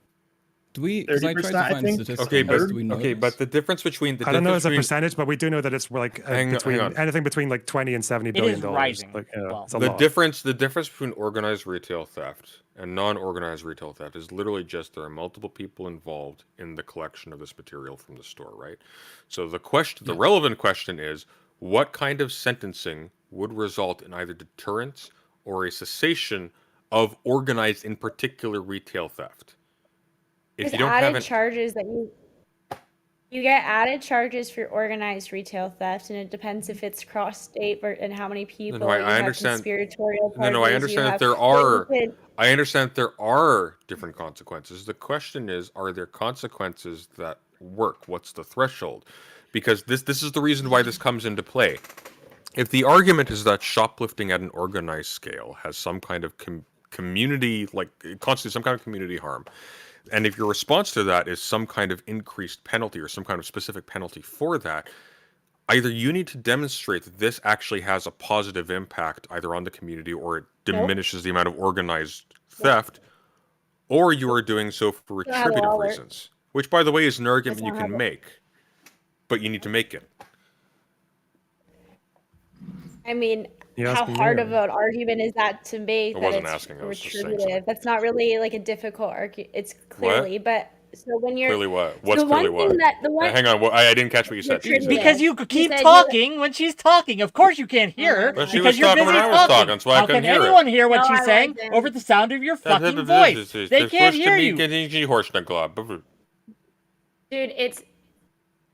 Do we? Because I tried to 30%, I find think. statistics. Okay, on but this. Do we know this? the difference between the I don't know as a difference percentage, but we do know that it's like Hang on. anything between like 20 and 70 It billion is dollars. rising. Like, yeah, Well, it's a the lot. difference between organized retail theft and non-organized retail theft is literally just there are multiple people involved in the collection of this material from the store, right? So the relevant question is, what kind of sentencing would result in either deterrence or a cessation of organized, in particular, retail theft? If There's you don't added have an charges that you You get added charges for organized retail theft, and it depends if it's cross-state and how many people. No, I you have understand. conspiratorial No, I charges, understand that have, there but you are. could- I understand there are different consequences. The question is, are there consequences that work? What's the threshold? Because this is the reason why this comes into play. If the argument is that shoplifting at an organized scale has some kind of community, like it constitutes some kind of community harm, and if your response to that is some kind of increased penalty or some kind of specific penalty for that, either you need to demonstrate that this actually has a positive impact either on the community or it diminishes the amount of organized theft, or you are doing so for That's not how the retributive law works. reasons, which, by the way, is an argument That's you not how can the- make, but you need to make it. I mean, You how asking me, hard or- of an argument is that to make I that wasn't it's asking, I was just saying retributive? something. That's not really like a difficult argument. It's clearly, but so when you're Clearly what? What's the one clearly thing what? that the one Hang on, I didn't catch what you said. Retributive. Because you You keep said you- talking when she's talking. Of course you can't hear her But she because was you're talking busy when I was talking. talking, so I How couldn't can hear it. anyone hear what No, she's I saying wasn't. over the sound of your fucking voice? They can't hear you. Dude, it's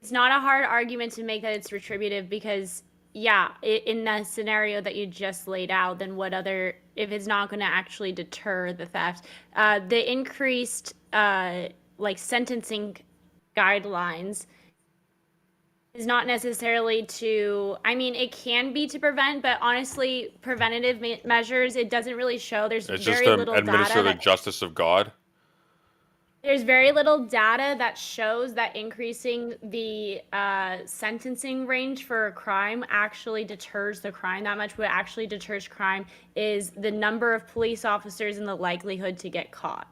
not a hard argument to make that it's retributive because in the scenario that you just laid out, then what other if it's not going to actually deter the theft, the increased like sentencing guidelines is not necessarily to, I mean, it can be to prevent, but honestly, preventative measures, it doesn't really show. There's It's just very to little administer data the that justice of God. there's very little data that shows that increasing the sentencing range for a crime actually deters the crime that much. What actually deters crime is the number of police officers and the likelihood to get caught.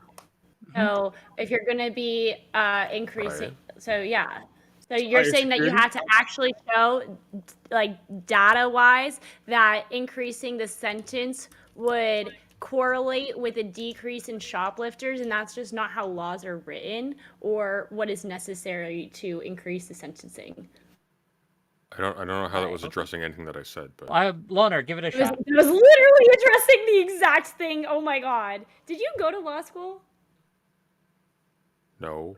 So if you're going to be increasing, so you're Higher saying that you security? have to actually show, like data-wise, that increasing the sentence would correlate with a decrease in shoplifters, and that's just not how laws are written or what is necessary to increase the sentencing. I don't know how that was addressing anything that I said, but Loner, give it a It was shot. literally addressing the exact thing. Oh my god. Did you go to law school? no.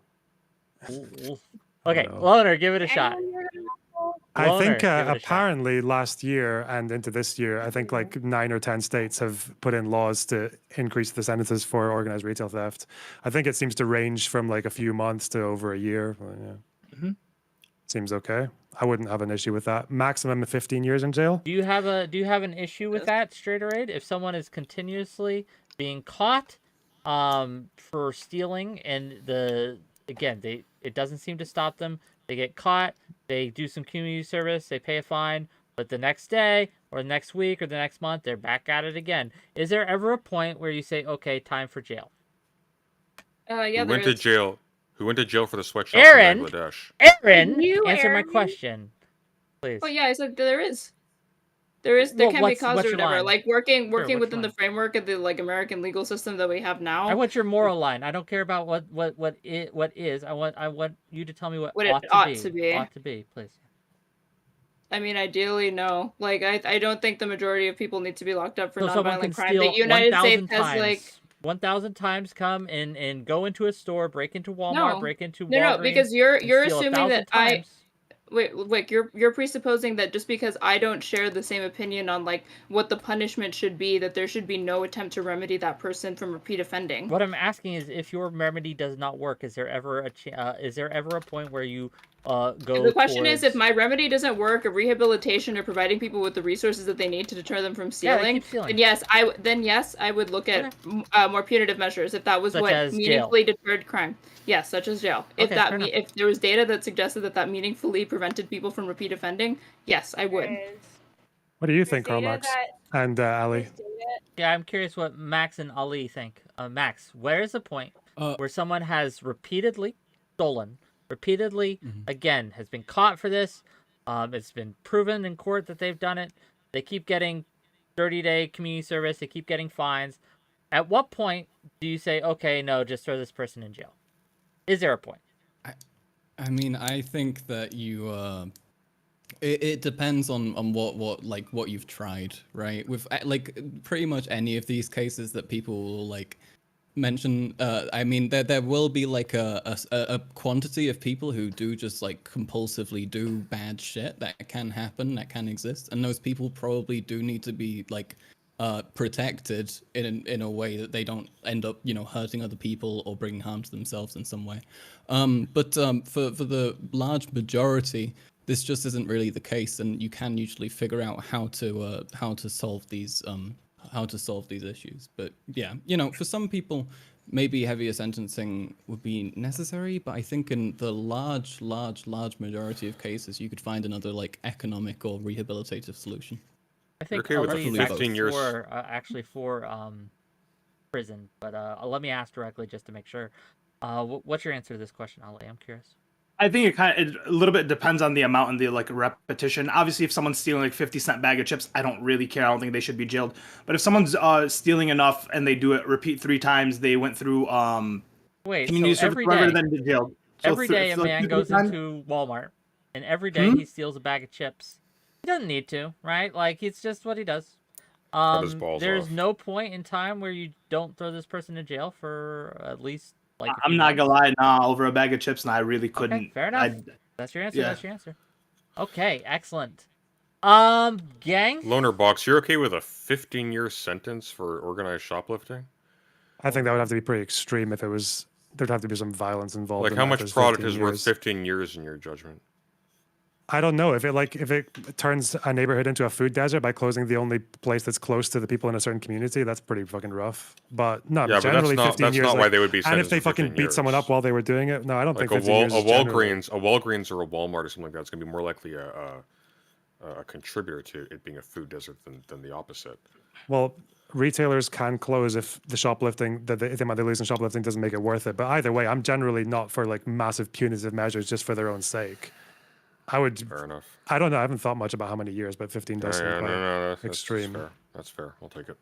Okay, No. Loner, give it a shot. Anyone here go to law school? I Loner, think give it a shot. apparently last year and into this year, I think like 9 or 10 states have put in laws to increase the sentences for organized retail theft. I think it seems to range from like a few months to over a year. But, yeah. Seems okay. I wouldn't have an issue with that. Maximum of 15 years in jail. Do you have an issue with that, Straight Raid? If someone is continuously being caught for stealing and it doesn't seem to stop them. They get caught, they do some community service, they pay a fine, but the next day or the next week or the next month they're back at it again. Is there ever a point where you say, "Okay, time for jail"? Yeah, Who there went to is. jail? Who went to jail for the sweatshop Aaron? in Bangladesh? Aaron, You, answer my Aaron? question, please. Oh yeah, I said there is. There can be what's cause or your whatever. line? Like working what's within your the line? framework of the like American legal system that we have now. I want your moral line. I don't care about what is. I want you to tell me what What it ought to be. Ought to be, please. I mean, ideally, no. Like, I don't think the majority of people need to be locked up for So someone can nonviolent crime. steal The United 1,000 States has times. like 1,000 times come and go into a store, break into Walmart, No. break into no, Walgreens, because you're and steal assuming 1,000 that times. Wait, you're presupposing that just because I don't share the same opinion on like what the punishment should be, that there should be no attempt to remedy that person from repeat offending. What I'm asking is, if your remedy does not work, is there ever a point where you go? The question is, if towards- my remedy doesn't work, of rehabilitation or providing people with the resources that they need to deter them from Yeah, they stealing, keep stealing. then yes, I would look at more punitive measures if that was Such what as jail. meaningfully deterred crime. Yes, such as jail. Okay, fair enough. If there was data that suggested that meaningfully prevented people from repeat offending, yes, I would. What do you think, There's Carl data Max and Ali? Yeah, I'm curious what Max and Ali think. Max, where is the point where someone has repeatedly stolen, again, has been caught for this, it's been proven in court that they've done it, they keep getting 30-day community service, they keep getting fines. At what point do you say, okay, no, just throw this person in jail? Is there a point? I mean, I think that you. It depends on what you've tried, right? With like pretty much any of these cases that people will like mention, I mean, there will be like a quantity of people who do just like compulsively do bad shit. That can happen, that can exist, and those people probably do need to be like protected in a way that they don't end up, you know, hurting other people or bringing harm to themselves in some way. But for the large majority, this just isn't really the case, and you can usually figure out how to solve these issues. But yeah, you know, for some people, maybe heavier sentencing would be necessary, but I think in the large majority of cases, you could find another like economic or rehabilitative solution. I think okay with the Ali is 15 years? actually for prison, but let me ask directly just to make sure. What's your answer to this question, Ali? I'm curious. I think it a little bit depends on the amount and the like repetition. Obviously, if someone's stealing like 50-cent bag of chips, I don't really care. I don't think they should be jailed. But if someone's stealing enough and they do it repeat 3 times, they went through Wait, community so service every rather day, than be jailed. So every day a like man 2 goes times- into Walmart, and every day he steals a bag of chips. He doesn't need to, right? Like, it's just what he does. Cut his balls There's off. no point in time where you don't throw this person in jail for at least like. I'm not gonna lie, nah, over a bag of chips, and I really couldn't. Okay, fair enough. That's your answer. yeah. That's your answer. Okay, excellent. Gang. Loner Box, you're okay with a 15-year sentence for organized shoplifting? I think that would have to be pretty extreme if it was. There'd have to be some violence involved. Like, in how that much if there's product 15 is worth years. 15 years in your judgment? I don't know if it turns a neighborhood into a food desert by closing the only place that's close to the people in a certain community. That's pretty fucking rough. But no, Yeah, but generally that's 15 not years. why they would be and sentenced if they to fucking 15 beat someone years. up while they were doing it, no, I don't Like think 15 years is generally. a Walgreens or a Walmart or something like that is going to be more likely a contributor to it being a food desert than the opposite. Well, retailers can close if the shoplifting, the amount they lose in shoplifting doesn't make it worth it. But either way, I'm generally not for like massive punitive measures just for their own sake. I would. Fair enough. I don't know. I haven't thought much about how many years, but 15 does seem quite That's extreme. fair. That's fair. I'll take it.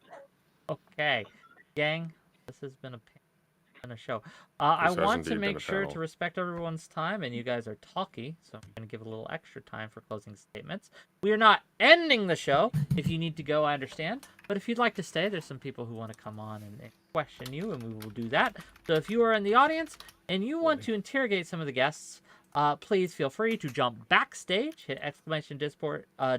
Okay, gang. This has been a show. I This has want to indeed been make a sure panel. to respect everyone's time, and you guys are talky, so I'm going to give a little extra time for closing statements. We are not ending the show. If you need to go, I understand. But if you'd like to stay, there's some people who want to come on and question you, and we will do that. So if you are in the audience and you want to interrogate some of the guests, please feel free to jump backstage, hit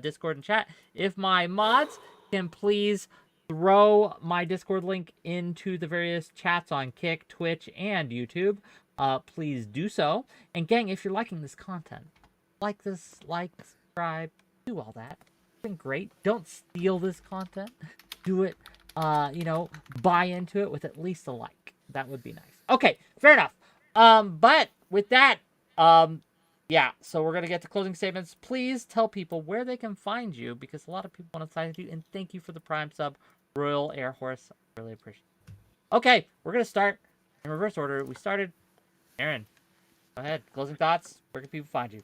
!Discord and chat. If my mods can please throw my Discord link into the various chats on Kick, Twitch, and YouTube, please do so. And gang, if you're liking this content, like this, subscribe, do all that. It's been great. Don't steal this content. Do it, buy into it with at least a like. That would be nice. Okay, fair enough. But with that, yeah, so we're going to get to closing statements. Please tell people where they can find you, because a lot of people want to sign with you. And thank you for the Prime sub, Royal Air Horse. I really appreciate it. Okay, we're going to start in reverse order. We started. Aaron, go ahead. Closing thoughts. Where can people find you?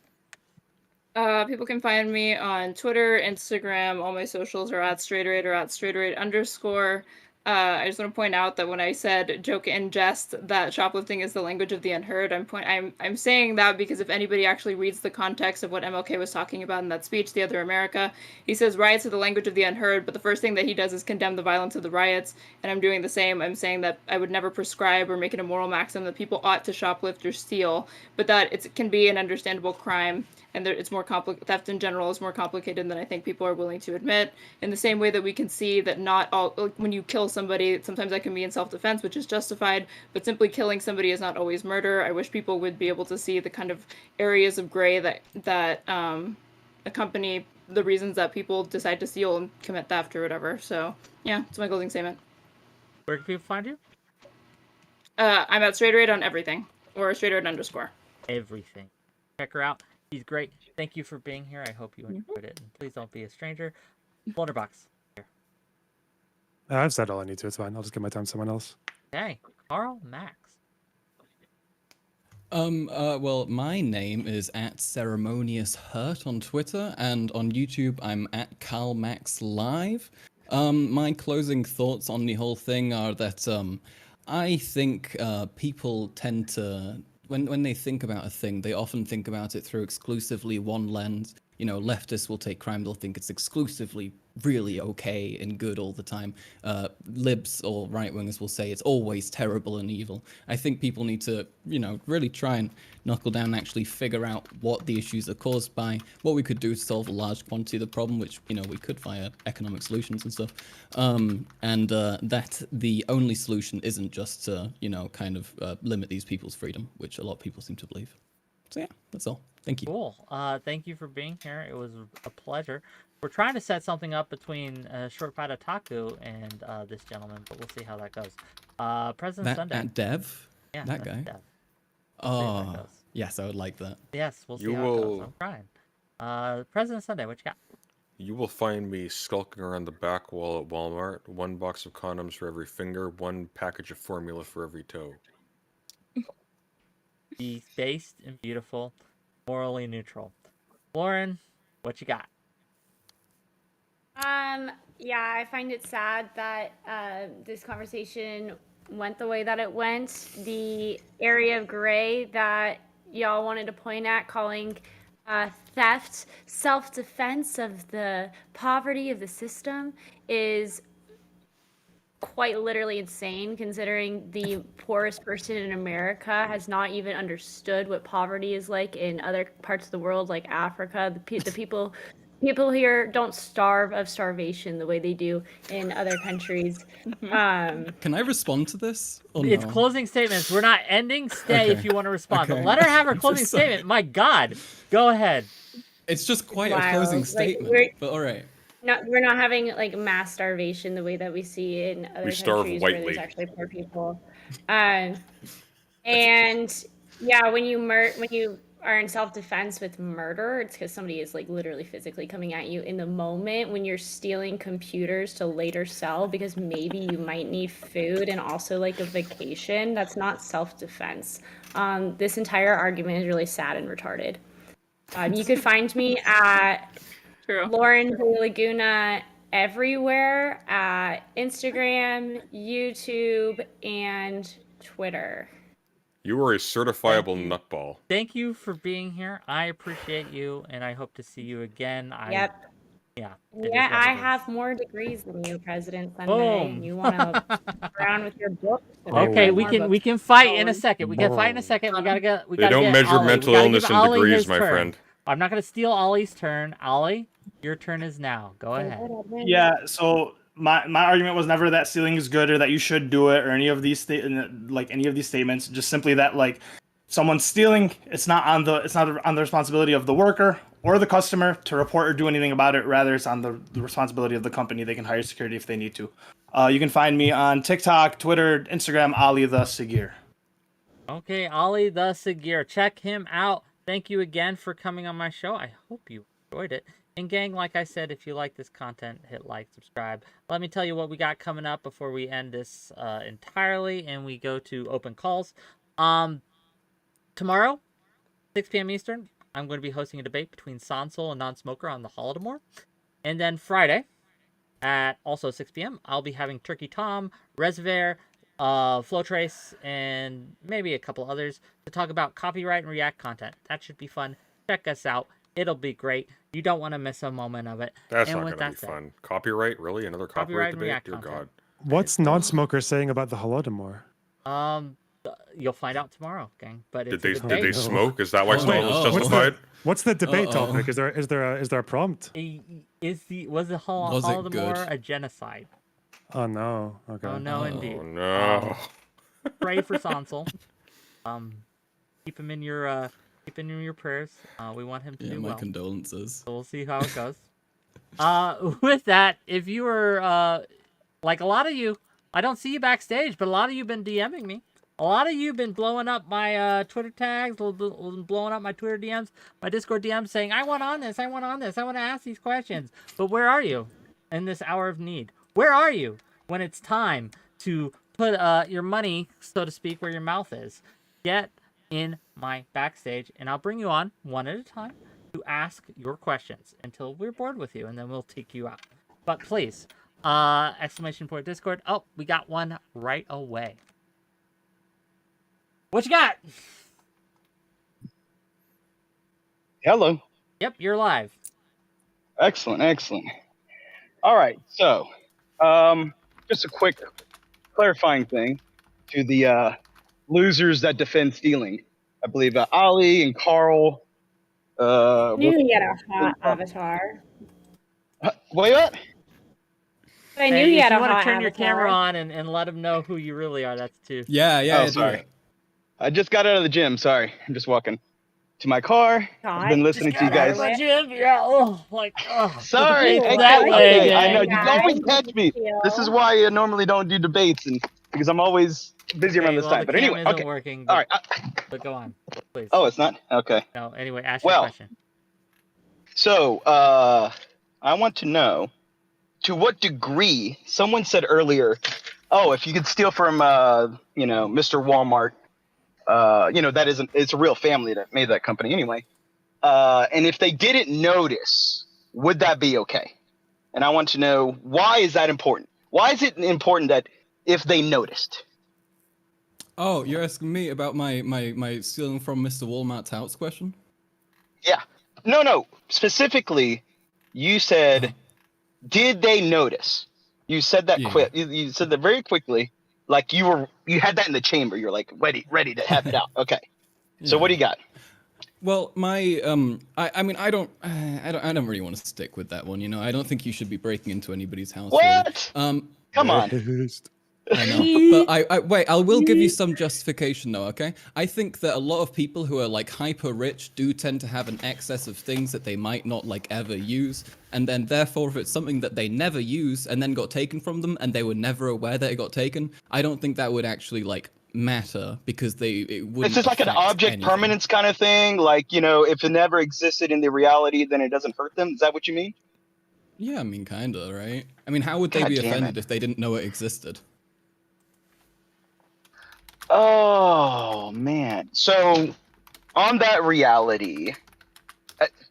People can find me on Twitter, Instagram. All my socials are @straighterate or @straighterate_. I just want to point out that when I said joke and jest that shoplifting is the language of the unheard, I'm saying that because if anybody actually reads the context of what MLK was talking about in that speech, The Other America, he says riots are the language of the unheard, but the first thing that he does is condemn the violence of the riots, and I'm doing the same. I'm saying that I would never prescribe or make it a moral maxim that people ought to shoplift or steal, but that it can be an understandable crime, and it's more complicated. Theft in general is more complicated than I think people are willing to admit. In the same way that we can see that not all, like when you kill somebody, sometimes that can be in self-defense, which is justified, but simply killing somebody is not always murder. I wish people would be able to see the kind of areas of gray that accompany the reasons that people decide to steal and commit theft or whatever. So yeah, it's my closing statement. Where can people find you? I'm @straighterate on everything, or @straighterate_. Everything. Check her out. She's great. Thank you for being here. I hope you enjoyed it. And please don't be a stranger. Blunderbox. Here. I've said all I need to. It's fine. I'll just give my time to someone else. Okay. Carl Max. Well, my name is @CeremoniousHurt on Twitter, and on YouTube I'm @CarlMaxLive. My closing thoughts on the whole thing are that I think people tend to, when they think about a thing, they often think about it through exclusively one lens. leftists will take crime, they'll think it's exclusively really okay and good all the time. Libs or right-wingers will say it's always terrible and evil. I think people need to, really try and knuckle down and actually figure out what the issues are caused by, what we could do to solve a large quantity of the problem, which, we could via economic solutions and stuff. And that the only solution isn't just to, limit these people's freedom, which a lot of people seem to believe. So yeah, that's all. Thank you. Cool. Thank you for being here. It was a pleasure. We're trying to set something up between 𝕵𝖎𝖙𝖘𝖍𝖔𝖜 and this gentleman, but we'll see how that goes. President Sunday. That Dev? Yeah, that that's guy? Dev. Oh, yes, I would like that. Yes, we'll see how it goes. I'm trying. President Sunday, what you got? You will find me skulking around the back wall at Walmart. 1 box of condoms for every finger, 1 package of formula for every toe. Be based and beautiful, morally neutral. Lauren, what you got? Yeah, I find it sad that this conversation went the way that it went. The area of gray that y'all wanted to point at, calling theft self-defense of the poverty of the system, is quite literally insane, considering the poorest person in America has not even understood what poverty is like in other parts of the world, like Africa. The people here don't starve of starvation the way they do in other countries. Can I respond to this? It's closing statements. We're not ending. Stay Okay. if you want to respond. Okay. But let her have her I'm closing so sorry. statement. My God. Go ahead. It's just quite a Wow, closing like, statement, but all right. We're not having like mass starvation the way that we see in other starve countries where there's whitely. actually poor people. And yeah, when you are in self-defense with murder, it's because somebody is like literally physically coming at you in the moment. When you're stealing computers to later sell because maybe you might need food and also like a vacation, that's not self-defense. This entire argument is really sad and retarded. You could find me at True. Lauren Laguna everywhere at Instagram, YouTube, and Twitter. You are a certifiable nutball. Thank you for being here. I appreciate you, and I hope to see you again. Yep. Yeah. Yeah, I have more degrees than you, President Sunday. Boom. And you want to fuck around with your books? Okay, we can fight in a second. We can fight in a second. We gotta get. They don't measure mental illness in degrees, my friend. I'm not gonna steal Ollie's turn. Ollie, your turn is now. Go ahead. Yeah, so my argument was never that stealing is good or that you should do it or any of these statements. Just simply that like someone's stealing, it's not on the responsibility of the worker or the customer to report or do anything about it. Rather, it's on the responsibility of the company. They can hire security if they need to. You can find me on TikTok, Twitter, Instagram, 𝕵𝖎𝖙𝖘𝖍𝖔𝖜. Okay, 𝕵𝖎𝖙𝖘𝖍𝖔𝖜. Check him out. Thank you again for coming on my show. I hope you enjoyed it. And gang, like I said, if you like this content, hit like, subscribe. Let me tell you what we got coming up before we end this entirely and we go to open calls. Tomorrow, 6 p.m. Eastern, I'm going to be hosting a debate between Sansol and Non-Smoker on the 𝕻𝖠. And then Friday, at also 6 p.m., I'll be having Turkey Tom, 𝕾𝖍𝖎𝖙, Flowtrace, and maybe a couple others to talk about copyright and React content. That should be fun. Check us out. It'll be great. You don't want to miss a moment of it. That's and not with going to that be said, fun. Copyright? Really? Another copyright and debate? React Dear content. God. What's non-smoker saying about the 𝕻𝖠? You'll find out tomorrow, gang. But it's Did a they debate. smoke? Is that why Oh, Stallone wait, was oh. justified? What's the debate Uh-oh. topic? Is there a prompt? Was the Was it 𝕻𝖠 good? a genocide? Oh no. Okay. Oh no, Oh. indeed. Oh no. Pray for Sansol. Keep him in your prayers. We want him to Yeah, do my well. condolences. So we'll see how it goes. With that, if you were like a lot of you, I don't see you backstage, but a lot of you been DMing me. A lot of you been blowing up my Twitter tags, blowing up my Twitter DMs, my Discord DMs, saying I want on this, I want to ask these questions. But where are you in this hour of need? Where are you when it's time to put your money, so to speak, where your mouth is? Get in my backstage, and I'll bring you on one at a time to ask your questions until we're bored with you, and then we'll take you out. But please, exclamation point Discord. Oh, we got one right away. What you got? Hello. Yep, you're live. Excellent, excellent. All right, so just a quick clarifying thing to the losers that defend stealing. I believe Ali and Carl. Knew he had a hot avatar. Wait, what? I knew Hey, he if had you a want hot to turn your camera avatar. on and let them know who you really are, that's too. Yeah, yeah. Oh, do sorry. it. I just got out of the gym. Sorry, I'm just walking to my car. I've been God, listening to you Get out of guys. the gym, yeah. Oh, like, Sorry. Put the Okay, beats that way okay. I know again. you always catch me. This is why I normally don't do debates, and because I'm always busy around Okay, this well, time. the But camera anyway, isn't okay. working. All But, right. but go on, please. Oh, it's not? Okay. No, anyway, ask your Well, question. so I want to know to what degree someone said earlier, oh, if you could steal from Mr. Walmart, that isn't, it's a real family that made that company anyway. And if they didn't notice, would that be okay? And I want to know, why is that important? Why is it important that if they noticed? Oh, you're asking me about my stealing from Mr. Walmart's house question? Yeah. No. Specifically, you said, did they notice? You said that Yeah. quick. You said that very quickly, like you had that in the chamber. You're like ready to have it out. Okay. So what do you got? Well, my I mean I don't really want to stick with that one. You know, I don't think you should be breaking into anybody's house. What? Really. Come on. I know, but wait. I will give you some justification though. Okay, I think that a lot of people who are like hyper rich do tend to have an excess of things that they might not like ever use, and then therefore if it's something that they never use and then got taken from them and they were never aware that it got taken, I don't think that would actually like matter because it wouldn't. It's just like an affect object anything. permanence kind of thing. Like, if it never existed in the reality, then it doesn't hurt them. Is that what you mean? Yeah, I mean, kinda, right? I mean, how would they God be damn offended it. if they didn't know it existed? Oh, man. So, on that reality,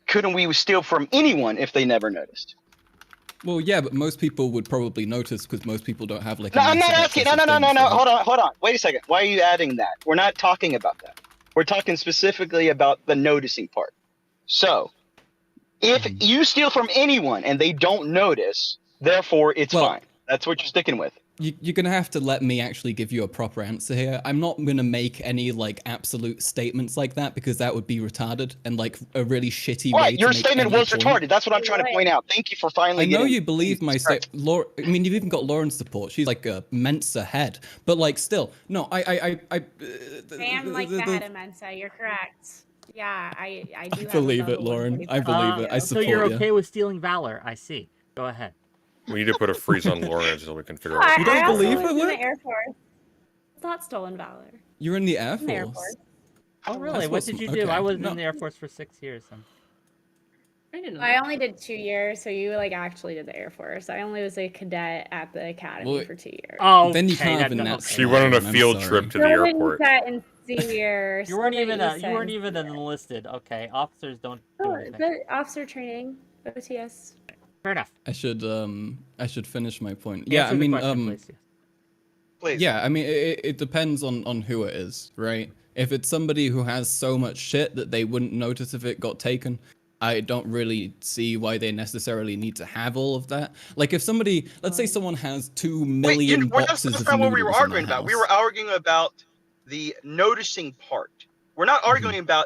couldn't we steal from anyone if they never noticed? Well, yeah, but most people would probably notice because most people don't have like. No, I'm not massive asking. excess No. of things, right? Hold on. Wait a second. Why are you adding that? We're not talking about that. We're talking specifically about the noticing part. So, if you steal from anyone and they don't notice, therefore it's fine. That's what you're sticking with. You're gonna have to let me actually give you a proper answer here. I'm not gonna make any like absolute statements like that because that would be retarded and like a really shitty way. Right, your to make statement any was point. retarded. That's what I'm trying to point out. Thank you for finally I know getting. you believe my state. I mean, you've even got Lauren's support. She's like a Mensa head, but like still, no. I am like the head of Mensa. You're correct. Yeah, I do. I believe it, Lauren. I believe it. I So support you're you. okay with stealing valor? I see. Go ahead. We need to put a freeze on Lauren until we can figure out. You don't I also believe was it, in the Wick? Air Force. It's not stolen valor. You're in the Air In the Air Force. Force. Oh, really? That's What awesome. did you do? Okay. I was No. in the Air Force for 6 years. I didn't know. I only did 2 years, so you like actually did the Air Force. I only was a cadet at the academy Well, for 2 years. Oh, Then you okay, can't have a that- nat okay. She went on a I'm field sorry. trip to the Still airport. didn't set in senior. You weren't still even didn't you weren't set in even senior. enlisted. Okay, officers don't do Oh, anything. but officer training, OTS. Fair enough. I should finish my point. Yeah, Answer I the mean, question, please. Yes. Please. yeah, I mean, it depends on who it is, right? If it's somebody who has so much shit that they wouldn't notice if it got taken, I don't really see why they necessarily need to have all of that. Like, if somebody, let's say someone has 2 million boxes that's of not what we were noodles in arguing their about. We house. were arguing about the noticing part. We're not arguing about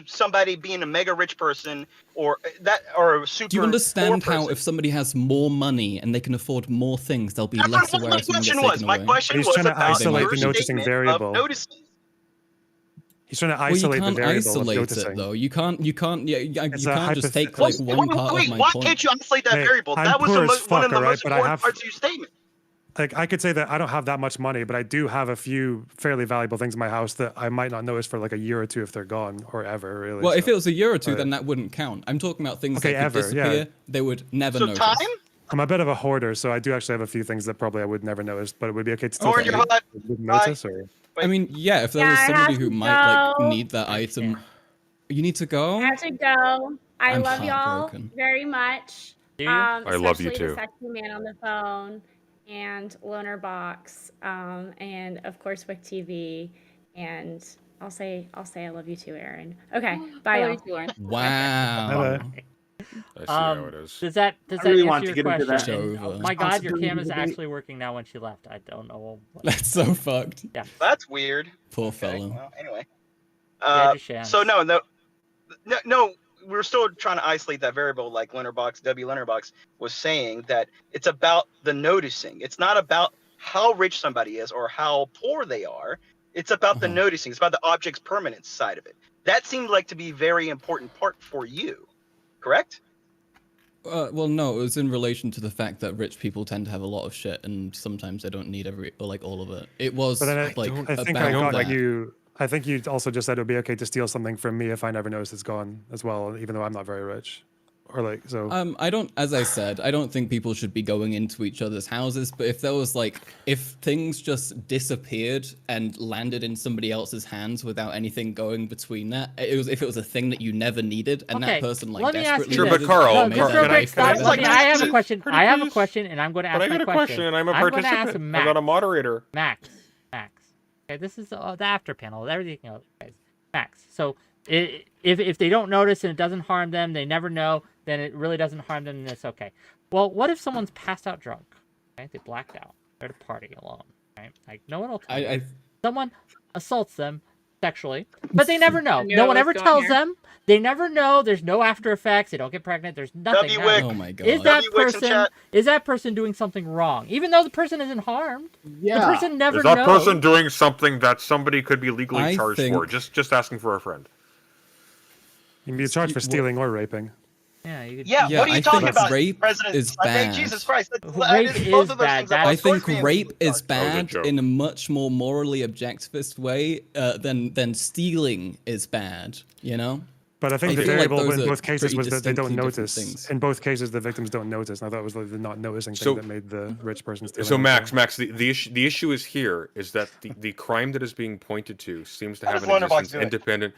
somebody being a mega rich person or a super. Do you understand poor how person. if somebody has more money and they can afford more things, they'll be That's less not what aware my if something question gets was. taken My away? question He's was trying to about isolate your the noticing statement of variable. noticing. He's trying to Well, you isolate can't the variable of isolate noticing. it though. You can't. You It's a can't just take hypothetical. like one part of my Why point. can't you isolate that Hey, variable? I'm That was poor as one fuck, of the alright, most but I important have- parts of your statement. Like, I could say that I don't have that much money, but I do have a few fairly valuable things in my house that I might not notice for like a year or two if they're gone or ever, really. Well, if so. it was a year or two, Right. then that wouldn't count. I'm talking about things Okay, that could ever, yeah. disappear. They would never So notice. time? I'm a bit of a hoarder, so I do actually have a few things that probably I would never notice, but it would be okay to still Orange, think you're hot. wouldn't notice, or I mean, yeah, if there Yeah, was I somebody have who to might like go. need that item, you need to go. I have to go. I I'm love y'all heartbroken. very much. Do you? I love you Especially too. the sexy man on the phone and Loner Box, and of course WhickTV, and I'll say I love you too, Aaron. Okay, bye I y'all. love you too, Lauren. Wow. Bye-bye. I see how it is. Does that really answer want to your get into question? that. And, Over. oh my God, your Possibility cam is debate. actually working now when she left. I don't know. That's so fucked. That's weird. Poor Okay, fellow. well, anyway. Yeah, just chance. So no, we're still trying to isolate that variable, like 𝕾𝖍𝖎𝖙 was saying, that it's about the noticing. It's not about how rich somebody is or how poor they are. It's about the noticing. It's about the object's permanence side of it. That seemed like to be a very important part for you, correct? Well, no, it was in relation to the fact that rich people tend to have a lot of shit, and sometimes they don't need all of it. It was But then I think I about got that. you. I think you also just said it would be okay to steal something from me if I never notice it's gone as well, even though I'm not very rich. Or like so. I don't, as I said, I don't think people should be going into each other's houses. But if there was if things just disappeared and landed in somebody else's hands without anything going between that, if it was a thing that you never needed, and Okay, that person let me ask desperately you Sure, but this. Carl, No, Carl, just real can quick, I stop ask talking. a I have a question? question. Pretty I have a please? question, and I'm going to ask But I my got a question, and I'm a I'm gonna ask participant. I'm not a moderator. Max. Okay, this is the after panel. Everything else, guys. Max. So if they don't notice and it doesn't harm them, they never know, then it really doesn't harm them, and it's okay. Well, what if someone's passed out drunk? Right? They blacked out. They're at a party alone. Right? Like no one will tell them. Someone assaults them sexually, but they never know. knew No I one was ever going tells here. them. They never know. There's no after effects. They don't get pregnant. There's nothing. W. none. Wick. Oh my god. Is that W. Wicks in person chat. is that person doing something wrong? Even though the person isn't harmed, Yeah. the person never Is that knows. person doing something that somebody could be legally I charged think- for? Just asking for a friend. You can be charged for stealing or raping. Yeah, you could, Yeah, Yeah, what are you I talking think about, rape President is Sunday? bad. Jesus Christ. Rape Both is of those bad. things That- are I think towards being rape is charged. bad joke. in a much more morally objectivist way than stealing is bad. You know. But I think I the feel like variable those in are both cases pretty was that they don't distinctly different notice. things. In both cases, the victims don't notice. And I thought it was like the not noticing thing So- that made the rich person stealing. So also. Max, the issue is here is that the crime that is being pointed to seems to How have does an Wonderbox existence do it? independent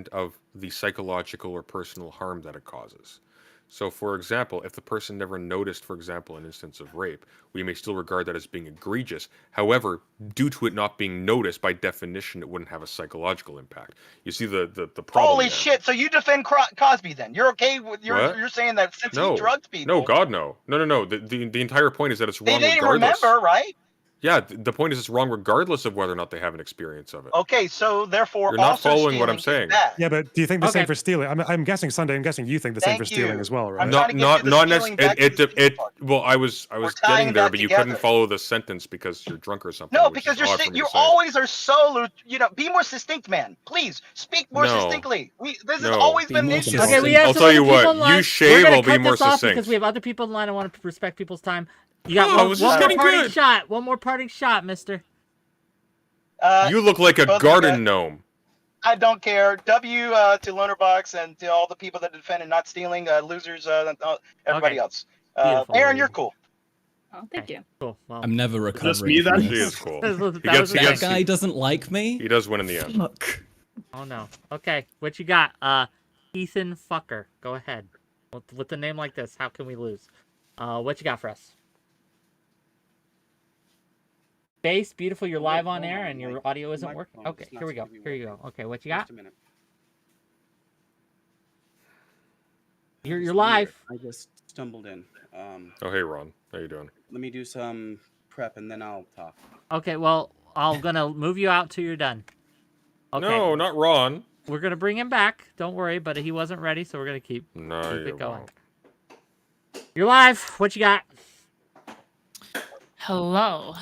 of the psychological or personal harm that it causes. So, for example, if the person never noticed, for example, an instance of rape, we may still regard that as being egregious. However, due to it not being noticed, by definition, it wouldn't have a psychological impact. You see the problem. Holy there. shit! So you defend Cosby then? You're okay with What? you're saying that since No, he drugged people? no, God, no. The entire point is that it's They wrong didn't regardless. remember, right? Yeah, the point is it's wrong regardless of whether or not they have an experience of it. Okay, so therefore, You're not also following what I'm stealing is saying. bad. Yeah, but do you think the Okay. same for stealing? I'm guessing Sunday. I'm guessing you think the same Thank for stealing you. as well, I'm right? trying to get to the Not stealing back necessarily. to the stealing part. Well, I was We're getting tying there, that but you together. couldn't follow the sentence because you're drunk or something. No, which because is odd for me you to say. always are so be more succinct, man. Please speak more No. succinctly. This has No. always Be been more the issue. succinct. Okay, we have I'll some tell other you what, people in line. you shave, We're gonna I'll be cut more this off succinct. because we have other people in line. I want to respect people's time. You got No, one I was more just getting parting good. shot. One more parting shot, mister. You look like a both of garden you- gnome. I don't care. W to Lonerbox and to all the people that defended not stealing, losers, everybody Okay. else. Beautiful. Aaron, you're cool. Oh, thank you. Cool. Well, I'm never recovering. Just me from then? He this. is cool. That was- He that gets, was he bad. That gets, guy doesn't like me. he does win in the end. Fuck. oh no. Okay, what you got? Ethan Fucker. Go ahead. With a name like this, how can we lose? What you got for us? Bass, beautiful. You're live on air and your audio isn't working. Okay, here we go. Here you go. Okay, what you got? You're live. I just stumbled in. Oh, hey, Ron. How you doing? Let me do some prep and then I'll talk. Okay, well, I'm gonna move you out till you're done. Okay. No, not Ron. We're gonna bring him back. Don't worry, but he wasn't ready, so we're gonna keep No, it you're going. wrong. You're live. What you got? Hello.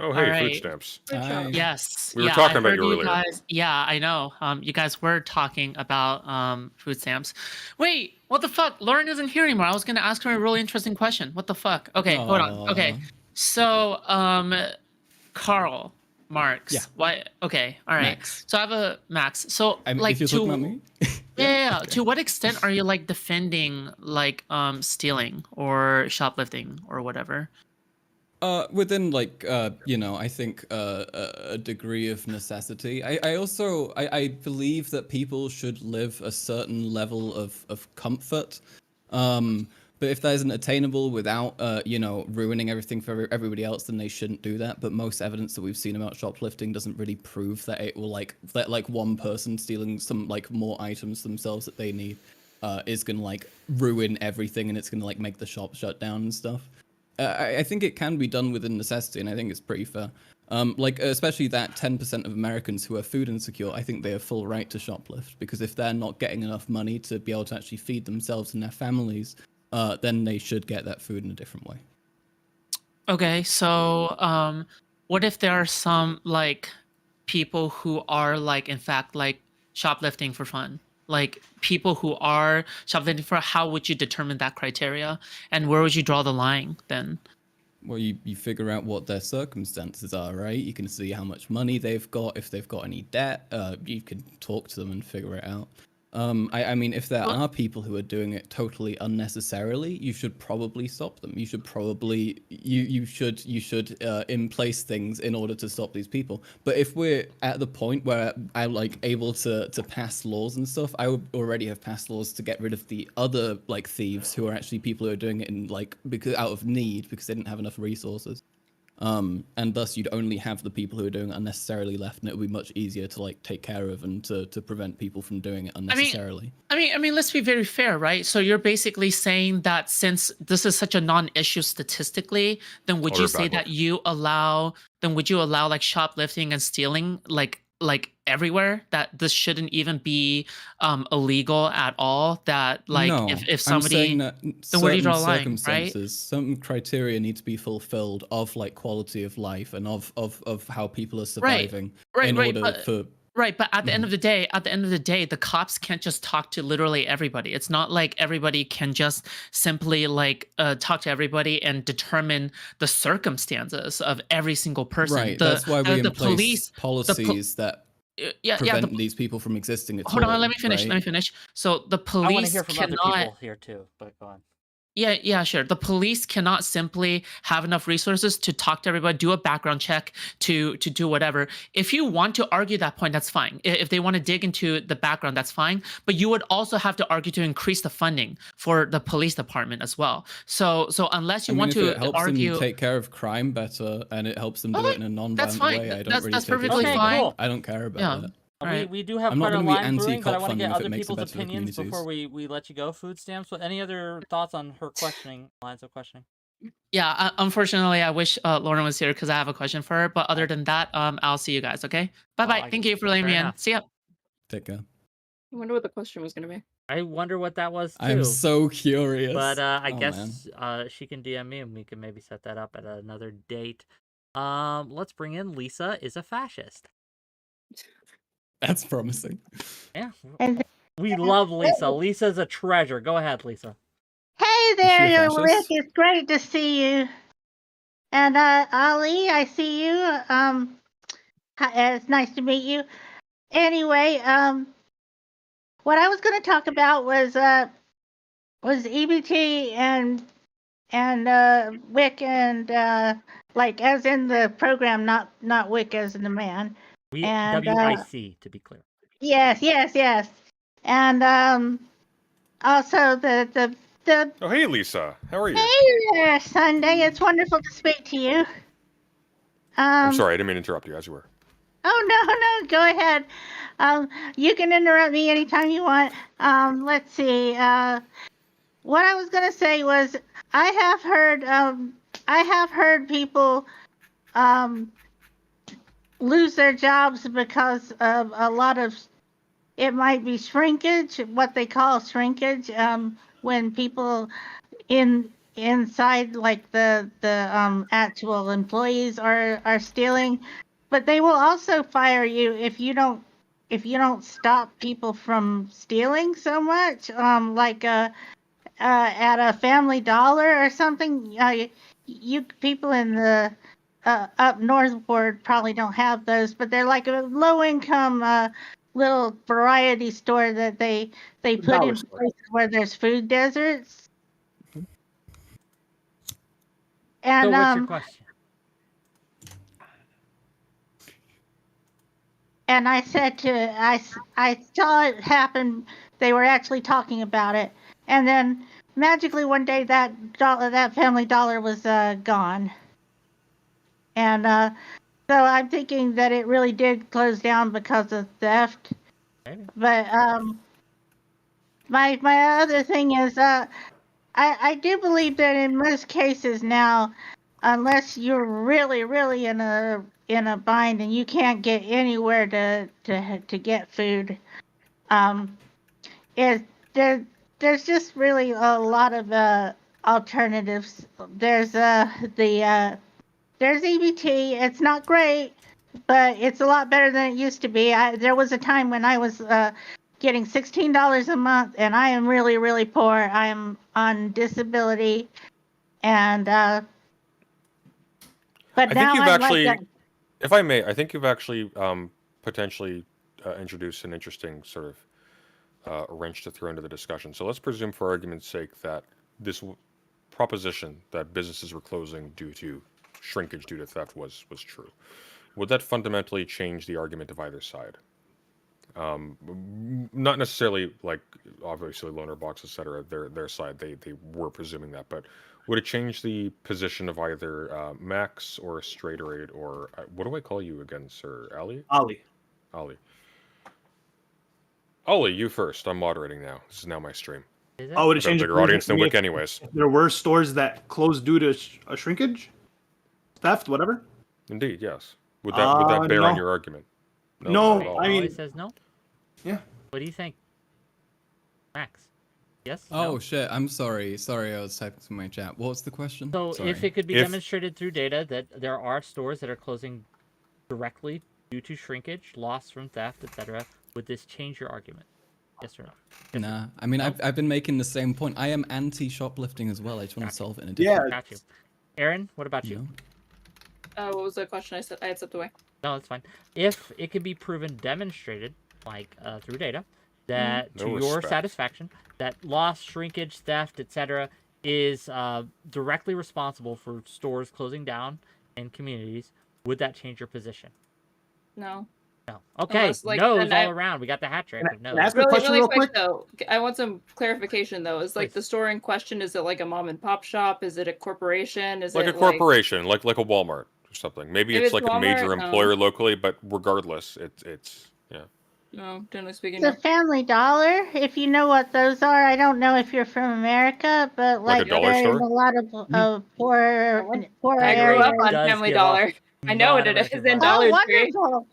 Oh, hey, Alright. food stamps. Hi. Yes. We were yeah, talking I about heard you earlier. Guys, yeah, I know. You guys were talking about food stamps. Wait, what the fuck? Lauren isn't here anymore. I was gonna ask her a really interesting question. What the fuck? Okay, hold on. Aw. Okay. So, Carl Marx. Yeah. Why? Okay. All right. Max. So I have a Max. So I mean, like if you're to talking about me. yeah. To what extent are you like defending like stealing or shoplifting or whatever? Within like I think a degree of necessity. I also believe that people should live a certain level of comfort. But if that isn't attainable without ruining everything for everybody else, then they shouldn't do that. But most evidence that we've seen about shoplifting doesn't really prove that it will that one person stealing some like more items themselves that they need is gonna like ruin everything, and it's gonna like make the shop shut down and stuff. I think it can be done within necessity, and I think it's pretty fair. Like especially that 10% of Americans who are food insecure, I think they have full right to shoplift, because if they're not getting enough money to be able to actually feed themselves and their families, then they should get that food in a different way. Okay, so what if there are some like people who are like in fact like shoplifting for fun? Like people who are shoplifting for, how would you determine that criteria, and where would you draw the line then? Well, you figure out what their circumstances are, right? You can see how much money they've got, if they've got any debt. You can talk to them and figure it out. I mean, if there are people who are doing it totally unnecessarily, you should probably stop them. You should probably you should in place things in order to stop these people. But if we're at the point where I'm like able to pass laws and stuff, I would already have passed laws to get rid of the other like thieves who are actually people who are doing it in like because out of need, because they didn't have enough resources. And thus you'd only have the people who are doing it unnecessarily left, and it would be much easier to like take care of and to prevent people from doing it unnecessarily. I mean, let's be very fair, right? So you're basically saying that since this is such a non-issue statistically, then would you say that would you allow like shoplifting and stealing like everywhere, that this shouldn't even be illegal at all? That like no, if somebody, then where do you draw the line, right? Some criteria need to be fulfilled of like quality of life and of how people are surviving Right, but at the end of the day, the cops can't just talk to literally everybody. It's not like everybody can just simply like talk to everybody and determine the circumstances of every single person. Right, that's why we in place policies that prevent these people from existing at all. Hold on, let me finish. Right? Let me finish. So the police I want to hear from cannot. other people here too, but go on. Yeah, sure. The police cannot simply have enough resources to talk to everybody, do a background check, to do whatever. If you want to argue that point, that's fine. If they want to dig into the background, that's fine. But you would also have to argue to increase the funding for the police department as well. So unless you want to it helps argue, them take care of crime better, and it helps them do it in a non-violent way, I don't really that's take perfectly it. fine. Cool. I don't care about that. We do have I'm quite not a gonna be line brewing, but I anti-cop want to get funding if other it makes it people's better for opinions communities. before we let you go, Food Stamps. So any other thoughts on her questioning, lines of questioning? Yeah, unfortunately, I wish Lauren was here because I have a question for her. But other than that, I'll see you guys. Okay, bye. Thank you for letting me in. See ya. Take care. I wonder what the question was going to be. I wonder what that was too. I'm so curious. But I guess she can DM me and we can maybe set that up at another date. Let's bring in Lisa is a fascist. That's promising. Yeah. We love Lisa. Lisa's a treasure. Go ahead, Lisa. Hey there, Rick. It's great to see you. And Ali, I see you. It's nice to meet you. Anyway, what I was going to talk about was EBT and Wick and like as in the program, not Wick as in the man. WIC to be clear. Yes. And also the Oh, hey, Lisa. How are you? Hey there, Sunday. It's wonderful to speak to you. I'm sorry, I didn't mean to interrupt you as you were. Oh, no, go ahead. You can interrupt me anytime you want. Let's see. What I was going to say was I have heard people lose their jobs because of a lot of, it might be shrinkage, what they call shrinkage, when people inside like the actual employees are stealing, but they will also fire you if you don't stop people from stealing so much, like at a Family Dollar or something. You people in the up northward probably don't have those, but they're like a low income little variety store that they put in places where there's food deserts. And So what's your question? And I said I saw it happen. They were actually talking about it, and then magically one day that Family Dollar was gone. And so I'm thinking that it really did close down because of theft. Maybe. But my other thing is, I do believe that in most cases now, unless you're really, really in a bind and you can't get anywhere to get food, is there's just really a lot of alternatives. There's there's EBT. It's not great, but it's a lot better than it used to be. There was a time when I was getting $16 a month, and I am really, really poor. I am on disability, and but I now think you've I'd actually, like that. if I may, I think you've actually potentially introduced an interesting sort of wrench to throw into the discussion. So let's presume, for argument's sake, that this proposition that businesses were closing due to shrinkage due to theft was true. Would that fundamentally change the argument of either side? Not necessarily like obviously loaner box, etc. Their side, they were presuming that, but would it change the position of either Max or Straighterade or what do I call you again, Sir Ali? Ali. Ollie, you first. I'm moderating now. This is now my stream. Oh, would it I've got a change bigger audience than WhickTV anyways. If there were stores that closed due to a shrinkage, theft, whatever. Indeed, yes. Would that bear on no. your argument? No, not at all. I mean, Ollie says no. Yeah. What do you think, Max? Yes. Oh No? shit! I'm sorry. Sorry, I was typing to my chat. What's the question? So Sorry. if it could be demonstrated through data that there are stores that are closing directly due to shrinkage, loss from theft, etc., would this change your argument? Yes or no? Yes Nah, I mean, no? I've been making the same point. I am anti-shoplifting as well. I just want to solve it in a Yeah. different. Got you. Aaron, what about you? What was the question? I had stepped away. No, that's fine. If it could be proven, demonstrated, like through data, that No to your respect. satisfaction, that loss, shrinkage, theft, etc., is directly responsible for stores closing down and communities, would that change your position? No. No. Okay, Unless, like, no's then all around. We got the hat trick of no's. Can I ask a question Really real quick quick? though, I want some clarification though. Is like Please. the store in question? Is it like a mom and pop shop? Is it a corporation? Is Like it a corporation, like a Walmart or something. Maybe If it's it's like a major Walmart, no. employer locally, but regardless, it's yeah. No, generally speaking. It's a Family Dollar, if you know what those are. I don't know if you're from America, but Like a like dollar they're in store? a lot of poor I grew areas. up on does Family give off Dollar. I know what it is non-American in vibes. Dollar Oh, Tree. wonderful!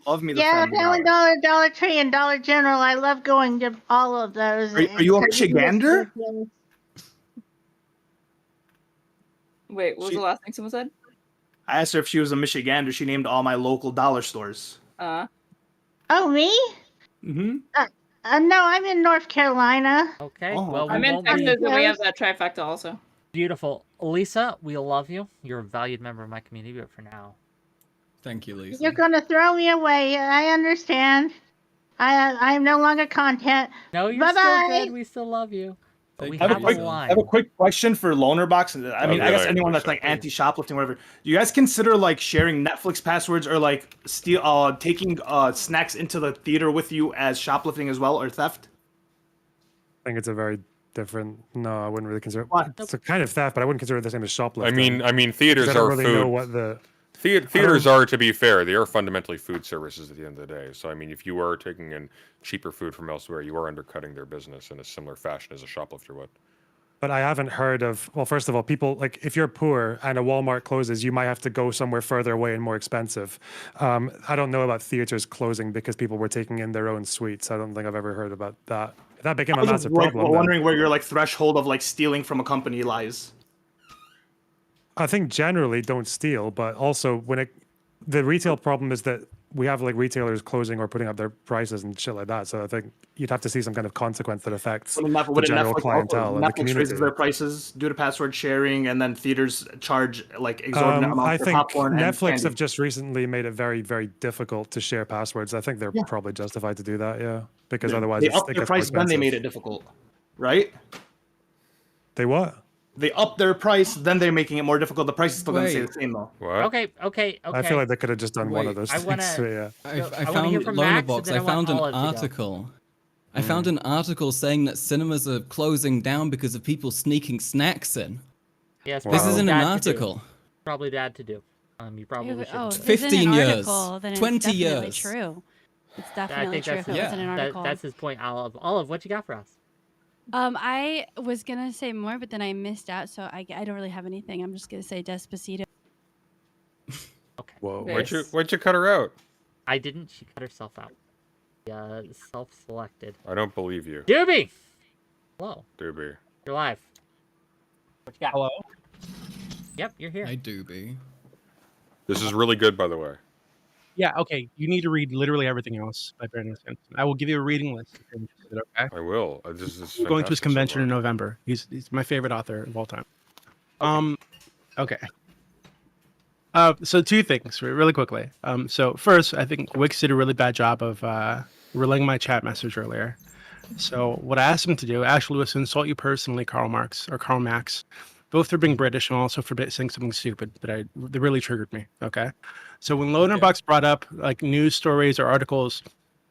Love me the Yeah, Family Family Dollar. Dollar, Dollar Tree, and Dollar General. I love going to all of those. Are you a because you get Michigander? good deals. Wait, what was She- the last thing someone said? I asked her if she was a Michigander. She named all my local dollar stores. Oh, me? Mm-hmm. No, I'm in North Carolina. Okay, Oh, well, we I'm in won't Texas, be and we have that trifecta also. beautiful. Lisa, we love you. You're a valued member of my community, but for now, Thank you, Lisa. You're gonna throw me away. I understand. I'm no longer content. no, you're Bye-bye. still good. We still love you. But Thank we you, I have, a have quick, a Lisa. I line. have a quick question for loaner box. I mean, I guess Okay, anyone that's please. like anti-shoplifting, whatever. Do you guys consider like sharing Netflix passwords or like taking snacks into the theater with you as shoplifting as well or theft? I think it's a very different. No, I wouldn't really consider it. Why? It's a kind of theft, but I wouldn't consider it the same as shoplifting. I mean, because theaters I don't are really food. know what the. Theaters are, to be fair, they are fundamentally food services at the end of the day. So, I mean, if you are taking in cheaper food from elsewhere, you are undercutting their business in a similar fashion as a shoplifter would. But I haven't heard of. Well, first of all, people like if you're poor and a Walmart closes, you might have to go somewhere further away and more expensive. I don't know about theaters closing because people were taking in their own suites. I don't think I've ever heard about that. That became I a was massive like, problem. then. wondering where your like threshold of like stealing from a company lies. I think generally don't steal, but also the retail problem is that we have like retailers closing or putting up their prices and shit like that. So I think you'd have to see some kind of consequence that affects the general clientele and the Netflix community. raises their prices due to password sharing, and then theaters charge like exorbitant I amounts for think popcorn and Netflix candy. have just recently made it very, very difficult to share passwords. I think they're probably justified to do that, yeah, because otherwise they it upped their gets more price, then they made expensive. it difficult, right? They what? They upped their price, then they're making it more difficult. The price is still going to stay Wait. the same though. What? Okay. I feel like they could have just done one of Wait, those I things. wanna- So, yeah. I I wanna found hear from Loaner Max, Box. and I then I want found an Olive to go. article. I found an article saying that cinemas are closing down because of people sneaking snacks in. Yes, This This probably isn't an bad to do. article. Probably bad to do. You probably If- shouldn't oh, do if it. it's in 15 an years, article, then it's 20 definitely years. True. It's I definitely think true if it wasn't an article. that's his point. Olive, what you got for us? I was gonna say more, but then I missed out, so I don't really have anything. I'm just gonna say Despacito. Okay. Whoa, Nice. why'd you cut her out? I didn't. She cut herself out. Self-selected. I don't believe you. Doobie! Hello. Doobie. You're live. What you got? Hello? Yep, you're here. I do be. This is really good, by the way. Yeah, okay. You need to read literally everything else by Brandon Sanderson. I will give you a reading list if you're interested, okay? I will. This is I'm going to his fantastic convention so in far. November. He's my favorite author of all time. Okay. So two things really quickly. So first, I think Wix did a really bad job of relaying my chat message earlier. So what I asked him to do actually was to insult you personally, Karl Marx or Karl Max, both for being British and also for saying something stupid that really triggered me. Okay. So when Loaderbox brought up like news stories or articles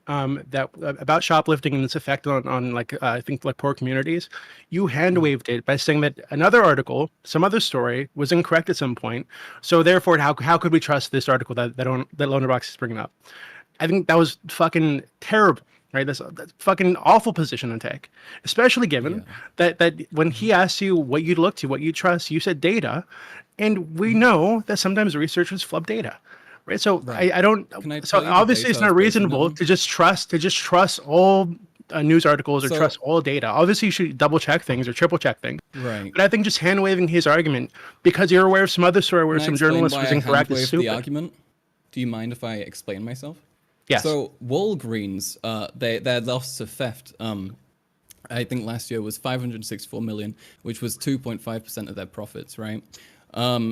that about shoplifting and its effect on like I think like poor communities, you hand waved it by saying that another article, some other story, was incorrect at some point. So therefore, how could we trust this article that Loaderbox is bringing up? I think that was fucking terrible. Right, that's fucking awful position to take, especially given that when he asks you what you'd look to, what you trust, you said data, and we know that sometimes researchers flub data, right? So I don't. So obviously, it's not reasonable to just trust all news articles or trust all data. Obviously, you should double check things or triple check things. Right. But I think just hand waving his argument because you're aware of some other story where some journalist was incorrect is stupid. The argument. Do you mind if I explain myself? Yes. So Walgreens, their loss to theft, I think last year was 564 million, which was 2.5% of their profits, right?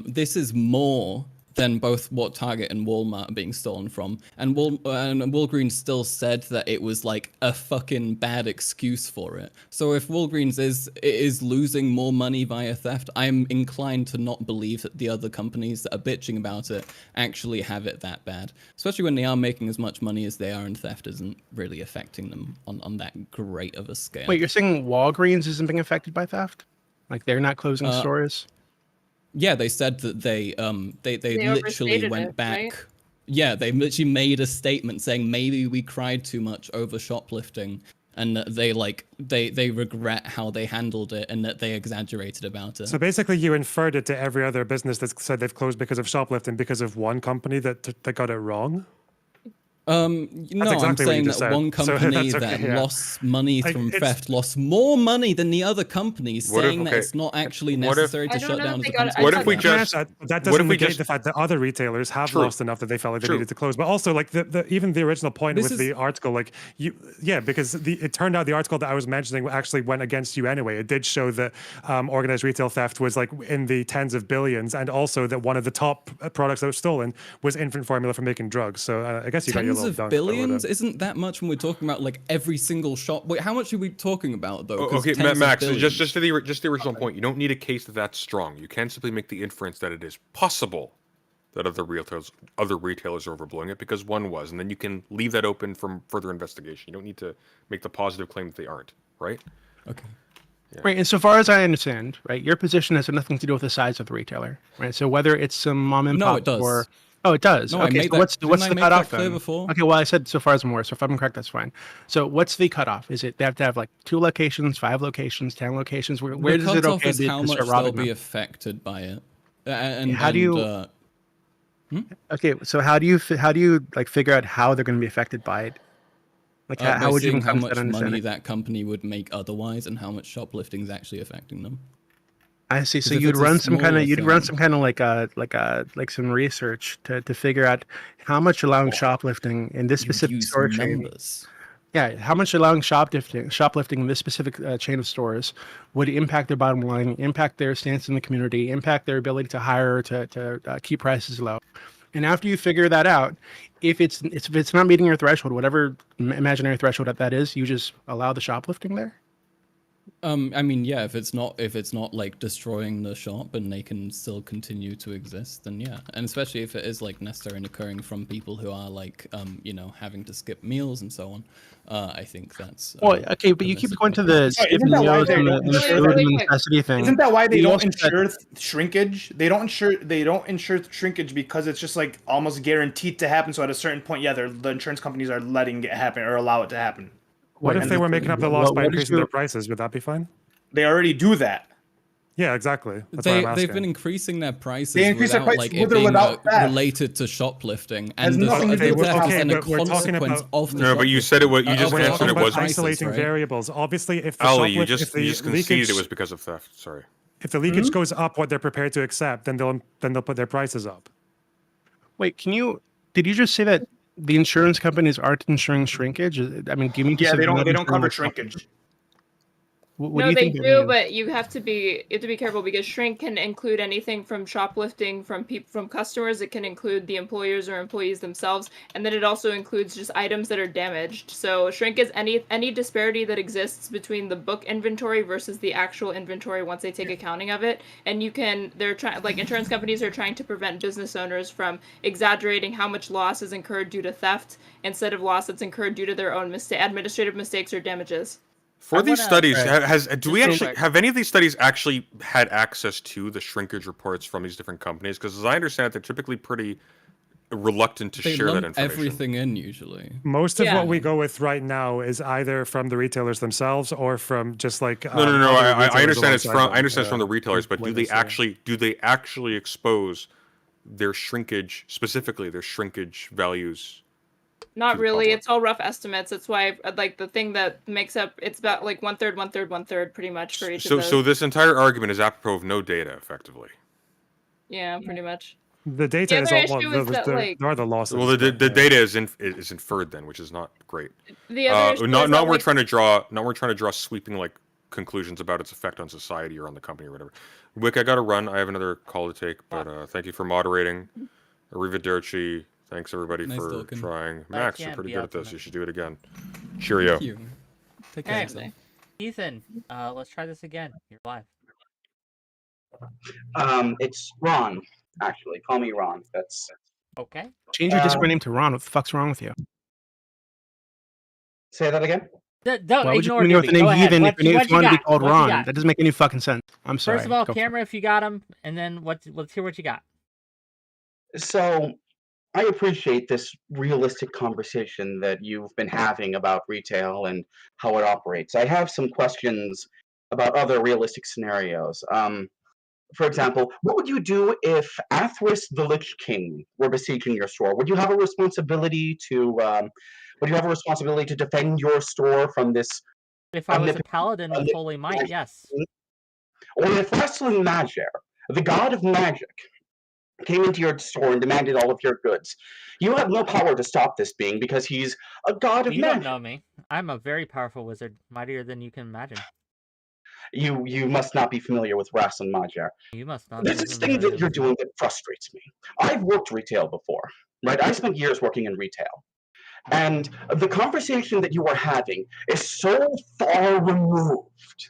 This is more than both what Target and Walmart are being stolen from. And Walgreens still said that it was like a fucking bad excuse for it. So if Walgreens is losing more money via theft, I'm inclined to not believe that the other companies that are bitching about it actually have it that bad. Especially when they are making as much money as they are and theft isn't really affecting them on that great of a scale. Wait, you're saying Walgreens isn't being affected by theft? Like they're not closing stores? Yeah, they said that they literally went back. Right? Yeah, they literally made a statement saying maybe we cried too much over shoplifting, and that they regret how they handled it and that they exaggerated about it. So basically, you inferred it to every other business that said they've closed because of shoplifting because of one company that got it wrong. No, exactly I'm saying that said. one company So that yeah. lost money from theft lost more money than the other companies, saying that it's not actually necessary to shut down. What if we just? That doesn't negate the fact that other retailers have lost enough that they felt like they needed to close. But also, like even the original point with the article, like because it turned out the article that I was mentioning actually went against you anyway. It did show that organized retail theft was like in the tens of billions, and also that one of the top products that was stolen was infant formula for making drugs. So I guess you got your Tens of billions isn't that much when we're talking about like every single shop. Wait, how much are we talking about though? Okay, Max, just to the original point, you don't need a case that's strong. You can simply make the inference that it is possible that other retailers are overblowing it because one was, and then you can leave that open from further investigation. You don't need to make the positive claim that they aren't, right? Okay. Yeah. Right, and so far as I understand, right, your position has nothing to do with the size of the retailer, right? So whether it's some mom and pop it does. or oh, it does. No, okay, so what's the cutoff then? Before? Okay, well I said so far as more. So if I'm correct, that's fine. So what's the cutoff? Is it they have to have like 2 locations, 5 locations, 10 locations? Where does it okay is how much start they'll robbing be them? affected by it? How do you? Okay, so how do you like figure out how they're going to be affected by it? Like how would you how come to much that money understanding? that company would make otherwise, and how much shoplifting is actually affecting them? I see. So if you'd it's a run some kind smaller of like some research to figure out how much allowing shoplifting in this specific store chain. Yeah, how much allowing shoplifting in this specific chain of stores would impact their bottom line, impact their stance in the community, impact their ability to hire, to keep prices low. And after you figure that out, if it's not meeting your threshold, whatever imaginary threshold that is, you just allow the shoplifting there. I mean, yeah, if it's not like destroying the shop and they can still continue to exist, then yeah. And especially if it is like necessary and occurring from people who are like, you know, having to skip meals and so on, I think that's. Well, okay, but you keep going to the Sorry, skipping isn't that why meals they and don't the insure food and really the quick. necessity thing. Isn't that why they You don't also said- insure shrinkage? They don't insure shrinkage because it's just like almost guaranteed to happen. So at a certain point, yeah, the insurance companies are letting it happen or allow it to happen. What if and they the- were making up the loss by what did increasing you- their prices? Would that be fine? They already do that. Yeah, exactly. That's what I'm asking. They've been increasing their prices They increase their without prices like with it or being without theft. related to shoplifting, Has and nothing to do the with theft is okay, then a but we're talking consequence about- of the No, but you said it was. You just we're answered talking it about wasn't. prices, isolating right? variables. Obviously, if the Ali, you if just the conceded leakage, it was because of theft. Sorry. if the leakage goes up, what they're prepared to accept, then they'll put their prices up. Wait, did you just say that the insurance companies aren't insuring shrinkage? I mean, do you mean to Yeah, say they they're not don't insuring cover like shrinkage. What do No, you they think that do, means? but you have to be careful because shrink can include anything from shoplifting from customers. It can include the employers or employees themselves, and then it also includes just items that are damaged. So shrink is any disparity that exists between the book inventory versus the actual inventory once they take accounting of it. And they're trying, like insurance companies are trying to prevent business owners from exaggerating how much loss is incurred due to theft instead of loss that's incurred due to their own administrative mistakes or damages. For these studies, Right. do we actually have any of these studies actually had access to the shrinkage reports from these different companies? Because as I understand it, they're typically pretty reluctant to They share that lump information. everything in usually. Most of Yeah. what we go with right now is either from the retailers themselves or from just like No. other I retailers understand it's alongside from. them, I understand it's from the retailers, but do they witness, yeah. actually expose their shrinkage, specifically their shrinkage values? Not to the really. public? It's all rough estimates. That's why, like, the thing that makes up it's about like 1/3, 1/3, 1/3, pretty much for each of those. So this entire argument is apropos of no data, effectively. Yeah, pretty much. The data The is other all issue is that, like- there are the losses. Well, the but, yeah. data is inferred then, which is not great. The other issue Not is that, we're like, trying to draw sweeping like conclusions about its effect on society or on the company or whatever. Wick, I gotta run. I have another call to take, but thank you for moderating. 𝕼𝖍𝖎𝖙. Thanks everybody Nice for talking. trying. Max, you're can't pretty be good at this. ultimate. You should do it again. Cheerio. Thank you. Take care. Actually. yourself. Ethan, let's try this again. You're live. It's Ron, actually. Call me Ron. That's Okay. Change your Discord name to Ron. What the fuck's wrong with you? say that again. Don't Why would you ignore come in here with Doobie. the Go name ahead. Heathen What if you you want to be got? called What you Ron? got? That doesn't make any fucking sense. I'm sorry. First of all, Go for it. camera, if you got him, and then let's hear what you got. So I appreciate this realistic conversation that you've been having about retail and how it operates. I have some questions about other realistic scenarios. For example, what would you do if 𝕬👏 the Lich King were besieging your store? Would you have a responsibility to defend your store from this? If I was a omnipotent paladin with holy might, yes. Or if wrestling 𝕾𝖍𝖎𝖙, the god of magic, came into your store and demanded all of your goods, you have no power to stop this being because he's a god of You don't magic. know me. I'm a very powerful wizard, mightier than you can imagine. You must not be familiar with wrestling 𝕾𝖍𝖎. You must not. There's be this thing familiar that you're with me. doing that frustrates me. I've worked retail before, right? I spent years working in retail. And the conversation that you are having is so far removed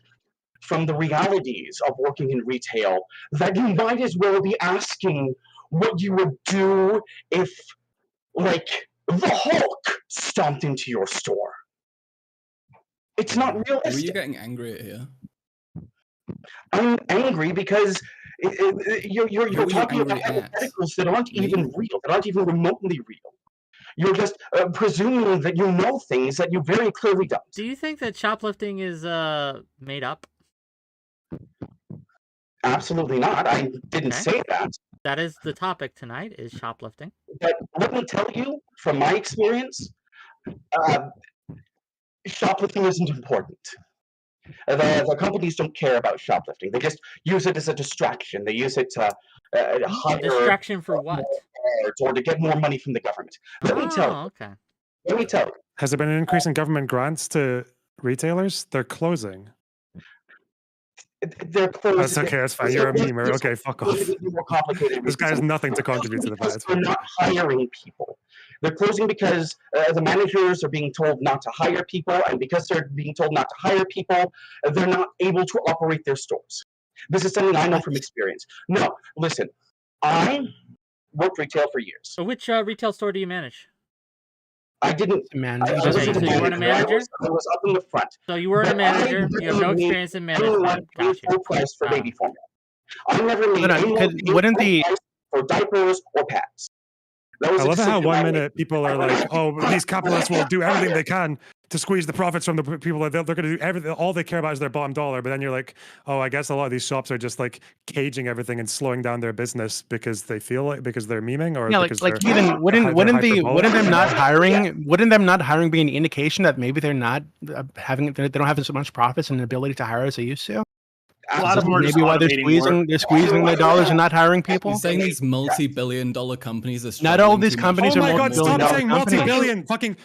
from the realities of working in retail that you might as well be asking what you would do if, like, the Hulk stomped into your store. It's not Who are you realistic. getting angry at here? I'm angry because you're Who are you talking about angry at? hypotheticals that aren't Me? even real, that aren't even remotely real. You're just presuming that you know things that you very clearly don't. Do you think that shoplifting is made up? Absolutely not. I didn't Okay. say that. That is the topic tonight, is shoplifting. But let me tell you, from my experience, shoplifting isn't important. The companies don't care about shoplifting. They just use it as a distraction. They use it to hire Distraction for what? guards or to get more money from the government. Let me tell you. Oh, okay. Let me tell you. Has there been an increase in government grants to retailers? They're closing. They're closed. That's okay. That's fine. You're a memer. Okay, fuck off. More complicated This guy has reason. nothing to contribute to the fight. Because It's they're fine. not hiring people. They're closing because the managers are being told not to hire people, and because they're being told not to hire people, they're not able to operate their stores. This is something I know from experience. No, listen, I worked retail for years. So which retail store do you manage? I didn't manage. I Okay, wasn't so you weren't a manager? I was up in the front. So you weren't a But I manager. You have no never made experience in anyone management. pay Got you. full price for baby formula. I never made Hold on, anyone could- pay wouldn't full the- price for diapers or pads. That was I a love how decision one I made. minute people are like, "Oh, these capitalists will do everything they can to squeeze the profits from the people. They're going to do everything. All they care about is their bottom dollar." But then you're like, "Oh, I guess a lot of these shops are just like caging everything and slowing down their business because they feel like because they're memeing or Yeah, because like they're even wouldn't they're wouldn't hyperbolic?" them not hiring wouldn't them not hiring be an indication that maybe they're not they don't have as much profits and the ability to hire as they used to? A lot of them are just maybe why they're automating squeezing their dollars and not hiring people. You're saying these multi-billion-dollar companies are Not all struggling these too much? companies Oh are my God! multi-billion Stop dollar saying companies. multi-billion. Fucking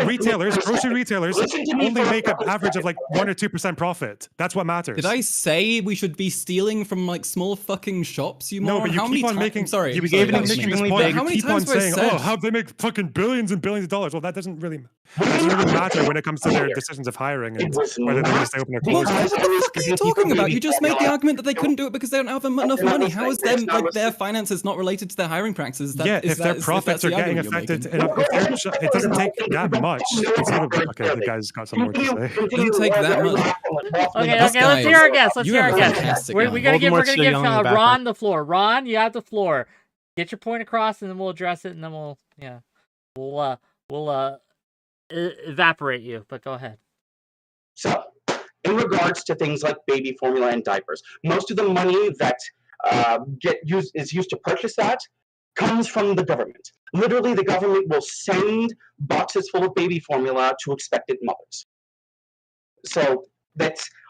retailers, grocery retailers, only make an average of like 1 or 2% profit. That's what matters. Did I say we should be stealing from like small fucking shops? You No, moron? but you How keep many on times? making. I'm sorry. You I'm keep sorry, on that was making me. this extremely point. big. How You many keep on times have I saying, said? "Oh, how they make fucking billions and billions of dollars." Well, that doesn't really matter when it comes to their decisions of hiring and whether they need to stay open or Well, close. what the fuck are you talking about? You just made the argument that they couldn't do it because they don't have enough money. How is them like their finances not related to their hiring practices? Yeah, if their profits are getting affected, it doesn't take that much. It's okay, the guy's got some more to say. It doesn't take that much. Okay, This okay, guy let's hear is- our guest. Let's you hear have our a guest. fantastic We're guy. gonna give Voldemort's still young in the background. Ron the floor. Ron, you have the floor. Get your point across, and then we'll address it, and then we'll evaporate you. But go ahead. So, in regards to things like baby formula and diapers, most of the money that is used to purchase that comes from the government. Literally, the government will send boxes full of baby formula to expectant mothers. So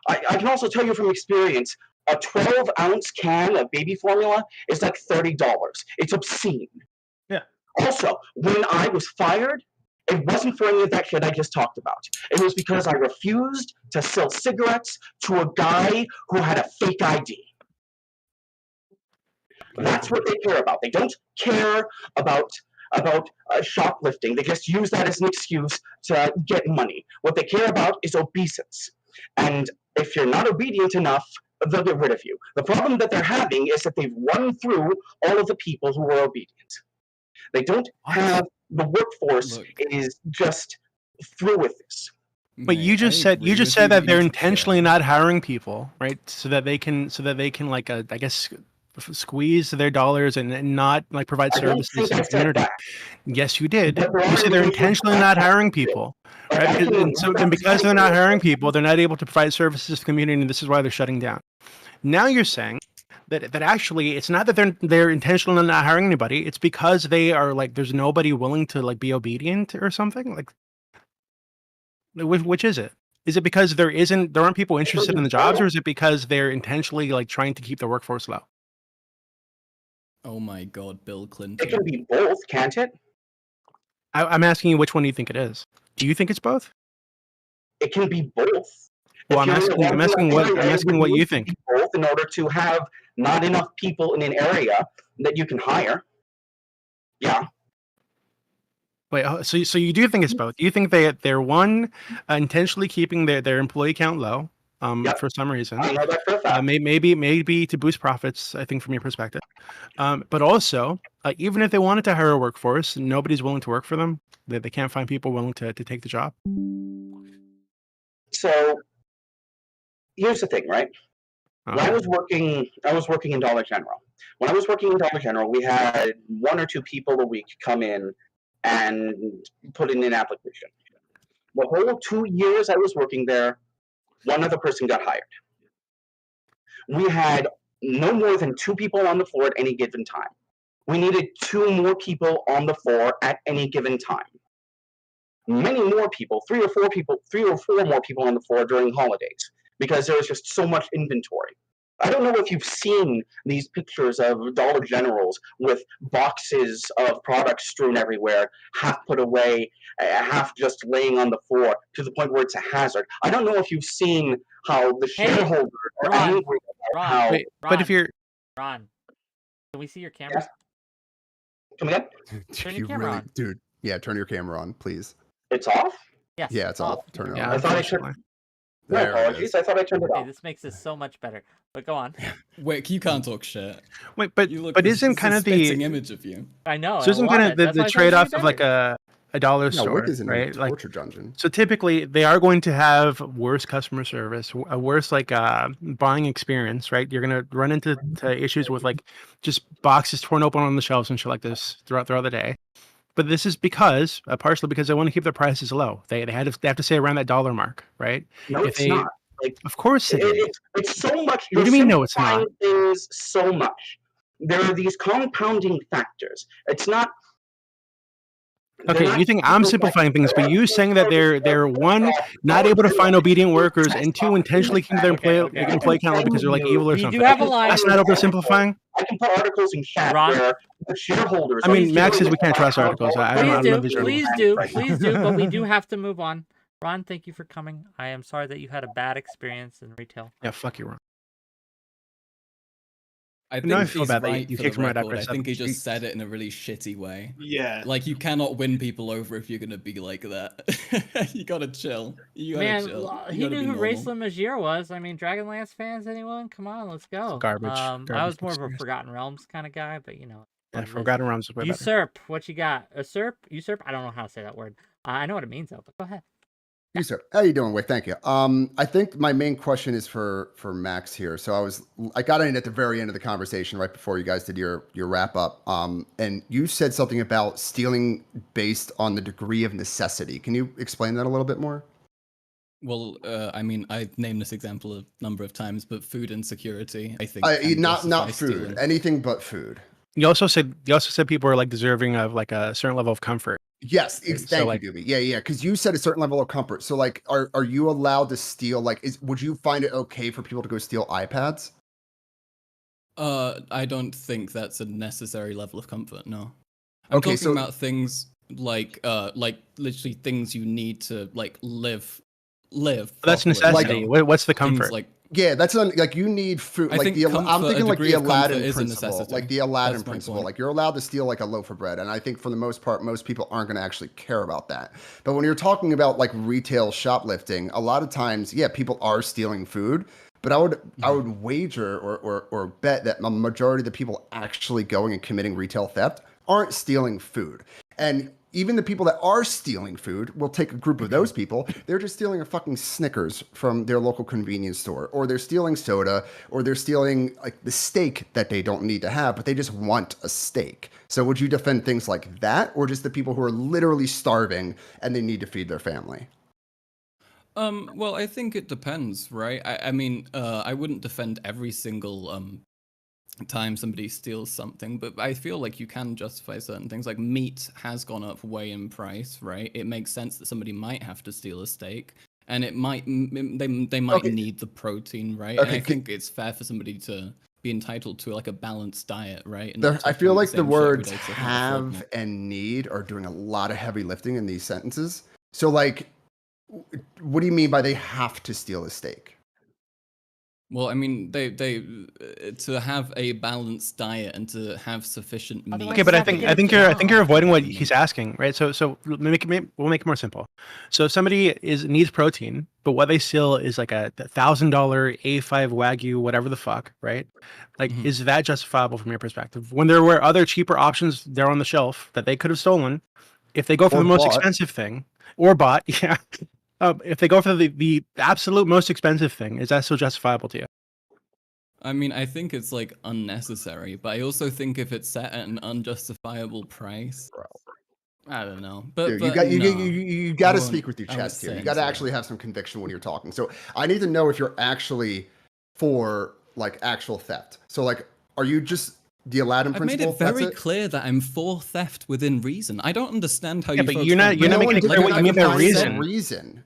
I can also tell you from experience, a 12-ounce can of baby formula is like $30. It's obscene. Yeah. Also, when I was fired, it wasn't for any of that shit I just talked about. It was because I refused to sell cigarettes to a guy who had a fake ID. That's what they care about. They don't care about shoplifting. They just use that as an excuse to get money. What they care about is obeisance. And if you're not obedient enough, they'll get rid of you. The problem that they're having is that they've run through all of the people who are obedient. They don't have the workforce is just through with this. But you just said that they're intentionally not hiring people, right? So that they can like I guess squeeze their dollars and not like provide services to the community. Yes, you did. You said they're intentionally not hiring people, right? And because they're not hiring people, they're not able to provide services to the community, and this is why they're shutting down. Now you're saying that actually it's not that they're intentionally not hiring anybody. It's because they are like there's nobody willing to like be obedient or something. Like, which is it? Is it because there aren't people interested in the jobs, or is it because they're intentionally like trying to keep the workforce low? Oh my God, Bill Clinton. It can be both, can't it? I'm asking you which one do you think it is? Do you think it's both? It can be both. Well, I'm asking what you think. Both in order to have not enough people in an area that you can hire. Yeah. Wait, so you do think it's both? You think they're one intentionally keeping their employee count low for some reason? I know that for a fact. Maybe to boost profits. I think from your perspective, but also even if they wanted to hire a workforce, nobody's willing to work for them. They can't find people willing to take the job. So here's the thing, right? When I was working in Dollar General. When I was working in Dollar General, we had 1 or 2 people a week come in and put in an application. The whole 2 years I was working there, one other person got hired. We had no more than 2 people on the floor at any given time. We needed 2 more people on the floor at any given time. Many more people, 3 or 4 more people on the floor during holidays, because there was just so much inventory. I don't know if you've seen these pictures of Dollar Generals with boxes of products strewn everywhere, half put away, half just laying on the floor, to the point where it's a hazard. I don't know if you've seen how the shareholders are angry about how... Ron, but if you're... Ron, can we see your camera? Come again? Turn your camera on. Dude, Yeah, turn your camera on, please. It's off? Yes. Yeah, it's off. Turn it Yeah, on. I thought I turned. My There it apologies. is. I thought I turned it Okay, off. this makes this so much better. But go on. Wick, you can't talk shit. Wait, but You look isn't kind of spitting the image of you. I know. so isn't kind of the trade-off of like a a dollar No, store, Wick isn't right? a Like, torture dungeon. so typically they are going to have worse customer service, a worse like buying experience, right? You're gonna run into issues with like just boxes torn open on the shelves and shit like this throughout the day. But this is because partially because they want to keep their prices low. They have to stay around that dollar mark, right? No, If it's they- not. Like, Of course it is. it's so much. What do you mean, no, it's not? Things so much. There are these compounding factors. It's not. Okay, you think I'm simplifying things, but you saying that they're one, not able to find obedient workers, and two, intentionally keeping their employee count low because they're like evil or We something. do have a line. That's not oversimplifying. I can put articles in chat Ron? where the shareholders. I mean, Max says we can't trust articles. I don't know these Please articles. do, but we do have to move on. Ron, thank you for coming. I am sorry that you had a bad experience in retail. Yeah, fuck you, Ron. I think No, I feel he's bad that right you for kicked the him right record. after I I said think he it. just said it in a really shitty way. Yeah. Like, you cannot win people over if you're gonna be like that. You gotta chill. You gotta Man, chill. he You gotta knew be who normal. 𝕬𝖎𝖓 was. I mean, Dragonlance fans, anyone? Come on, let's go. Garbage. I Garbage was more of a experience. Forgotten Realms kind of guy, but you know. Yeah, what it is. Forgotten Realms is way better. Usurp, what you got? Usurp? I don't know how to say that word. I know what it means though, but go ahead. You sir, how you doing, Wick? Thank you. I think my main question is for Max here. So I got in at the very end of the conversation right before you guys did your wrap up. And you said something about stealing based on the degree of necessity. Can you explain that a little bit more? Well, I mean, I've named this example a number of times, but food insecurity, I think. can Not justify food, stealing. anything but food. You also said people are like deserving of like a certain level of comfort. Yes, So, thank like- you, Doobie. Yeah, because you said a certain level of comfort. So, like, are you allowed to steal? Like, would you find it okay for people to go steal iPads? I don't think that's a necessary level of comfort. No. I'm Okay, talking so- about things like literally things you need to like live. But that's properly, necessity. you know? What's the Things comfort? like Yeah, that's like you need food. I Like think the I'm comfort- thinking a like the degree of comfort Aladdin is a principle, necessity. like the Aladdin That's my principle. point. Like you're allowed to steal like a loaf of bread, and I think for the most part, most people aren't going to actually care about that. But when you're talking about like retail shoplifting, a lot of times, yeah, people are stealing food. But I would wager or bet that a majority of the people actually going and committing retail theft aren't stealing food. And even the people that are stealing food, we'll take a group of those people, they're just stealing a fucking Snickers from their local convenience store, or they're stealing soda, or they're stealing like the steak that they don't need to have, but they just want a steak. So would you defend things like that, or just the people who are literally starving and they need to feed their family? Well, I think it depends, right? I mean, I wouldn't defend every single time somebody steals something, but I feel like you can justify certain things. Like meat has gone up way in price, right? It makes sense that somebody might have to steal a steak, and it might they might Okay. need the protein, right? And Okay, I think it's fair for somebody to be entitled to like a balanced diet, right? And There, not I to feel eat like the same shit every words day 'cause they can't afford more. have and need are doing a lot of heavy lifting in these sentences. So like, what do you mean by they have to steal a steak? Well, I mean, they to have a balanced diet and to have sufficient meat. Okay, but I think you're avoiding what he's asking, right? So we'll make it more simple. So if somebody needs protein, but what they steal is like a $1,000 A5 Wagyu, whatever the fuck, right? Like, is that justifiable from your perspective? When there were other cheaper options there on the shelf that they could have stolen, if they go for Or the most bought. expensive thing, or bought, yeah. If they go for the absolute most expensive thing, is that still justifiable to you? I mean, I think it's like unnecessary, but I also think if it's set at an unjustifiable price, I don't know. But, Dude, but you got to I speak with your won't chest here. say You got to into actually have some conviction when you're talking. So I need to know if you're actually for like actual theft. So like, are you just the Aladdin I've made principle? it very That's clear that I'm for theft within reason. I don't understand how Yeah, you. but folks you're not- can- you're not No making one it did- clear what you're you mean not by defining reason. Reason.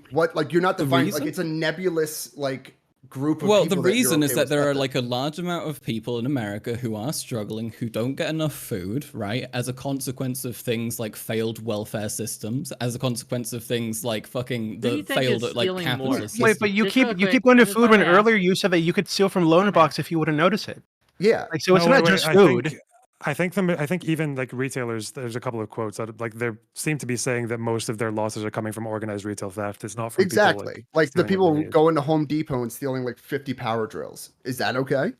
What like you're not The defining like reason? it's a nebulous like group of Well, people the that you're reason is okay that with there are theft. like a large amount of people in America who are struggling, who don't get enough food, right? As a consequence of things like failed welfare systems, as a consequence of things like fucking Who do you the think failed is like stealing more? capitalist Wait, system. but you Just keep real you quick, keep going I to just food when wanna ask- earlier you said that you could steal from loaner box if you wouldn't notice it. Yeah. Like, so it's No, not wait, just I food. think- I think even like retailers, there's a couple of quotes that like they seem to be saying that most of their losses are coming from organized retail theft. It's not from Exactly. people Like the stealing what people they need. going to Home Depot and stealing like 50 power drills. Is that okay?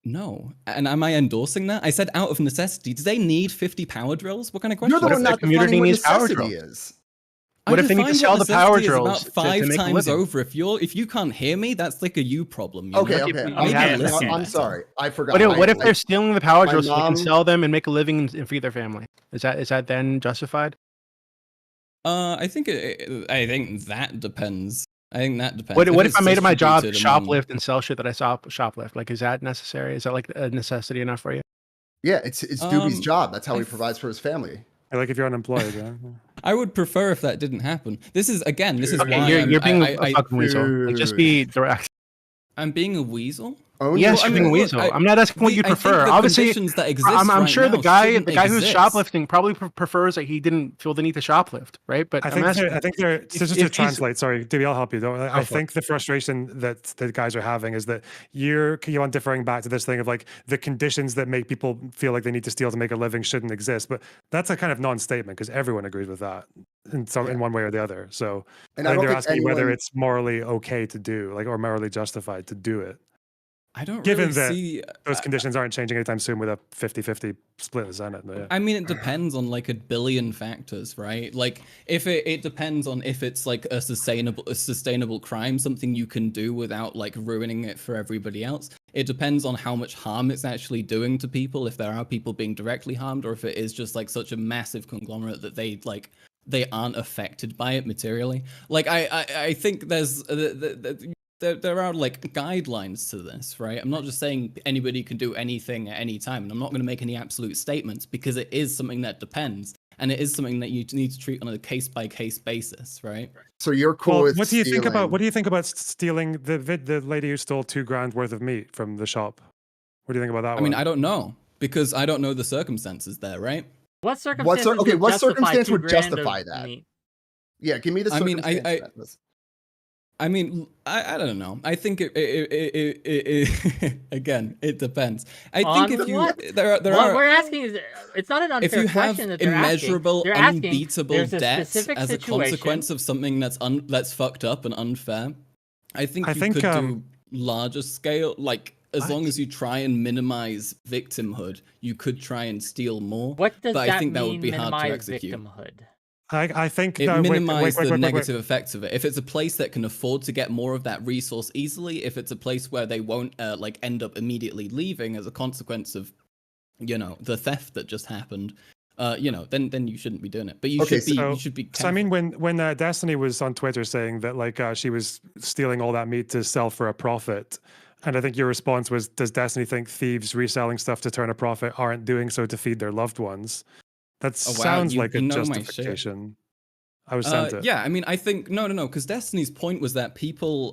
No. And am I endorsing that? I said out of necessity. Do they need 50 power drills? What kind of question? You're the one not defining what necessity is. What if they need to sell the power drills about to 5 make a times living? over? If you can't hear me, that's like a you problem. You Okay, know? okay. Maybe listen I'm better. sorry. I forgot. What if they're stealing the power my drills so they can mom- sell them and make a living and feed their family? Is that then justified? I think that depends. I think that depends. What if it's I made it my job to distributed, I mean- shoplift and sell shit that I saw shoplift? Like, is that necessary? Is that like a necessity enough for you? Yeah, it's Doobie's job. That's how he provides for his family. Like if you're unemployed, yeah. I would prefer if that didn't happen. This is Okay, why you're being a I fucking weasel. Like, just be direct. I'm being a weasel. Yes, you're being a weasel. I'm not asking what you prefer. Obviously, I'm sure the guy who's shoplifting probably prefers that he didn't feel the need to shoplift, right? But I think just to translate. Sorry, Dewey, I'll help you. I think the frustration that the guys are having is that you want differing back to this thing of like the conditions that make people feel like they need to steal to make a living shouldn't exist. But that's a kind of non-statement because everyone agrees with that in one way or the other. So And I I think don't they're think asking whether anyone- it's morally okay to do, like, or morally justified to do it. I don't Given really that see. those conditions aren't changing anytime soon with a 50-50 split in the Senate. Yeah. I mean, it depends on like a billion factors, right? Like, if it depends on if it's like a sustainable crime, something you can do without like ruining it for everybody else. It depends on how much harm it's actually doing to people, if there are people being directly harmed, or if it is just like such a massive conglomerate that they aren't affected by it materially. Like, I think there are like guidelines to this, right? I'm not just saying anybody can do anything at any time, and I'm not going to make any absolute statements because it is something that depends, and it is something that you need to treat on a case-by-case basis, right? So you're cool with what do you think stealing. about stealing the lady who stole $2,000 worth of meat from the shop? What do you think about that? I mean, I don't know because I don't know the circumstances there, right? What circumstances? What circumstance would $2,000 justify of that? meat? Yeah, give me the I mean, circumstance. I mean, I don't know. I think it again, it depends. I think if you what we're asking is, it's not an unfair if you have question that they're immeasurable, asking. They're asking, unbeatable there's a debts specific as a situation. consequence of something that's fucked up and unfair, I think you could do larger scale. Like, as long as you try and minimize victimhood, you could try and steal more. What does but that I think that would be mean, hard to minimize execute. victimhood? I think it wait, minimizes the wait. negative effects of it. If it's a place that can afford to get more of that resource easily, if it's a place where they won't like end up immediately leaving as a consequence of, the theft that just happened, then you shouldn't be doing it. But you should be. So I mean, when Destiny was on Twitter saying that like she was stealing all that meat to sell for a profit, and I think your response was, does Destiny think thieves reselling stuff to turn a profit aren't doing so to feed their loved ones? That sounds like a justification. I was sent it. Yeah, I mean, I think no, because Destiny's point was that people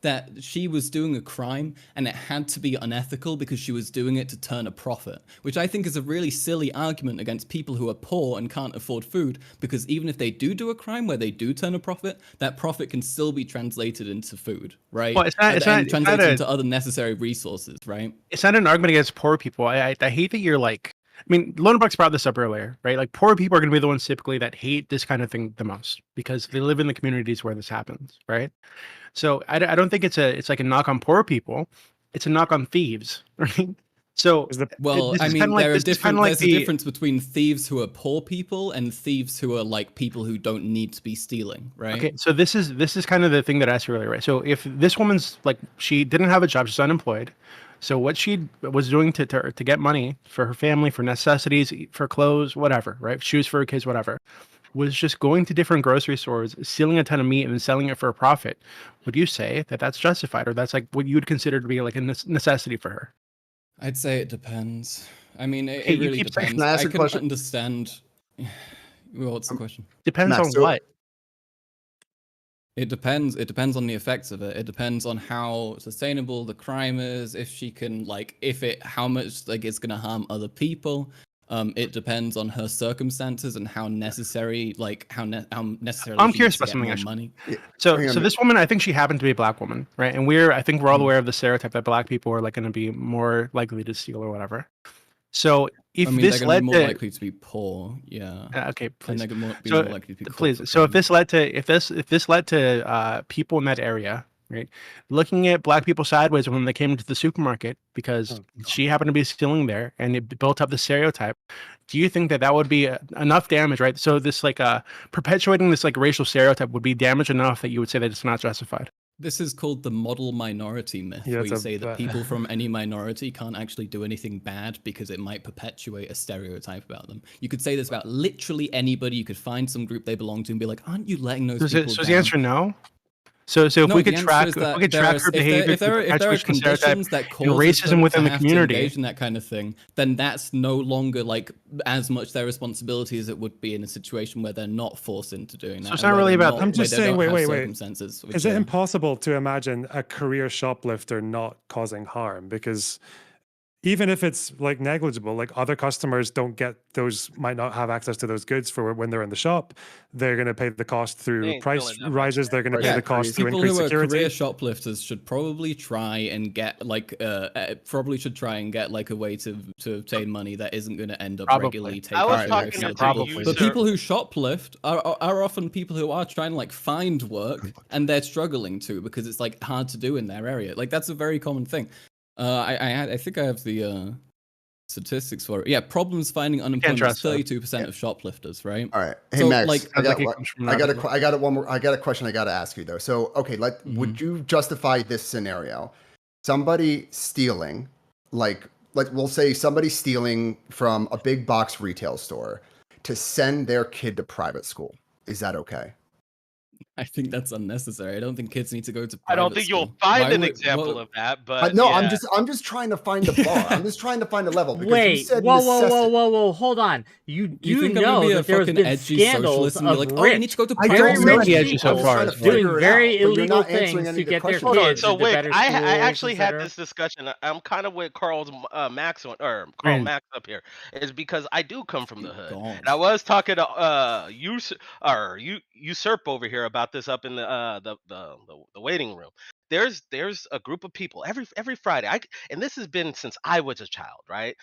that she was doing a crime and it had to be unethical because she was doing it to turn a profit, which I think is a really silly argument against people who are poor and can't afford food, because even if they do a crime where they do turn a profit, that profit can still be translated into food, right? Well, translated into other necessary resources, right? It's not an argument against poor people. I hate that you're like. I mean, Lonebucks brought this up earlier, right? Like, poor people are going to be the ones typically that hate this kind of thing the most because they live in the communities where this happens, right? So I don't think it's like a knock on poor people; it's a knock on thieves, right? So I mean, there's a difference between thieves who are poor people and thieves who are like people who don't need to be stealing, right? Okay, so this is kind of the thing that I asked you earlier, right? So if this woman's like, she didn't have a job, she's unemployed. So what she was doing to get money for her family, for necessities, for clothes, whatever, right? Shoes for her kids, whatever, was just going to different grocery stores, stealing a ton of meat and selling it for a profit. Would you say that that's justified, or that's like what you would consider to be like a necessity for her? I'd say it depends. I mean, it Hey, really depends. I can question? understand. Well, what's the question? Depends on what? It depends. It depends on the effects of it. It depends on how sustainable the crime is. If she can, like, how much like it's gonna harm other people. It depends on her circumstances and how necessary, how necessarily. I'm curious about something actually. Money. So this woman, I think she happened to be a black woman, right? And I think we're all aware of the stereotype that black people are like going to be more likely to steal or whatever. So if I mean, this they're going to led be more to likely to be poor. Yeah. okay, And please. they're going to be So more likely to be please. corporate So if criminals. this led to people in that area, right, looking at black people sideways when they came into the supermarket because she happened to be stealing there, and it built up the stereotype. Do you think that that would be enough damage, right? So this like perpetuating this like racial stereotype would be damage enough that you would say that it's not justified? This is called the model minority myth, Yeah, where it's you a say that bad- people from any minority can't actually do anything bad because it might perpetuate a stereotype about them. You could say this about literally anybody. You could find some group they belong to and be like, aren't you letting those people So is down? the answer no? So if No, we the could answer track is if that we could there track is- her behavior, if there are perpetuation stereotype conditions that and cause racism within the have to community. engage in that kind of thing, then that's no longer like as much their responsibility as it would be in a situation where they're not forced into doing that. So it's and not where really they're about- not- I'm where just they saying, don't wait, have wait. circumstances which Is it are- impossible to imagine a career shoplifter not causing harm? Because even if it's like negligible, like other customers don't get those, might not have access to those goods for when they're in the shop. They're going to pay the cost They through ain't price stealing that much rises. They're going to pay Yeah, the cost through people increased who are security. career shoplifters should probably try and get like like a way to obtain money that isn't going to end up Probably. regularly taken I was care of. talking So to probably. the people who shoplift are often people who are trying to like find work and they're struggling to because it's like hard to do in their area. Like that's a very common thing. I think I have the statistics for it. Yeah, problems finding unemployment is trust that. 32% of shoplifters, right? All right. Hey So, Max, like- I got Sounds like it comes from I got another- I got one more. I got a question I got to ask you though. So okay, would you justify this scenario? Somebody stealing, like we'll say somebody stealing from a big box retail store to send their kid to private school. Is that okay? I think that's unnecessary. I don't think kids need to go to I don't private think school. you'll find Why an would- example what- of that, but No, yeah. I'm just trying to find a bar. I'm just trying to find a level. Because you Wait, said whoa, necessity. whoa, hold on. You do You think I'm gonna know be a that there's fucking been edgy scandals socialist and be of like, rich, oh, you need to go to I very don't know rich the edgy so people far. I'm trying to doing figure it very out, but you're illegal not answering things any to of the get their questions. Hold on, kids so into Wick, better I schools, actually had etc. this discussion. I'm kind of with Carl Max up here, is because I do come from the hood, God. and I was talking to usurp over here about this up in the waiting room. There's a group of people every Friday. And this has been since I was a child, right?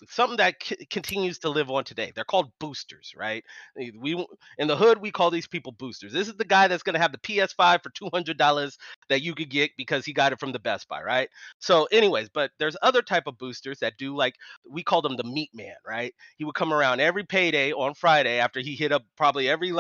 Something that continues to live on today. They're called boosters, right? We in the hood we call these people boosters. This is the guy that's gonna have the PS5 for $200 that you could get because he got it from the Best Buy, right? So, anyways, but there's other type of boosters that do like we call them the meat man, right? He would come around every payday on Friday after he hit up probably every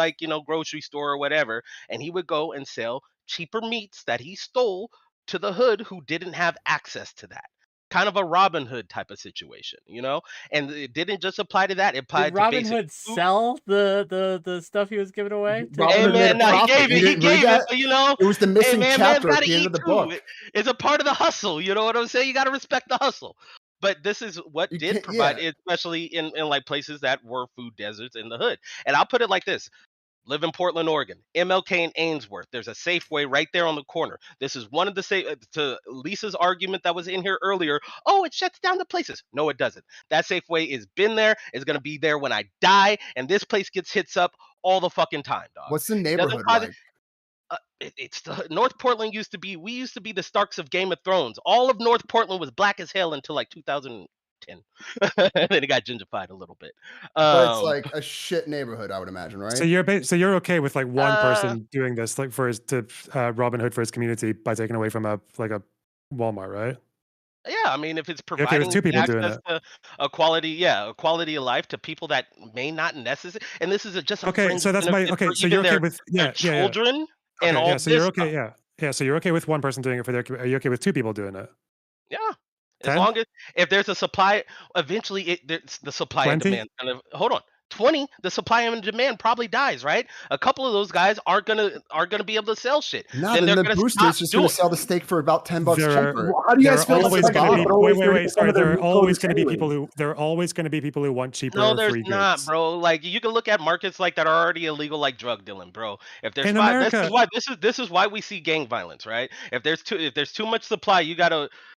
grocery store or whatever, and he would go and sell cheaper meats that he stole to the hood who didn't have access to that. Kind of a Robin Hood type of situation, and it didn't just apply to that. It applied Did to Robin basic Hood food. sell the stuff he was giving away? to- Robin Hey Hood made man, a no, he profit. gave You it. He didn't read gave it. that? But, It was the hey missing man, chapter man's at got the to end eat of the too. book. It's a part of the hustle. You know what I'm saying? You got to respect the hustle. But this is what You did can't- provide, yeah. especially in like places that were food deserts in the hood. And I'll put it like this. Live in Portland, Oregon, MLK and Ainsworth. There's a Safeway right there on the corner. This is one of the to Lisa's argument that was in here earlier. Oh, it shuts down the places. No, it doesn't. That Safeway has been there. Is going to be there when I die. And this place gets hits up all the fucking time, dog. What's the Doesn't neighborhood apply to- like? it's the North Portland used to be. We used to be the Starks of Game of Thrones. All of North Portland was black as hell until like 2010. And then it got gingerfied a little bit. But it's like a shit neighborhood, I would imagine, right? So you're okay with like one person doing this, like for Robin Hood for his community by taking away from a Walmart, right? Yeah, I mean, if it's okay with providing two people doing access it. to a quality of life to people that may not necessarily, and this is just a Okay, fringe so that's my benefit okay. for So even you're okay their, with their children and Okay, all yeah. So this you're okay, stuff. yeah. So you're okay with one person doing it for their. Are you okay with two people doing it? Yeah, as 10? long as if there's a supply, eventually there's the supply and 20? demand. Kind of hold on. 20, the supply and demand probably dies, right? A couple of those guys aren't gonna be able to sell shit. No, then then they're the gonna booster's stop just doing going to it. sell the steak for about $10 There cheaper. How do you guys are feel about always the going to be fact that always wait. 30% There are of always going to be anyways? people who there are always going to be people who want cheaper No, or there's free not, goods. bro. Like you can look at markets like that are already illegal, like drug dealing, bro. If there's In five, America, this is why we see gang violence, right? If there's too much supply, you gotta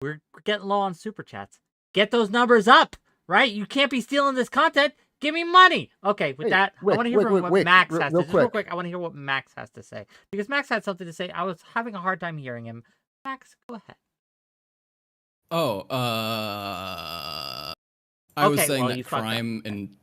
We're getting low on super chats. Get those numbers up, right? You can't be stealing this content. Give me money. Okay, with that, I want to hear from what Max has to say. Real quick, I want to hear what Max has to say. Because Max had something to say. I was having a hard time hearing him. Max, go ahead. Oh, I was saying that crime in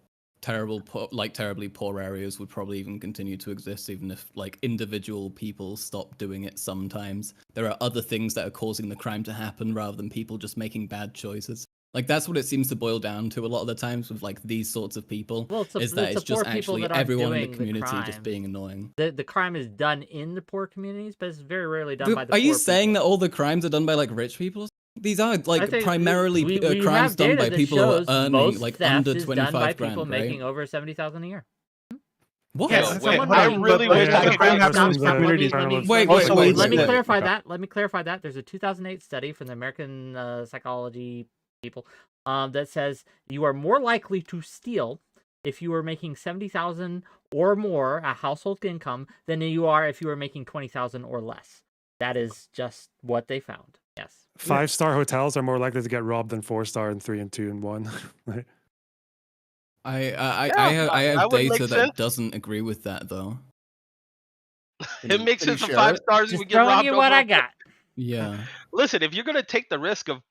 terribly poor areas would probably even continue to exist, even if like individual people stop doing it sometimes. There are other things that are causing the crime to happen rather than people just making bad choices. Like that's what it seems to boil down to a lot of the times with like these sorts of people. Well, is that it's just poor people actually that aren't everyone in the doing community crime. just being annoying. The crime is done in the poor communities, but it's very rarely done by the Are poor you people. saying that all the crimes are done by like rich people? These are like think primarily we crimes have done data by that people who are shows earning most like theft under is 25 done by grand, people right? making over 70,000 a year. What? Yeah, Yes, someone I making- really but- wish but- I could find stop, out stop, from communities. Wait, let me wait. clarify that. Let me clarify that. There's a 2008 study from the American psychology people that says you are more likely to steal if you are making 70,000 or more a household income than you are if you are making 20,000 or less. That is just what they found. Yes. 5-star hotels are more likely to get robbed than 4-star and 3 and 2 and 1. Right? I that have would make data sense. that doesn't agree with that though. It makes Can you sense for share 5 it? stars. Just We get throwing robbed you what over. I got. Yeah. Listen, if you're gonna take the risk of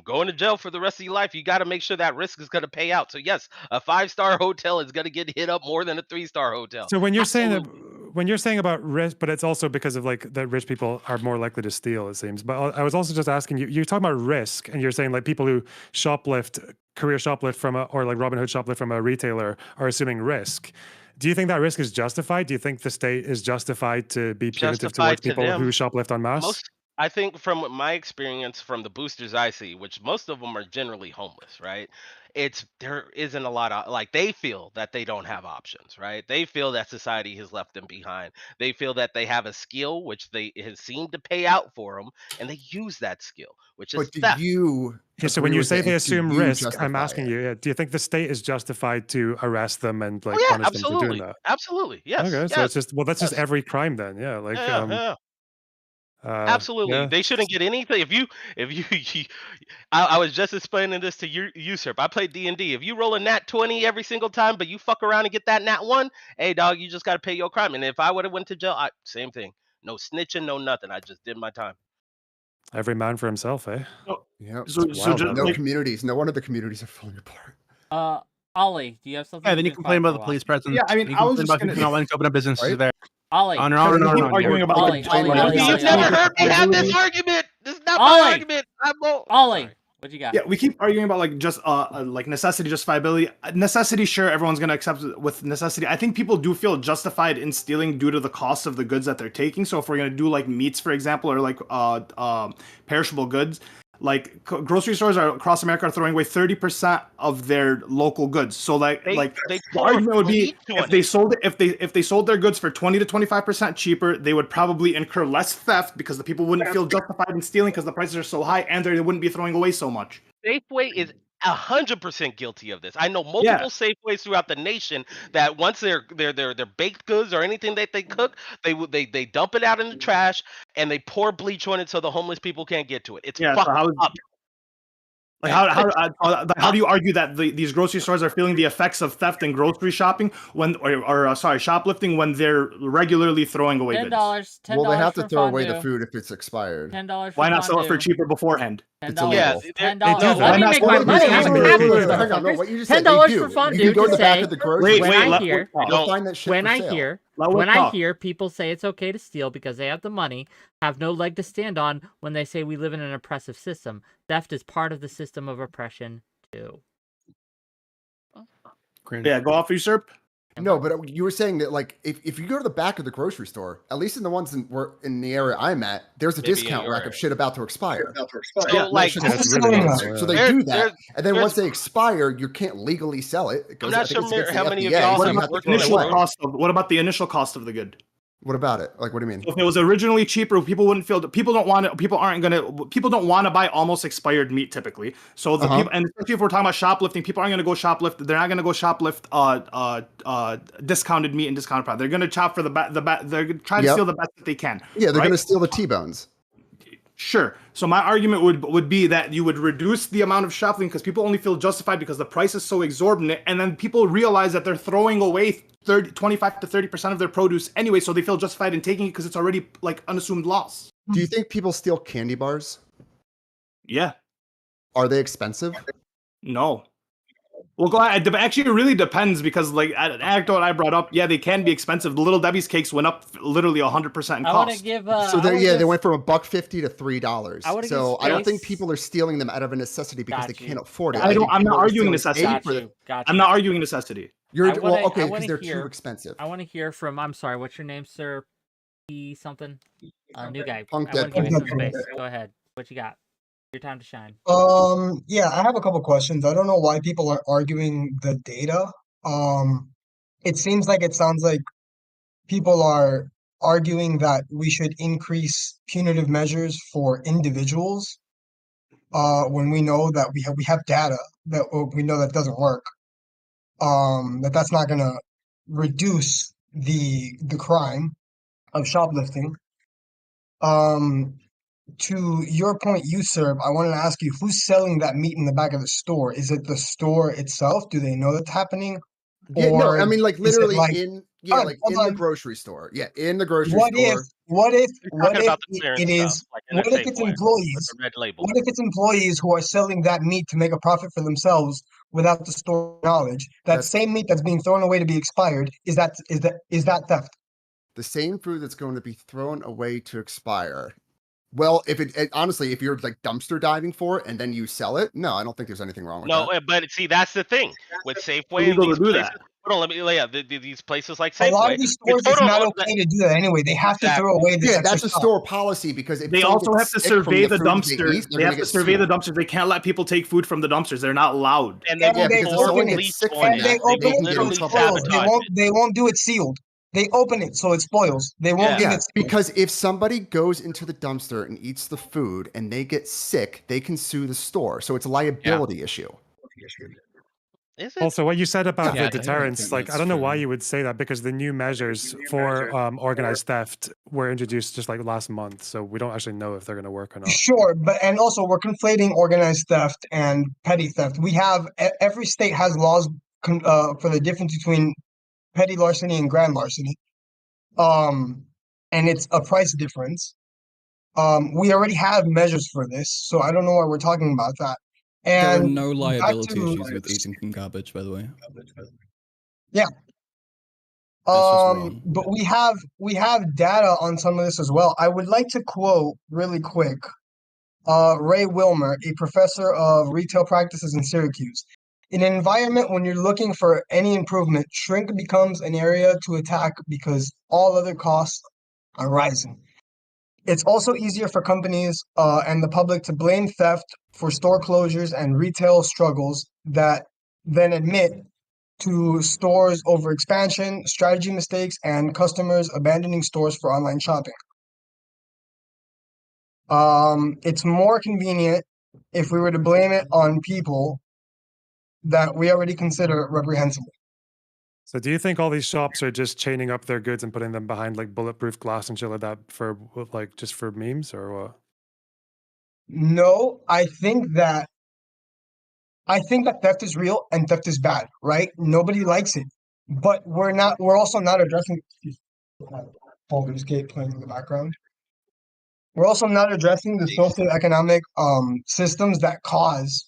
going to jail for the rest of your life, you got to make sure that risk is gonna pay out. So yes, a 5-star hotel is gonna get hit up more than a 3-star hotel. So when you're Absolutely. saying about risk, but it's also because of like that rich people are more likely to steal, it seems. But I was also just asking you, you're talking about risk, and you're saying like people who career shoplift from or like Robin Hood shoplift from a retailer are assuming risk. Do you think that risk is justified? Do you think the state is justified to be punitive Justified towards to people them. who shoplift en masse? I think from my experience from the boosters I see, which most of them are generally homeless, right? There isn't a lot of like they feel that they don't have options, right? They feel that society has left them behind. They feel that they have a skill which it has seemed to pay out for them, and they use that skill, which is But do theft. you? Yeah, so agree when you with say it, they and do assume you risk, I'm justify asking it? you, do you think the state is justified to arrest them and like Oh yeah, punish them for doing absolutely, that? absolutely, yes, Okay, so yes, it's just that's just yes, every crime then, yeah. Like yeah, yeah. Absolutely, yeah. they shouldn't get anything. If you I was just explaining this to usurp. I played D&D. If you roll a nat 20 every single time, but you fuck around and get that nat 1, hey dog, you just got to pay your crime. And if I would have went to jail, same thing. No snitching, no nothing. I just did my time. Every man for himself, eh? Yeah. So It's wild out No there. communities. No wonder the communities are falling apart. Ollie, do you have something? Yeah, You've then you been complain quiet about for the a police while. presence. Yeah, I mean, you I was complain just about gonna- people not wanting to open up businesses Right? there. Ollie, On and on and on and on. arguing about Ollie, like Ollie, Ollie, You've Ollie, never Ollie. heard me have this argument. This is not my Ollie! argument. I'm Ollie, sorry. what you got? Yeah, we keep arguing about like just like necessity, justifiability. Necessity, sure, everyone's gonna accept it with necessity. I think people do feel justified in stealing due to the cost of the goods that they're taking. So if we're gonna do like meats, for example, or like perishable goods, like grocery stores across America are throwing away 30% of their local goods. So They the pour argument would be bleach if on they it. sold it, if they sold their goods for 20 to 25% cheaper, they would probably incur less theft because the people wouldn't feel justified in stealing because the prices are so high, and they wouldn't be throwing away so much. Safeway is 100% guilty of this. I know multiple Safeways throughout the nation that once their baked goods or anything that they cook, they dump it out in the trash and they pour bleach on it so the homeless people can't get to it. It's Yeah, so fucked up. Like how do you argue that these grocery stores are feeling the effects of theft and grocery shopping shoplifting when they're regularly throwing away goods? $10. Well, they have to for throw away the fondue. food if it's expired. $10. Why not sell it for cheaper beforehand? It's $10. illegal. $10. do Let me that. make Well, my they money. do. I'm Wait, happy wait, with wait, hang on, no, what you motherfuckers. just said, they $10 do. for You fondue can go to to the back say of the grocery store. when I let hear Wick talk. You'll find that shit when for I sale. hear Let Wick when I talk. hear people say it's okay to steal because they have the money, have no leg to stand on when they say we live in an oppressive system. Theft is part of the system of oppression too. Cringe. Yeah, go off usurp. No, but you were saying that like if you go to the back of the grocery store, at least in the ones in the area I'm at, there's a Maybe in discount your rack of shit about to expire. So like, So they There- do that, there's- and then there's- once they expire, you can't legally sell it. It I'm goes, not I think it's sure against the how many of FDA, y'all so have you have to worked throw it in a Initial away. cost of what about the initial cost of the good? What about it? Like, what do you mean? If it was originally cheaper, people wouldn't feel. People don't want to buy almost expired meat typically. So the people, and especially if we're talking about shoplifting, people aren't going to go shoplift. They're not going to go shoplift discounted meat and discounted product. They're going to chop for the they're going to try to steal the best that they can. Yeah, they're right? going to steal the T-bones. Sure. So my argument would be that you would reduce the amount of shoplifting because people only feel justified because the price is so exorbitant, and then people realize that they're throwing away 25 to 30% of their produce anyway, so they feel justified in taking it because it's already like unassumed loss. Do you think people steal candy bars? Yeah. Are they expensive? No. Well, go ahead. Actually, it really depends because, like, an anecdote I brought up, yeah, they can be expensive. The Little Debbie's cakes went up literally 100% in I want to cost. give. So they went from $1.50 to $3. I wanna give So I don't think space. people are stealing them out of a necessity because they can't afford it. I don't. think I'm people not are arguing stealing necessity. eight for the- I'm not arguing necessity. You're I wanna- well, okay, I because wanna they're hear- too expensive. I want to hear from. I'm sorry. What's your name, sir? P something. New guy. Punk I want to give you some Deadpool. space. Go ahead. What you got? Your time to shine. Yeah, I have a couple questions. I don't know why people are arguing the data. It seems like it sounds like people are arguing that we should increase punitive measures for individuals, when we know that we have data that we know that doesn't work. That's not gonna reduce the crime of shoplifting. To your point, 𝕬𝖎, I wanted to ask you, who's selling that meat in the back of the store? Is it the store itself? Do they know that's happening? Yeah, no, I Or mean, like, is it literally like, in hold the on. grocery store. Yeah, in the grocery What if store. what if You're what talking if about the it clearance it is stuff, like in a what if it's Safeway with employees the red label. what if it's employees who are selling that meat to make a profit for themselves without the store knowledge? That That's- same meat that's being thrown away to be expired, is that theft? The same food that's going to be thrown away to expire. Well, if honestly, if you're like dumpster diving for it and then you sell it, no, I don't think there's anything wrong with No, that. but see, that's the thing with Safeway and illegal these to do places. that. Hold on, let me. Yeah, these places like A lot Safeway. of these it's- stores, it's hold on, not hold on, okay to do that anyway. They have to throw away this Yeah, extra that's a stuff. store policy because if They someone also have gets to sick from survey the food they dumpster. eat, they're They gonna have to get survey the sued. dumpsters. They can't let people take food from the dumpsters. They're not allowed. And they And will they because if someone open literally gets sick on from and that. they that, open they it can so get in it literally trouble. spoils. sabotage They won't do it sealed. They open it so it spoils. They won't give Yeah, it sealed. because if somebody goes into the dumpster and eats the food and they get sick, they can sue the store. So it's a liability issue. Is it? Also, what you said about Yeah, I the don't deterrence, think like, I that's don't know why true. you would say that because the new measures for organized theft were introduced just like last month. So we don't actually know if they're going to work or not. Sure, and also we're conflating organized theft and petty theft. We have every state has laws for the difference between petty larceny and grand larceny. And it's a price difference. We already have measures for this, so I don't know why we're talking about that. There are And no back liability to issues with eating from garbage, by the way. yeah. That's just wrong. But we have data on some of this as well. I would like to quote really quick 𝕾𝖍𝖎𝖙, a professor of retail practices in Syracuse. In an environment when you're looking for any improvement, shrink becomes an area to attack because all other costs are rising. It's also easier for companies and the public to blame theft for store closures and retail struggles than admit to stores over expansion, strategy mistakes, and customers abandoning stores for online shopping. It's more convenient if we were to blame it on people that we already consider reprehensible. So do you think all these shops are just chaining up their goods and putting them behind like bulletproof glass and shit like that for like just for memes or what? No, I think that theft is real and theft is bad, right? Nobody likes it. But we're also not addressing Baldur's Gate playing in the background. We're also not addressing the socioeconomic systems that cause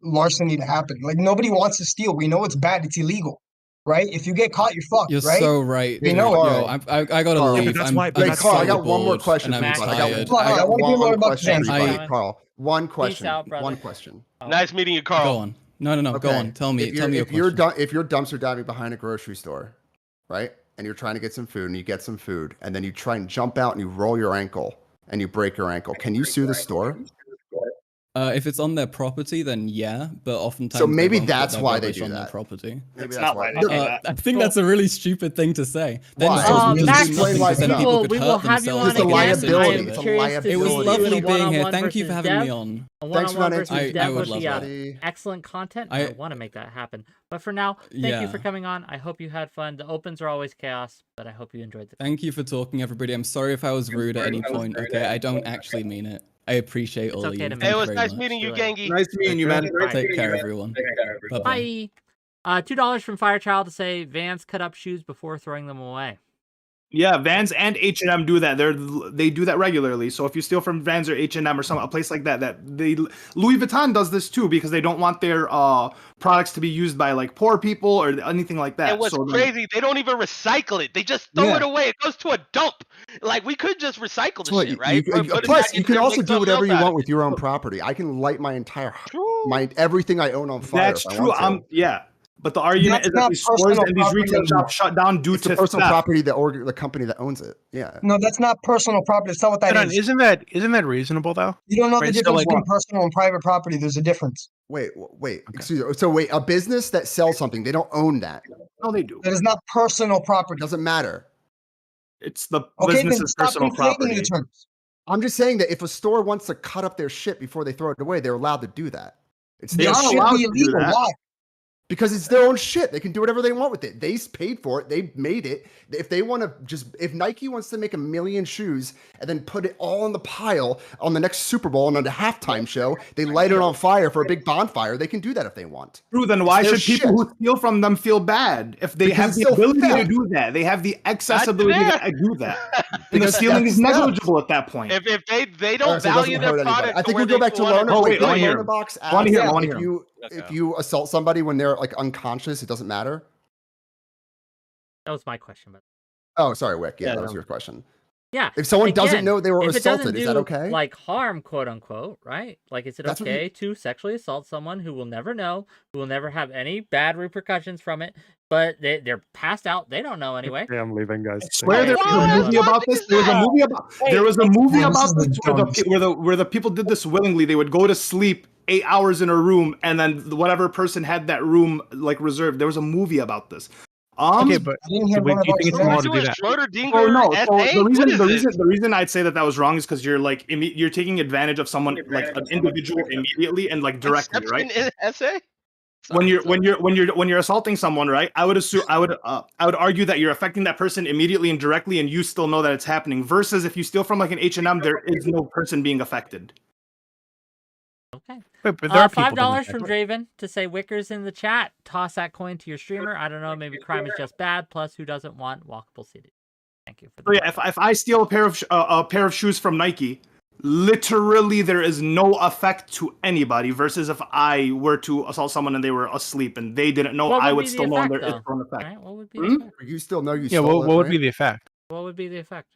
larceny to happen. Like nobody wants to steal. We know it's bad, it's illegal. Right? If you get caught, you're fucked, You're right? so right. We dude. know it. Yo, I gotta Carl. leave. that's I'm, why- I'm but Wait, Carl, I so got one more bored question and for I'm you. tired. Hold on, I wanna hear more about question Jen. for you, I- Carl. One question. out, brother. One question. Nice meeting you, Carl. Go on. No. Go on. Tell me. Tell me your if you're question. if you're dumpster diving behind a grocery store, right, and you're trying to get some food, and you get some food, and then you try and jump out and you roll your ankle and you break your ankle, can you sue the store? If it's on their property, then yeah, but oftentimes So they maybe won't put that's their why they rubbish do on their that. property. Maybe not why they do that. I think that's a really stupid thing to say. Then Why? stores will Max, just do nothing why because then it's people not. could we will hurt have you themselves. on It's a by again. getting liability. I am into It's a it. curious to liability. It was see you lovely in a being here. one-on-one Thank you for versus having Dev. me on. A Thanks for one-on-one not versus answering. Dev I would would love be that. excellent content. I want to make that happen. But for now, thank you Yeah. for coming on. I hope you had fun. The opens are always chaos, but I hope you enjoyed the. Thank you for talking, everybody. I'm sorry if I was rude at any point. Okay, I don't actually mean it. I appreciate all of okay you. to Thank me. Hey, it you was very nice much. meeting you, See you later. Gangi. Nice meeting you, man. Take care, everyone. Bye-bye. Bye. $2 from Firechild to say Vans cut up shoes before throwing them away. Yeah, Vans and H&M do that. They do that regularly. So if you steal from Vans or H&M or a place like that, Louis Vuitton does this too because they don't want their products to be used by like poor people or anything like that. And what's crazy, they don't even recycle it. They just throw it away. It goes to a dump. Like we could just recycle the shit, right? Plus, you can also do whatever you want with your own property. I can light my entire everything I own on fire. That's true. Yeah. But the argument is that these stores and these retail shops shut down due to personal theft. property the company that owns it. Yeah. No, that's not personal property. That's not what that is. Isn't that reasonable though? You don't know the difference between personal and private property. There's a difference. Wait. Excuse me. So wait, a business that sells something, they don't own that. No, they do. That is not personal property. Doesn't matter. It's the business's personal property. The terms. I'm just saying that if a store wants to cut up their shit before they throw it away, they're allowed to do that. They are allowed to do that. Why? Because it's their own shit. They can do whatever they want with it. They paid for it. They made it. If they want to if Nike wants to make 1 million shoes and then put it all in the pile on the next Super Bowl and on the halftime show, they light it on fire for a big bonfire. They can do that if they want. True, then why should people who steal from them feel bad? If they have the ability to do that, they have the accessibility to do that. And the stealing is negligible at that point. If they don't value their product, I think we go back to Loner. Loner Box. If Hear you assault somebody when they're like unconscious, it doesn't matter. That was my question. But oh, sorry, Wick. Yeah, that was your question. Yeah. If someone doesn't again, know they were if it assaulted, doesn't is that do, okay? Like harm, quote unquote, right? Like, is it That's what okay to sexually assault someone who will never know, who will never have any bad repercussions from it, but they're passed out, they don't know anyway? Yeah, I'm leaving, guys. I swear there was a movie about this. There was a movie about this where the people did this willingly. They would go to sleep 8 hours in a room, and then whatever person had that room like reserved. There was a movie about this. Okay, but do you think it's normal to do that? Oh no! So the reason I'd say that was wrong is because you're like you're taking advantage of someone like an individual immediately and like directly, right? Essay? When you're assaulting someone, right? I would argue that you're affecting that person immediately and directly, and you still know that it's happening. Versus if you steal from like an H&M, there is no person being affected. Okay. But there are $5 from Draven to say Wicker's in the chat. Toss that coin to your streamer. I don't know. Maybe crime is just bad. Plus, who doesn't want walkable CD? Thank you for that. So yeah, if I steal a pair of shoes from Nike, literally there is no effect to anybody. Versus if I were to assault someone and they were asleep and they didn't know, I would still know there is an effect. Right? What would be the effect? You still know you. Yeah. What would be the effect? What would be the effect?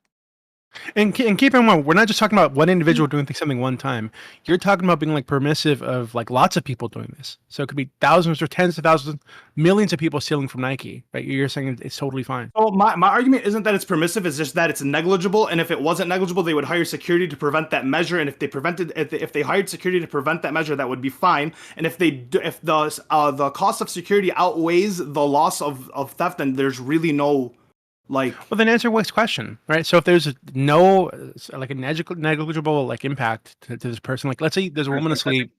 And keep in mind, we're not just talking about one individual doing something one time. You're talking about being like permissive of like lots of people doing this. So it could be thousands or tens of thousands, millions of people stealing from Nike. Right? You're saying it's totally fine. Oh, my argument isn't that it's permissive. It's just that it's negligible. And if it wasn't negligible, they would hire security to prevent that measure. And if they hired security to prevent that measure, that would be fine. And if the cost of security outweighs the loss of theft, then there's really no. Well, then answer Wick's question, right? So if there's no like a negligible like impact to this person, like let's say there's a woman asleep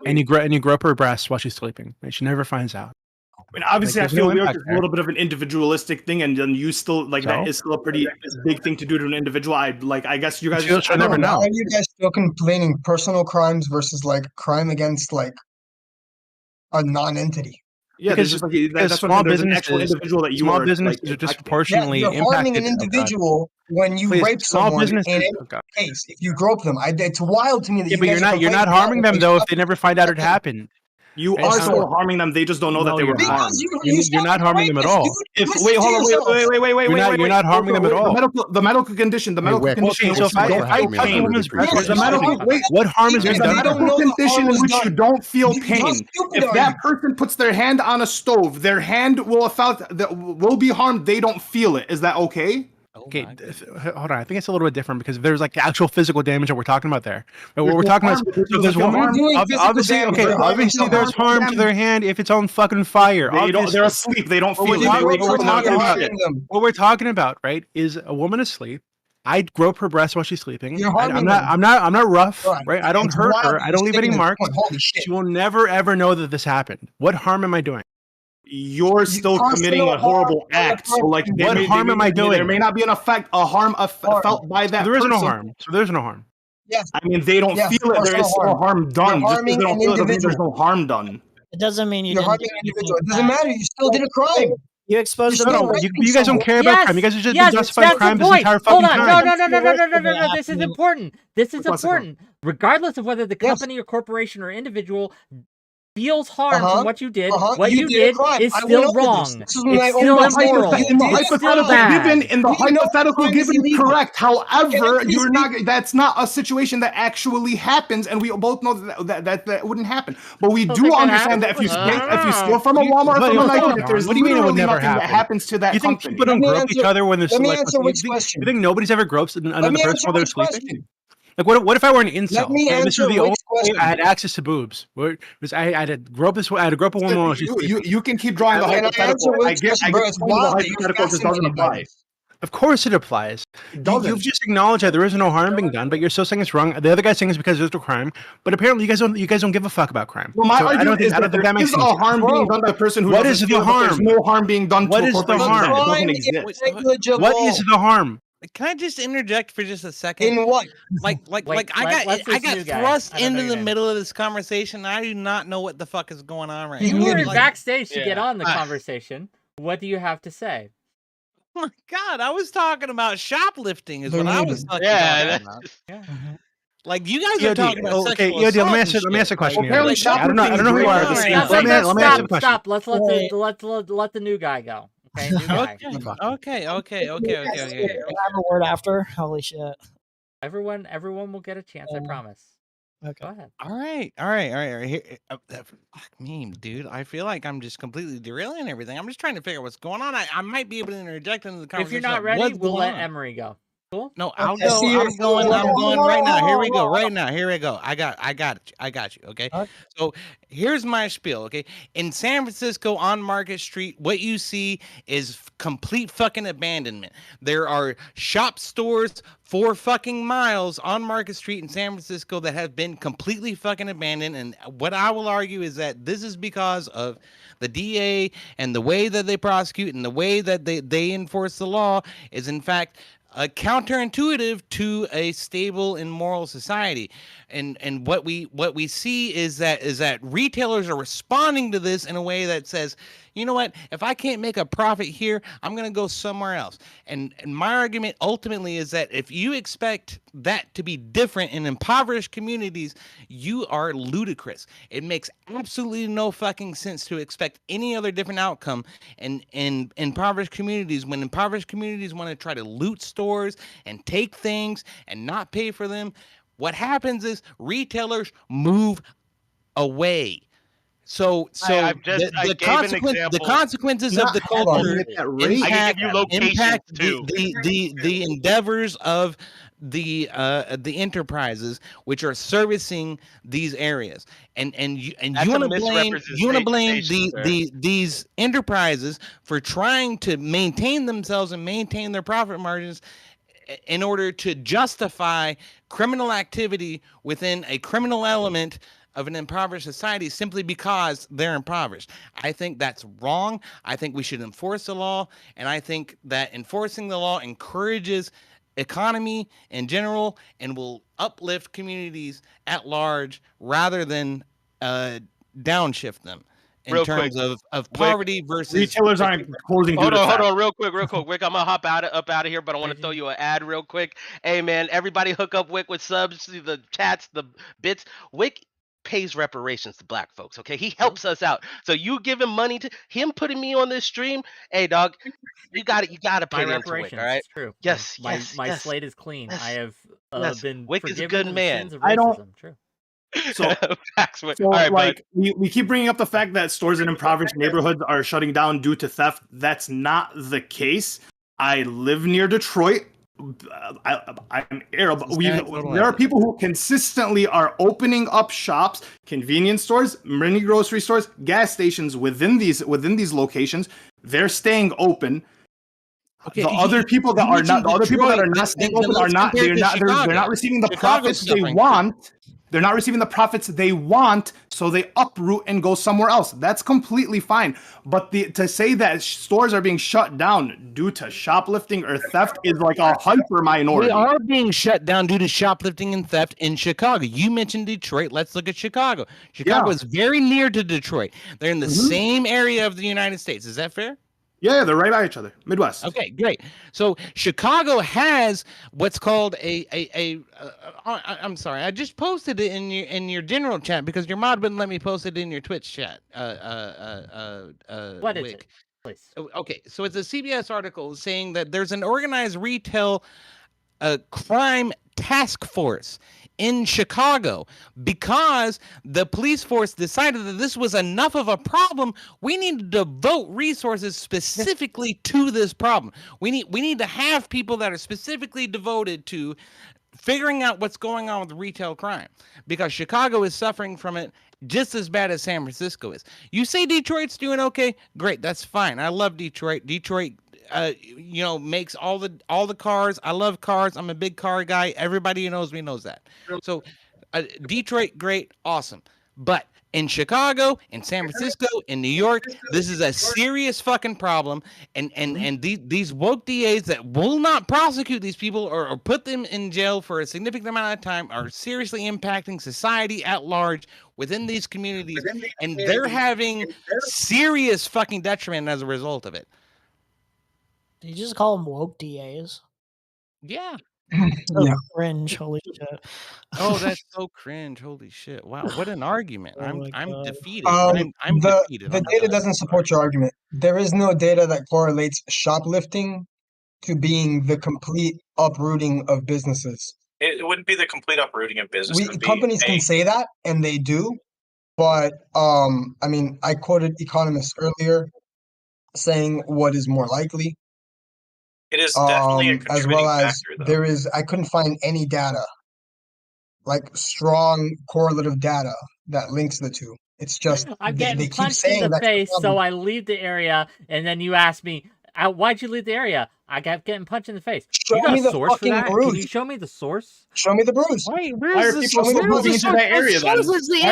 and you grow up her breasts while she's sleeping, right? She never finds out. I mean, obviously, I feel weird. It's a little bit of an individualistic thing, and then you still that is still a pretty big thing to do to an individual. I guess you guys should never know. Why are you guys still complaining personal crimes versus like crime against like a non-entity? Yeah, because that's small businesses, actual individual that you small are, businesses are disproportionately you're harming impacted. an individual when you rape someone. In any case, if you grope them, it's wild to me that you're not harming them though if they never find out it happened. You are still harming them. They just don't know that they were harmed. You're not harming them at all. Wait, You're not harming them at all. The medical condition. The medical condition. So if I touch a woman's breast, what harm is being done? The medical condition in which you don't feel pain. If that person puts their hand on a stove, their hand will be harmed. They don't feel it. Is that okay? Okay, hold on. I think it's a little bit different because there's like actual physical damage that we're talking about there. But what we're talking about is so there's one obviously there's harm to their hand if it's on fucking fire. They're asleep. They don't feel it. What we're talking about, right, is a woman asleep. I grope her breast while she's sleeping. I'm not rough, right? I don't hurt her. I don't leave any marks. She will never ever know that this happened. What harm am I doing? You're still committing a horrible act. So, like, what harm am I doing? There may not be an harm felt by that person. There is no harm. So there's no harm. Yes. I mean, they don't feel it. There is no harm done. Just because they don't feel it, there's no harm done. It doesn't mean you're harming an individual. It doesn't matter. You still did a crime. You exposed the No, you guys don't care about crime. You guys are just justifying that's crime the this point. entire Hold fucking on. time. No. This is important. This is important. Regardless of whether the company or corporation or individual feels harm from what you did, what you did is still wrong. It's still immoral. In the It's still hypothetical bad. given, correct. However, you're not. That's not a situation that actually happens, and we both know that wouldn't happen. But we do understand that if you steal from a Walmart or from a Nike, that there's what do you mean it would never nothing happen? that happens to that You think company. people don't grope each other when they're let me like? answer Wick's You question. think nobody's ever groped another me person answer while they're Wick's sleeping? question. Like what if I were an incel? Let me and this was answer the only Wick's way question. I had access to boobs. I had to grope this. I had to grope a woman while she's sleeping. You can keep drawing the hypothetical. I get the hypothetical just doesn't apply. Of course it applies. You've just acknowledged that there is no harm being done, but you're still saying it's wrong. The other guy's saying it's because there's no crime, but apparently you guys don't give a fuck about crime. Well, my So argument is that there is a harm being done by a person who What doesn't is the steal, but there's harm? no harm being done What to a is the corporation harm? that doesn't exist. What is the harm? Can I just interject for just a second? In what? I let's this got new guy. thrust I don't know into your the name. middle of this conversation. I do not know what the fuck is going on right You now. were backstage to get on the conversation. What do you have to say? Oh my God, I was talking about shoplifting. Is They're what I muted. was talking Yeah, about. Yeah. Like you guys are talking about Okay, sexual let me assault and answer a shit. question. Well, apparently here. I don't know who you are. Stop, Let me answer the question. Stop. Let's let the new guy go. Okay, new guy. Okay. We'll have a word after. Holy shit. Everyone will get a chance. I promise. Okay. Go ahead. All right. Here, fuck me, dude. I feel like I'm just completely derailing everything. I'm just trying to figure out what's going on. I might be able to interject into the If conversation. you're not about ready, what's we'll going let on. Emery go. Cool. No, I'll Okay, go. see you. I'm going right now. Here we go. Right now. Here we go. I got you. Okay. So here's my spiel. Okay. In San Francisco on Market Street, what you see is complete fucking abandonment. There are shop stores 4 fucking miles on Market Street in San Francisco that have been completely fucking abandoned. And what I will argue is that this is because of the DA and the way that they prosecute and the way that they enforce the law is in fact counterintuitive to a stable and moral society. And what we see is that retailers are responding to this in a way that says, you know what, if I can't make a profit here, I'm gonna go somewhere else. And my argument ultimately is that if you expect that to be different in impoverished communities, you are ludicrous. It makes absolutely no fucking sense to expect any other different outcome in impoverished communities when impoverished communities want to try to loot stores and take things and not pay for them. What happens is retailers move away. So I gave an example. the consequences of the culture impact the endeavors of the enterprises which are servicing these areas, and you want to blame these enterprises for trying to maintain themselves and maintain their profit margins in order to justify criminal activity within a criminal element of an impoverished society simply because they're impoverished. I think that's wrong. I think we should enforce the law, and I think that enforcing the law encourages economy in general and will uplift communities at large rather than downshift them in terms of poverty versus retailers aren't closing. Hold on, real quick, Wick. I'm gonna hop out of here, but I want to throw you an ad real quick. Hey man, everybody hook up Wick with subs, the chats, the bits. Wick pays reparations to black folks. Okay, he helps us out. So you give him money to him putting me on this stream. Hey dog, you got to pay my into Wick. reparations. All right. It's true. Yes. My slate is clean. Yes. I have been Wick is a forgiven good of the man. sins of I don't- racism. True. So, All right, like we keep bringing up the fact that stores in impoverished neighborhoods are shutting down due to theft. That's not the case. I live near Detroit. I'm Arab. There are people who consistently are opening up shops, convenience stores, mini grocery stores, gas stations within these locations. They're staying open. Okay, the other people that are not staying open are not. They're not receiving the profits they want. They're not receiving the profits they want, so they uproot and go somewhere else. That's completely fine. But to say that stores are being shut down due to shoplifting or theft is like a hyper minority. They are being shut down due to shoplifting and theft in Chicago. You mentioned Detroit. Let's look at Chicago. Chicago is very near to Detroit. They're in the same area of the United States. Is that fair? Yeah, they're right by each other. Midwest. Okay, great. So Chicago has what's called I'm sorry, I just posted it in your general chat because your mod wouldn't let me post it in your Twitch chat. What is Wick. it, please? Okay, so it's a CBS article saying that there's an organized retail crime task force in Chicago because the police force decided that this was enough of a problem. We need to devote resources specifically to this problem. We need to have people that are specifically devoted to figuring out what's going on with retail crime because Chicago is suffering from it just as bad as San Francisco is. You say Detroit's doing okay? Great, that's fine. I love Detroit. Detroit makes all the cars. I love cars. I'm a big car guy. Everybody who knows me knows that. So Detroit, great, awesome. But in Chicago, in San Francisco, in New York, this is a serious fucking problem. And these woke DAs that will not prosecute these people or put them in jail for a significant amount of time are seriously impacting society at large within these communities. And they're having serious fucking detriment as a result of it. Did you just call them woke DAs? Yeah. So cringe. Holy shit. Oh, that's so cringe. Holy shit. Wow. What an argument. Oh my I'm God. defeated. I'm defeated. The data doesn't support your argument. There is no data that correlates shoplifting to being the complete uprooting of businesses. It wouldn't be the complete uprooting of business. It would be Companies can say that, and they do, but I mean, I quoted economists earlier saying what is more likely. It is definitely a As contributing well as factor, though. I couldn't find any data, like strong correlative data that links the two. It's just I'm they getting keep punched saying in the that's the face, so problem. I leave the area, and then you ask me, "Why'd you leave the area?" I kept getting punched in the face. Show You got me a the source for fucking that? Can bruise. you show me the source? Show me the bruise. Why Why are people still moving into that area then? Why are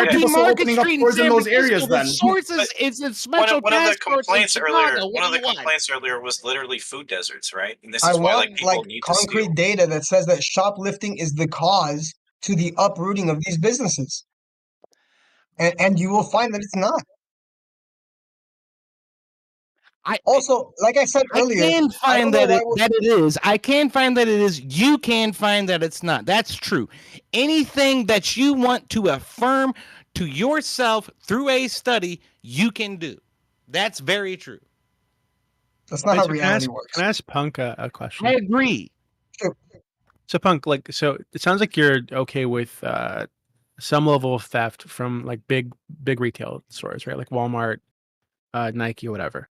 people still opening up stores in those areas then? The source is a special One of the task force in complaints earlier. Chicago. One of the What do you want? complaints earlier was literally food deserts, right? And this I is why want like people need to steal. concrete data that says that shoplifting is the cause to the uprooting of these businesses, and you will find that it's not. Also, like I said earlier, I can I don't find know that why it is. I can find that it is. You can find that it's not. That's true. Anything that you want to affirm to yourself through a study, you can do. That's very true. That's Wait, so can I ask Punk a question? I agree. So Punk, so it sounds like you're okay with some level of theft from like big retail stores, right? Like Walmart, Nike, whatever.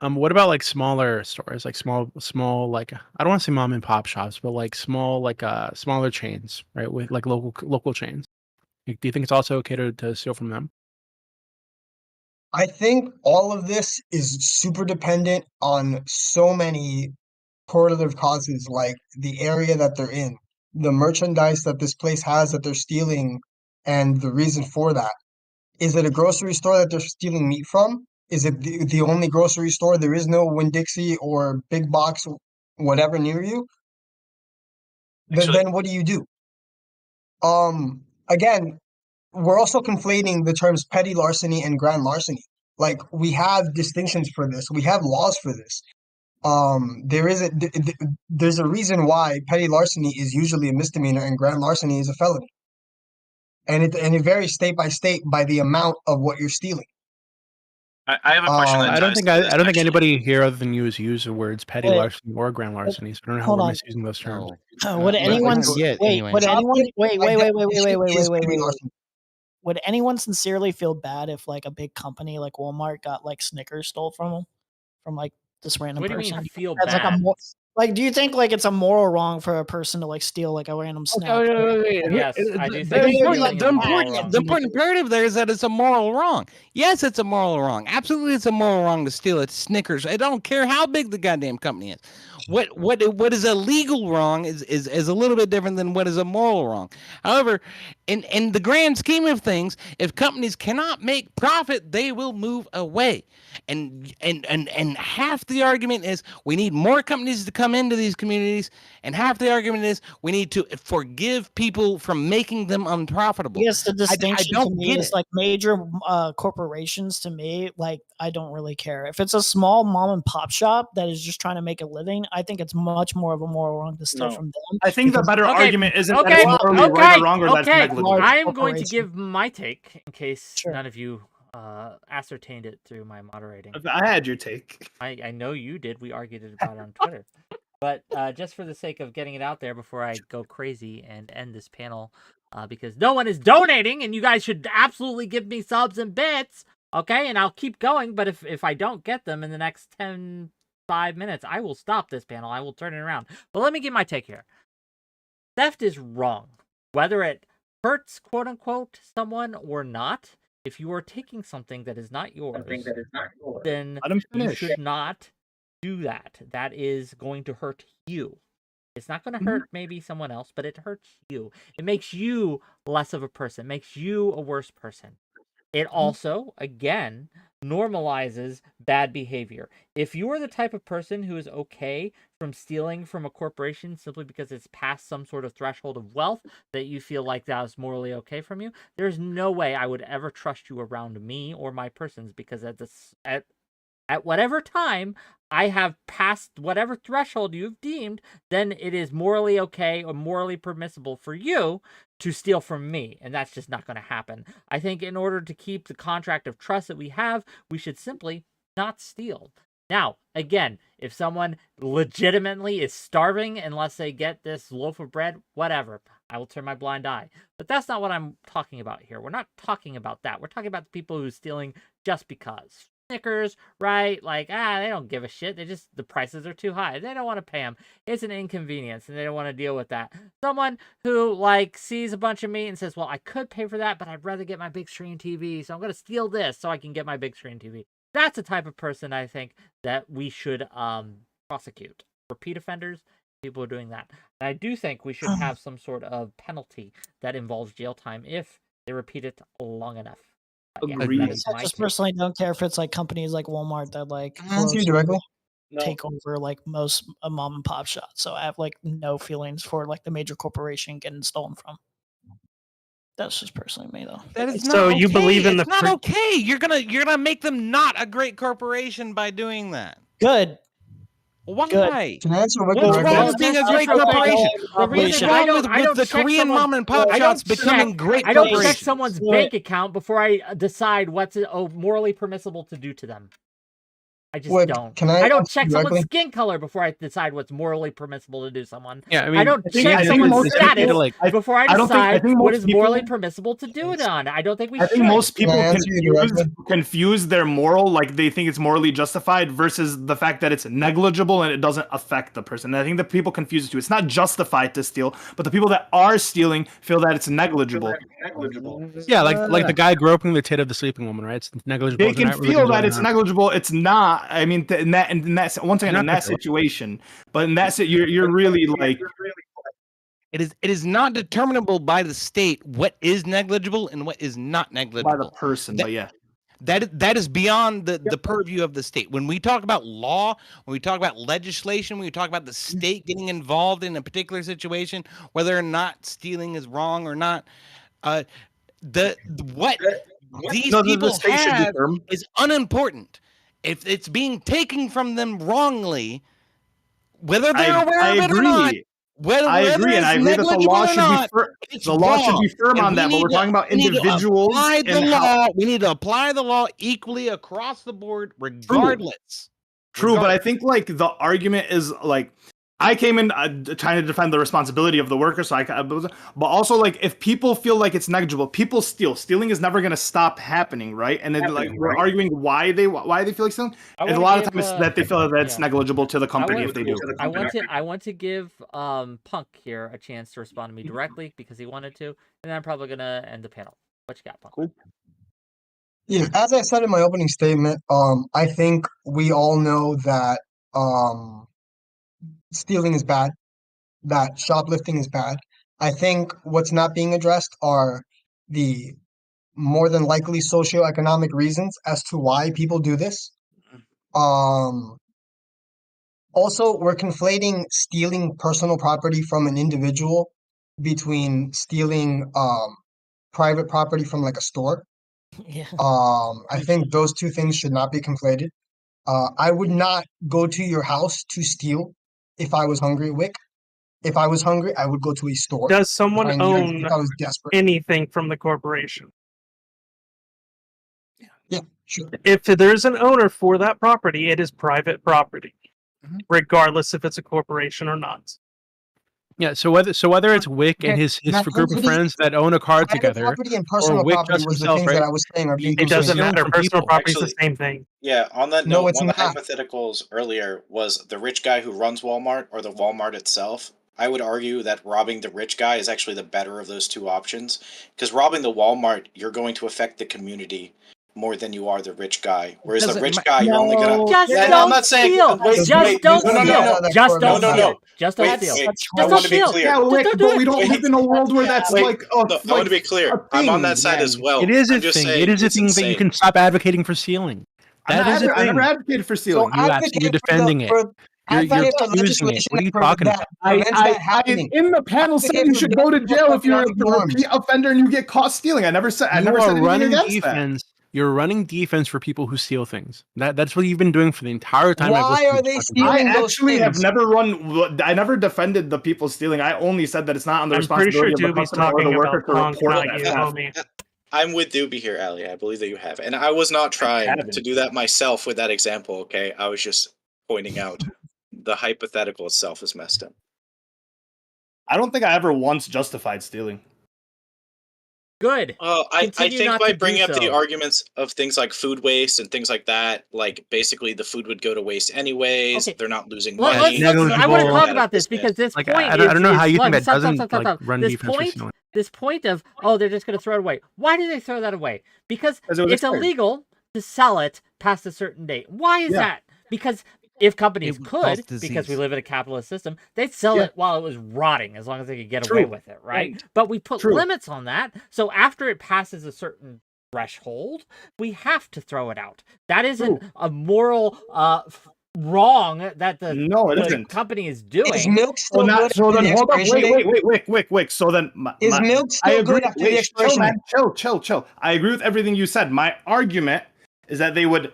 What about like smaller stores, like small like I don't want to say mom and pop shops, but like small like smaller chains, right? With like local chains. Like, do you think it's also okay to steal from them? I think all of this is super dependent on so many correlative causes, like the area that they're in, the merchandise that this place has that they're stealing, and the reason for that. Is it a grocery store that they're stealing meat from? Is it the only grocery store? There is no Winn-Dixie or big box, whatever near you? Then what do you do? Again, we're also conflating the terms petty larceny and grand larceny. Like, we have distinctions for this. We have laws for this. There's a reason why petty larceny is usually a misdemeanor and grand larceny is a felony. And it varies state by state by the amount of what you're stealing. I have a question. I don't think anybody here other than you has used the words petty Wait. larceny or grand larceny. So I don't know how Hold we're on. misusing those terms. Would anyone wait? Would anyone sincerely feel bad if like a big company like Walmart got like Snickers stole from them, from like this random What do you person? mean feel That's like bad? like, do you think like it's a moral wrong for a person to like steal like a random snack? Yes, I do The think important imperative there is that it's a moral wrong. Yes, it's a moral wrong. Absolutely, it's a moral wrong to steal a Snickers. I don't care how big the goddamn company is. what is a legal wrong is a little bit different than what is a moral wrong. However, in the grand scheme of things, if companies cannot make profit, they will move away. And half the argument is we need more companies to come into these communities, and half the argument is we need to forgive people from making them unprofitable. Yes, the I distinction don't to me get is it. like major corporations. To me, like I don't really care if it's a small mom and pop shop that is just trying to make a living. I think it's much more of a moral wrong to steal No. from them. I think the because- better Okay, argument isn't that okay, it's morally right or wrong or that it's okay. negligible. I'm going to give my take in case none of you ascertained it through my moderating. I had your take. I know you did. We argued about it on Twitter. But just for the sake of getting it out there before I go crazy and end this panel, because no one is donating, and you guys should absolutely give me subs and bits, okay? And I'll keep going, but if I don't get them in the next 5 minutes, I will stop this panel. I will turn it around. But let me give my take here. Theft is wrong. Whether it hurts, quote-unquote, someone or not, if you are taking something that is not yours, then you should not do that. That is going to hurt you. It's not going to hurt maybe someone else, but it hurts you. It makes you less of a person, makes you a worse person. It also, again, normalizes bad behavior. If you are the type of person who is okay from stealing from a corporation simply because it's past some sort of threshold of wealth that you feel like that is morally okay from you, there's no way I would ever trust you around me or my persons, because at whatever time I have passed whatever threshold you've deemed, then it is morally okay or morally permissible for you to steal from me. And that's just not going to happen. I think in order to keep the contract of trust that we have, we should simply not steal. Now, again, if someone legitimately is starving unless they get this loaf of bread, whatever, I will turn my blind eye. But that's not what I'm talking about here. We're not talking about that. We're talking about the people who are stealing just because. Snickers, right? Like, they don't give a shit. The prices are too high. They don't want to pay them. It's an inconvenience, and they don't want to deal with that. Someone who, like, sees a bunch of meat and says, well, I could pay for that, but I'd rather get my big screen TV, so I'm going to steal this so I can get my big screen TV. That's the type of person I think that we should prosecute. Repeat offenders, people are doing that. And I do think we should have some sort of penalty that involves jail time if they repeat it long enough. I just personally don't care if it's like companies like Walmart that like Can I answer you directly? take over like most mom and pop shops. So I have like no feelings for like the major corporation getting stolen from. That's just personally me though. That is not So okay. you believe in It's the not okay. You're gonna make them not a great corporation by doing that. Good. Why? Can I answer What's Rick wrong with being a great corporation? The What's reason wrong with the Korean mom and pop shops becoming great I don't corporations? check someone's bank account before I decide what's morally permissible to do to them. I just don't. Can I don't answer check directly? someone's skin color before I decide what's morally permissible to do someone. Yeah, I mean, I don't I think- check I think someone's most people status like- before I I don't think- I decide think what most is people- morally permissible to do it on. I don't think we I should. think most people Can I answer you confuse their moral, like they think it's morally justified, versus the fact that it's negligible and it doesn't affect the person. And I think that people confuse it too. It's not justified to steal, but the people that are stealing feel that it's negligible. Yeah, like the guy groping the tit of the sleeping woman, right? It's negligible. They can They're not really feel gonna that go it's around. negligible. It's not. I mean, in that once again, You're in not that gonna- situation, but in that you're really like. It is not determinable by the state what is negligible and what is not negligible. By the person, but yeah. That is beyond the purview of the state. When we talk about law, when we talk about legislation, when we talk about the state getting involved in a particular situation, whether or not stealing is wrong or not, what these people state should have determine. is unimportant. If it's being taken from them wrongly, whether they're aware of it or not, I agree, and I agree that the law should be firm on that. But we're talking about individuals We need to apply the and how. law. We need to apply the law equally across the board, regardless. True, but I think like the argument is like I came in trying to defend the responsibility of the worker, but also like if people feel like it's negligible, people steal. Stealing is never going to stop happening, right? And then like we're arguing why they feel like stealing. And a lot of times that they feel that it's negligible to the company if they do. I want to give Punk here a chance to respond to me directly because he wanted to, and then I'm probably gonna end the panel. What you got, Punk? Cool. Yeah, as I said in my opening statement, I think we all know that stealing is bad, that shoplifting is bad. I think what's not being addressed are the more than likely socioeconomic reasons as to why people do this. Also, we're conflating stealing personal property from an individual between stealing private property from like a store. Yeah. I think those two things should not be conflated. I would not go to your house to steal if I was hungry, Wick. If I was hungry, I would go to a store. Does someone own if I was desperate? anything from the corporation? Yeah, sure. If there's an owner for that property, it is private property, regardless if it's a corporation or not. Yeah, so whether it's Wick and his group of friends that own a car together, property and or personal Wick property just was the himself, things right? that I was saying are being It doesn't conflated. matter. Personal property is the Actually, same thing. Yeah, on that No, note, it's one of the not. hypotheticals earlier was the rich guy who runs Walmart or the Walmart itself. I would argue that robbing the rich guy is actually the better of those two options, because robbing the Walmart, you're going to affect the community more than you are the rich guy. Whereas the rich guy, you're only gonna. Just Yeah, don't I'm not saying. steal. Wait, Just wait, don't no, no, steal. no, no, Just no, don't no, steal. no. Just don't Wait, steal. wait, Just I don't want to be steal. clear. Yeah, Wick, Just don't do but we it. don't live in a world where that's Wait, like no, I want to be clear. I'm on that side as well. It is a I'm just thing. saying, It is a it's thing that you insane. can stop advocating for stealing. That is a I thing. never advocated for stealing. You absolutely, you're defending it. You're advocate for using it. legislation What are you that talking that about? prevents that happening. In the panel said Advocate you for should go to building jail if you're a economic norms. repeat offender and you get caught stealing. I never said You anything are running against defense. You're running defense for people who steal things. That's what you've been doing for the entire time. I've Why listened are to they this fucking stealing I those actually have things? never I never defended the people stealing. I only said that it's not on the I'm pretty sure responsibility of the Doobie's customer or the talking worker about to Punk, report not that you, theft. homie. I'm with Doobie here, Ali. I believe that you have. And I was not trying to do that myself with that example, okay? I was just pointing out the hypothetical itself is messed up. I don't think I ever once justified stealing. Good. I Continue think not by to do bringing up the so. arguments of things like food waste and things like that, like basically the food would go to waste anyways. Okay. They're not losing Let's, money. I want to Negligible. talk about this because this Like, point I don't know is, how you think look, that stop, doesn't, stop, like, stop. run This defense for point, stealing. this point of, oh, they're just going to throw it away. Why do they throw that away? Because it was it's expired. illegal to sell it past a certain date. Why is Yeah. that? Because if companies It could, causes because disease. we live in a capitalist system, they'd sell Yeah. it while it was rotting as long as they could get True. away with it, right? But we put True. limits on that. So after it passes a certain threshold, we have to throw it out. That isn't a moral wrong that the, No, it the isn't. company is doing. Is milk still good So after then the hold up, expiration date? wait. So then, Is milk I still agree. good after the Wait, expiration date? chill. I agree with everything you said. My argument is that they would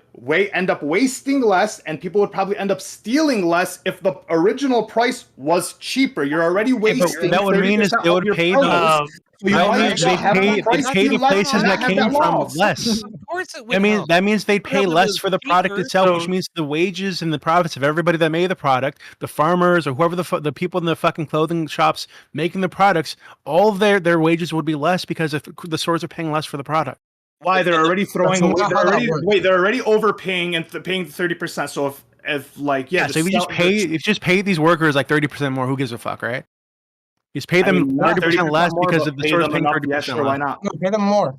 end up wasting less, and people would probably end up stealing less if the original price was cheaper. You're already wasting. that would mean is 30% they would of your pay produce. the. So you That might means actually they have pay the price the be less places and that not have came that from loss. less. Of course it would help. That means they'd pay Help if it less was for the product cheaper. itself, which So- means the wages and the profits of everybody that made the product, the farmers or whoever the people in the fucking clothing shops making the products, all of their wages would be less because if the stores are paying less for the product. Why they're already throwing That's away? not how that works. They're already overpaying and paying 30%. So if like Yeah, so if you just pay these workers like 30% more, who gives a fuck, right? You just pay them 30% less because of the stores paying 30% Yeah, sure, why less. not? No, pay them more.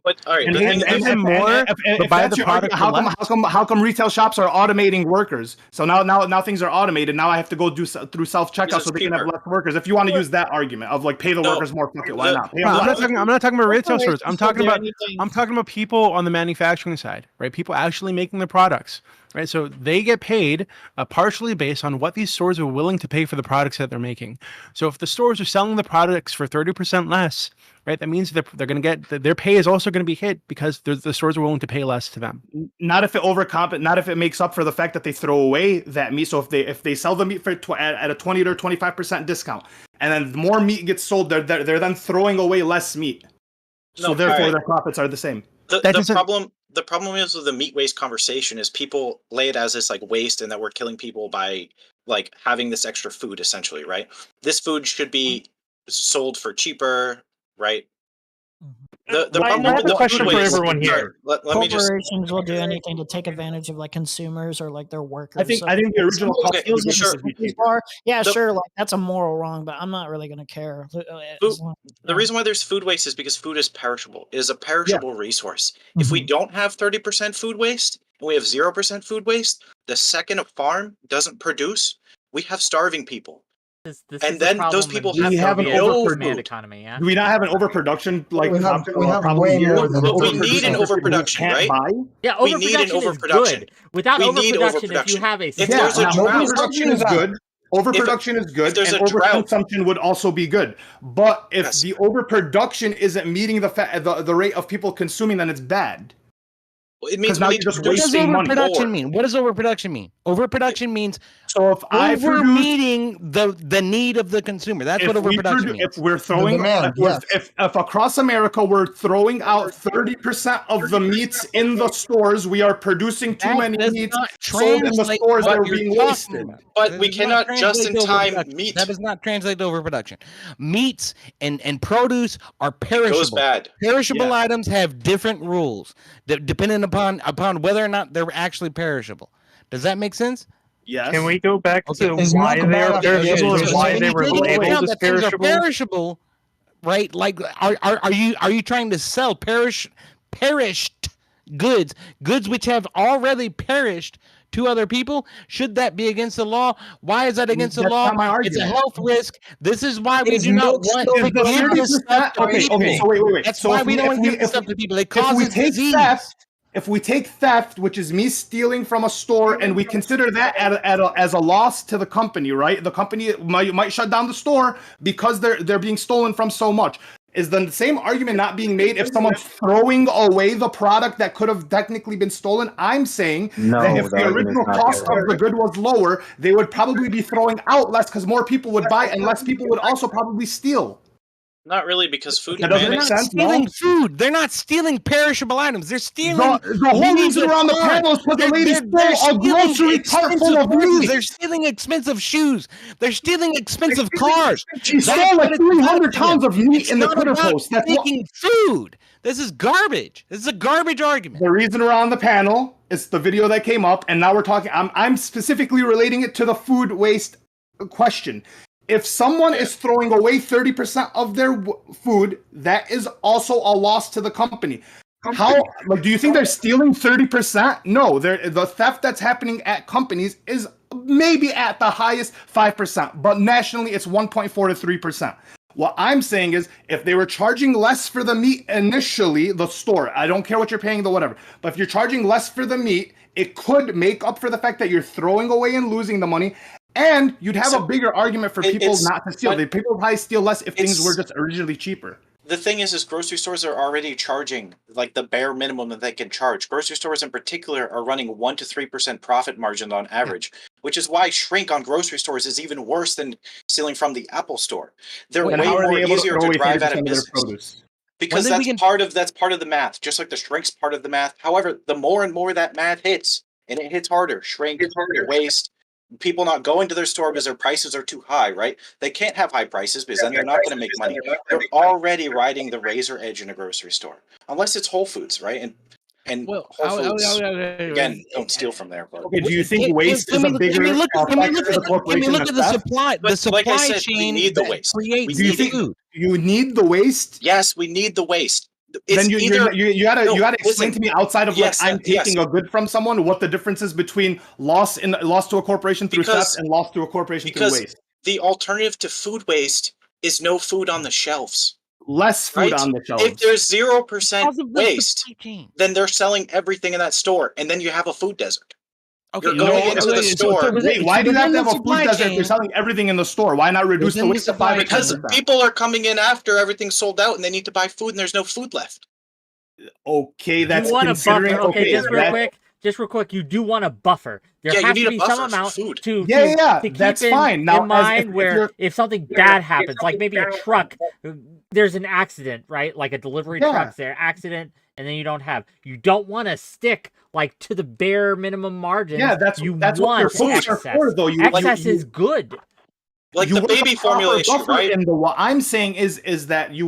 But all right, And but pay then- them more, but buy that's the your product argument, for less. how come retail shops are automating workers? So now things are automated. Now I have to go through self checkout Because so it's they can have cheaper. less workers. If you want to use that argument of like pay the workers more, fuck it, why not? Pay them No, I'm less. not talking about retail stores. I'm talking about anything. people on the manufacturing side, right? People actually making the products, right? So they get paid partially based on what these stores are willing to pay for the products that they're making. So if the stores are selling the products for 30% less, right, that means they're going to get their pay is also going to be hit because the stores are willing to pay less to them. Not if it not if it makes up for the fact that they throw away that meat. So if they sell the meat for at a 20 to 25% discount, and then more meat gets sold, they're then throwing away less meat. So No, therefore alright. their profits are the same. The problem is with the meat waste conversation is people lay it as this like waste and that we're killing people by like having this extra food essentially, right? This food should be sold for cheaper, right? The I problem have with a the question food for waste- everyone here. sorry, let me just Corporations will do anything to take advantage of like consumers or like their workers. I think the original Someone cost steals would it be from cheaper. somebody's bar, yeah, The- sure, like that's a moral wrong, but I'm not really gonna care. The reason why there's food waste is because food is perishable. It is a perishable resource. If we don't have 30% food waste and we have 0% food waste, the second a farm doesn't produce, We have starving people. This and is the then problem those in people Do have we have an no overproduction? food. economy, yeah? Do we not have an overproduction? Like We have probably way here, more the than But we need an overproduction for people who overproduction, can't right? buy? Yeah, We need an overproduction is overproduction. good. Without We need overproduction, if you overproduction. have a If Yeah, there's a now drought, overproduction is good. Overproduction is good, there's and a drought- overconsumption would also be good. But if the overproduction isn't meeting the rate of people consuming, then it's bad. it means now we you're need just to What does wasting money. overproduction mean? What does overproduction mean? Overproduction means So if I over produce, meeting the need of the consumer. That's what overproduction means. if we're throwing, if across America we're throwing out 30% of the meats in the stores, we are producing too many meats sold in the stores that are being wasted. But we cannot just in time meat. That does not translate to overproduction. Meats and produce are perishable. bad. Perishable Yeah. items have different rules that depending upon whether or not they're actually perishable. Does that make sense? Yes. Can we go back to Is why milk they are bad? perishable and why When they you were take into labeled account as that things are perishable? perishable, right? Like, are you trying to sell perished goods which have already perished to other people? Should that be against the law? Why is that against the That's law? not my It's a argument. health risk. This is why we Is do not milk want still to If the give this stuff 30%, to okay, people. so wait. That's So why if we we- don't if want to we- give this if stuff we- to people. It if we causes take disease. if we take theft, which is me stealing from a store, and we consider that as a loss to the company, right? The company might shut down the store because they're being stolen from so much. Is the same argument not being made if someone's throwing away the product that could have technically been stolen? I'm saying that if the original cost of the good was lower, they would probably be throwing out less because more people would buy and less people would also probably steal. Not really, because food That doesn't demand make is sense. Stealing food. They're not stealing perishable items. They're stealing. The whole reason we're on the panel is because the lady stole a grocery cart full of meat. They're stealing expensive shoes. They're stealing expensive cars. She stole like 300 pounds of meat It's in the not Twitter about post. That's what, making food. This is garbage. This is a garbage argument. the reason we're on the panel is the video that came up, and now we're talking. I'm specifically relating it to the food waste question. If someone is throwing away 30% of their food, that is also a loss to the company. How, like, do you think they're stealing 30%? No, the theft that's happening at companies is maybe at the highest 5%, but nationally it's 1.4 to 3%. What I'm saying is, if they were charging less for the meat initially, the store, I don't care what you're paying, the whatever, but if you're charging less for the meat, it could make up for the fact that you're throwing away and losing the money. And you'd have a bigger argument for people not to steal. People would probably steal less if things were just originally cheaper. The thing is grocery stores are already charging like the bare minimum that they can charge. Grocery stores in particular are running 1 to 3% profit margin on average, which is why shrink on grocery stores is even worse than stealing from the Apple store. They're way more easier to drive out of business. Because that's part of the math, just like the shrink's part of the math. However, the more and more that math hits, and it hits harder, shrink, waste, people not going to their store because their prices are too high, right? They can't have high prices because then they're not going to make money. They're already riding the razor edge in a grocery store, unless it's Whole Foods, right? And Whole Foods, again, don't steal from there. But Okay, do you think waste is a bigger factor to the corporation than theft? The supply like I said, chain we need the waste. creates Do you think you need the waste? Yes, we need the waste. Then you gotta explain to me outside of yes, I'm taking a good from someone what the difference is between loss to a corporation through theft and loss to a corporation through waste. The alternative to food waste is no food on the shelves. Less food on the shelves. If there's 0% waste, then they're selling everything in that store, and then you have a food desert. Okay, you're going into the store. Wait, why do you have to have a food desert if you're selling everything in the store? Why not reduce the waste to 5%? Because people are coming in after everything's sold out, and they need to buy food, and there's no food left. Okay, that's you want a considering. buffer. Okay, just real quick. You do want a buffer. There has you to need be a buffer some amount for food. to keep that's in, fine. Now, in mind if where if something bad happens, like maybe a truck, there's an accident, right? Like a delivery truck's there, accident, and then you don't want to stick like to the bare minimum margin. Yeah, that's what your foods are for, though. Excess is good. Like the baby formula issue, right? And what I'm saying is that you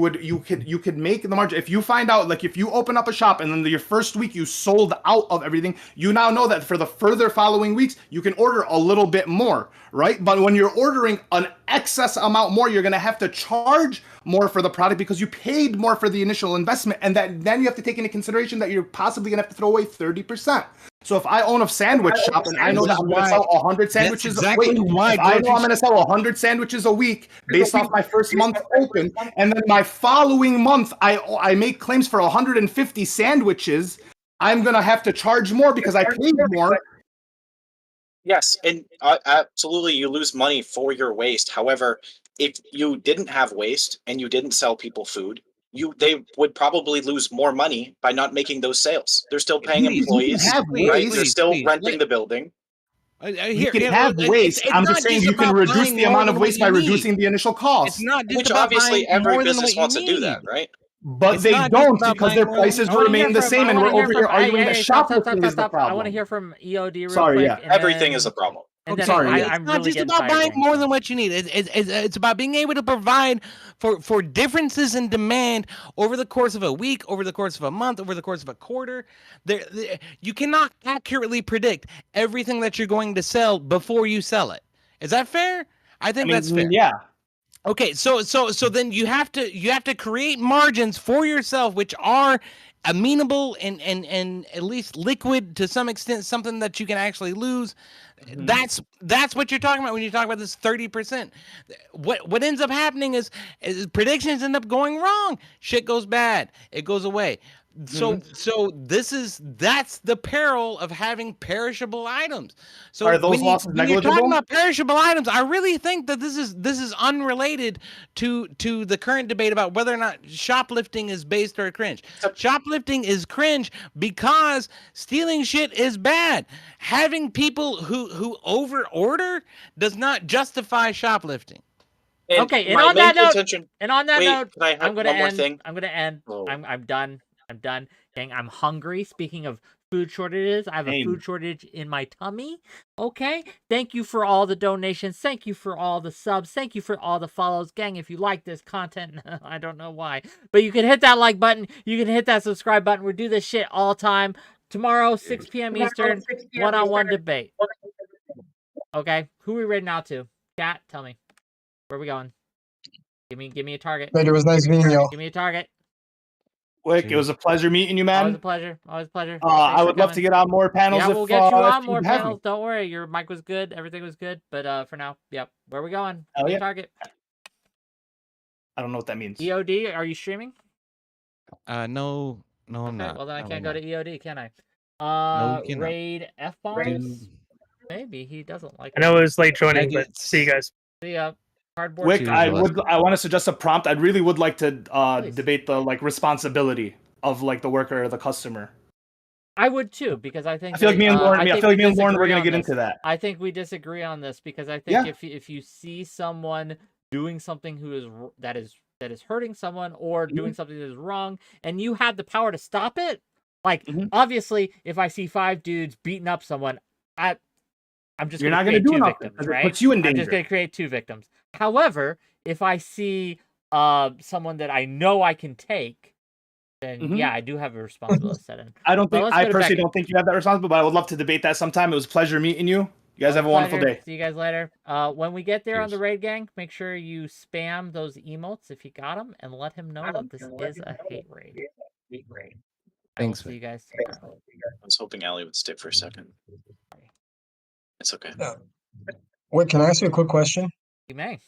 could make the margin if you find out, like, if you open up a shop and then your first week you sold out of everything, you now know that for the further following weeks you can order a little bit more, right? But when you're ordering an excess amount more, you're gonna have to charge more for the product because you paid more for the initial investment, and that then you have to take into consideration that you're possibly gonna have to throw away 30%. So if I own a sandwich shop and I know that I'm going to sell 100 sandwiches, exactly why if I know grocery I'm going to sell 100 sandwiches a week based off my first month open, and then my following month I make claims for 150 sandwiches, I'm going to have to charge more because I paid more. Yes, and absolutely, you lose money for your waste. However, if you didn't have waste and you didn't sell people food, they would probably lose more money by not making those sales. They're still paying employees, right? They're still renting the building. You can have waste. I'm just saying you can reduce the amount of waste by reducing the initial cost. It's not just Which about obviously buying every more than business what wants you to do need. that, right? But It's they not just don't about because their buying more than prices what you remain need. the same, and we're over here arguing that shoplifting is the I want to problem. hear from EOD real Sorry, quick. yeah. and Everything then- is a problem. And Okay, then sorry, I'm it's not really just getting about tired buying of more than what you need. It's about being able to provide for differences in demand over the course of a week, over the course of a month, over the course of a quarter. You cannot accurately predict everything that you're going to sell before you sell it. Is that fair? I think that's fair. Yeah. Okay, so then you have to create margins for yourself which are amenable and at least liquid to some extent, something that you can actually lose. That's what you're talking about when you talk about this 30%. What ends up happening is predictions end up going wrong. Shit goes bad. It goes away. So that's the peril of having perishable items. So Are those when losses you're talking negligible? about perishable items, I really think that this is unrelated to the current debate about whether or not shoplifting is based or cringe. Shoplifting is cringe because stealing shit is bad. Having people who over order does not justify shoplifting. Okay, and my on that main note, contention- note, can I have I'm gonna one more end. thing? I'm gonna end. Oh. I'm done. I'm done. Gang, I'm hungry. Speaking of food shortages, I have a food shortage in my tummy. Okay, thank you for all the donations. Thank you for all the subs. Thank you for all the follows, gang. If you like this content, I don't know why, but you can hit that like button. You can hit that subscribe button. We do this shit all time. Tomorrow, 6 p.m. Eastern, one-on-one debate. Okay, who are we raiding out to? Chat, tell me. Where are we going? Give me a target. It was nice meeting y'all. Give me a target. Wick, it was a pleasure meeting you, man. Always a pleasure. Always a pleasure. I would love to get on more panels. Yeah, if, we'll get you if on more you'd have me. panels. Don't worry. Your mic was good. Everything was good. But for now, yep. Where are we going? Hell Give me a yeah. target. I don't know what that means. EOD, are you streaming? No, I'm Okay, not. well then I No, can't I'm go not. to EOD, can I? No, you cannot. Raid F bombs. Maybe he doesn't like. I know it was late it. joining, but see you guys. See ya. Cardboard. Wick, I want to suggest a prompt. I really would like to debate the responsibility of the worker or the customer. I would too, because I think I feel like me and Lauren. I feel like me and Lauren we're gonna get into that. I think we disagree on this because I think Yeah. if you see someone doing something that is hurting someone or doing something that is wrong, and you have the power to stop it, obviously, if I see 5 dudes beating up someone, I'm just You're gonna not gonna create do 2 nothing, victims, 'cause it right? puts you in I'm just danger. gonna create 2 victims. However, if I see someone that I know I can take, then yeah, I do have a responsibility set in. I don't But think. let's I go to personally Becky. don't think you have that responsibility, but I would love to debate that sometime. It was a pleasure meeting you. You guys have a wonderful Pleasure. day. See you guys later. When we get there on the raid gang, make sure you spam those emotes if you got them, and let him know that this is a hate raid. I will Thanks, see you guys I tomorrow. was hoping Allie would stick for a second. It's okay. Wait, can I ask you a quick question? You may.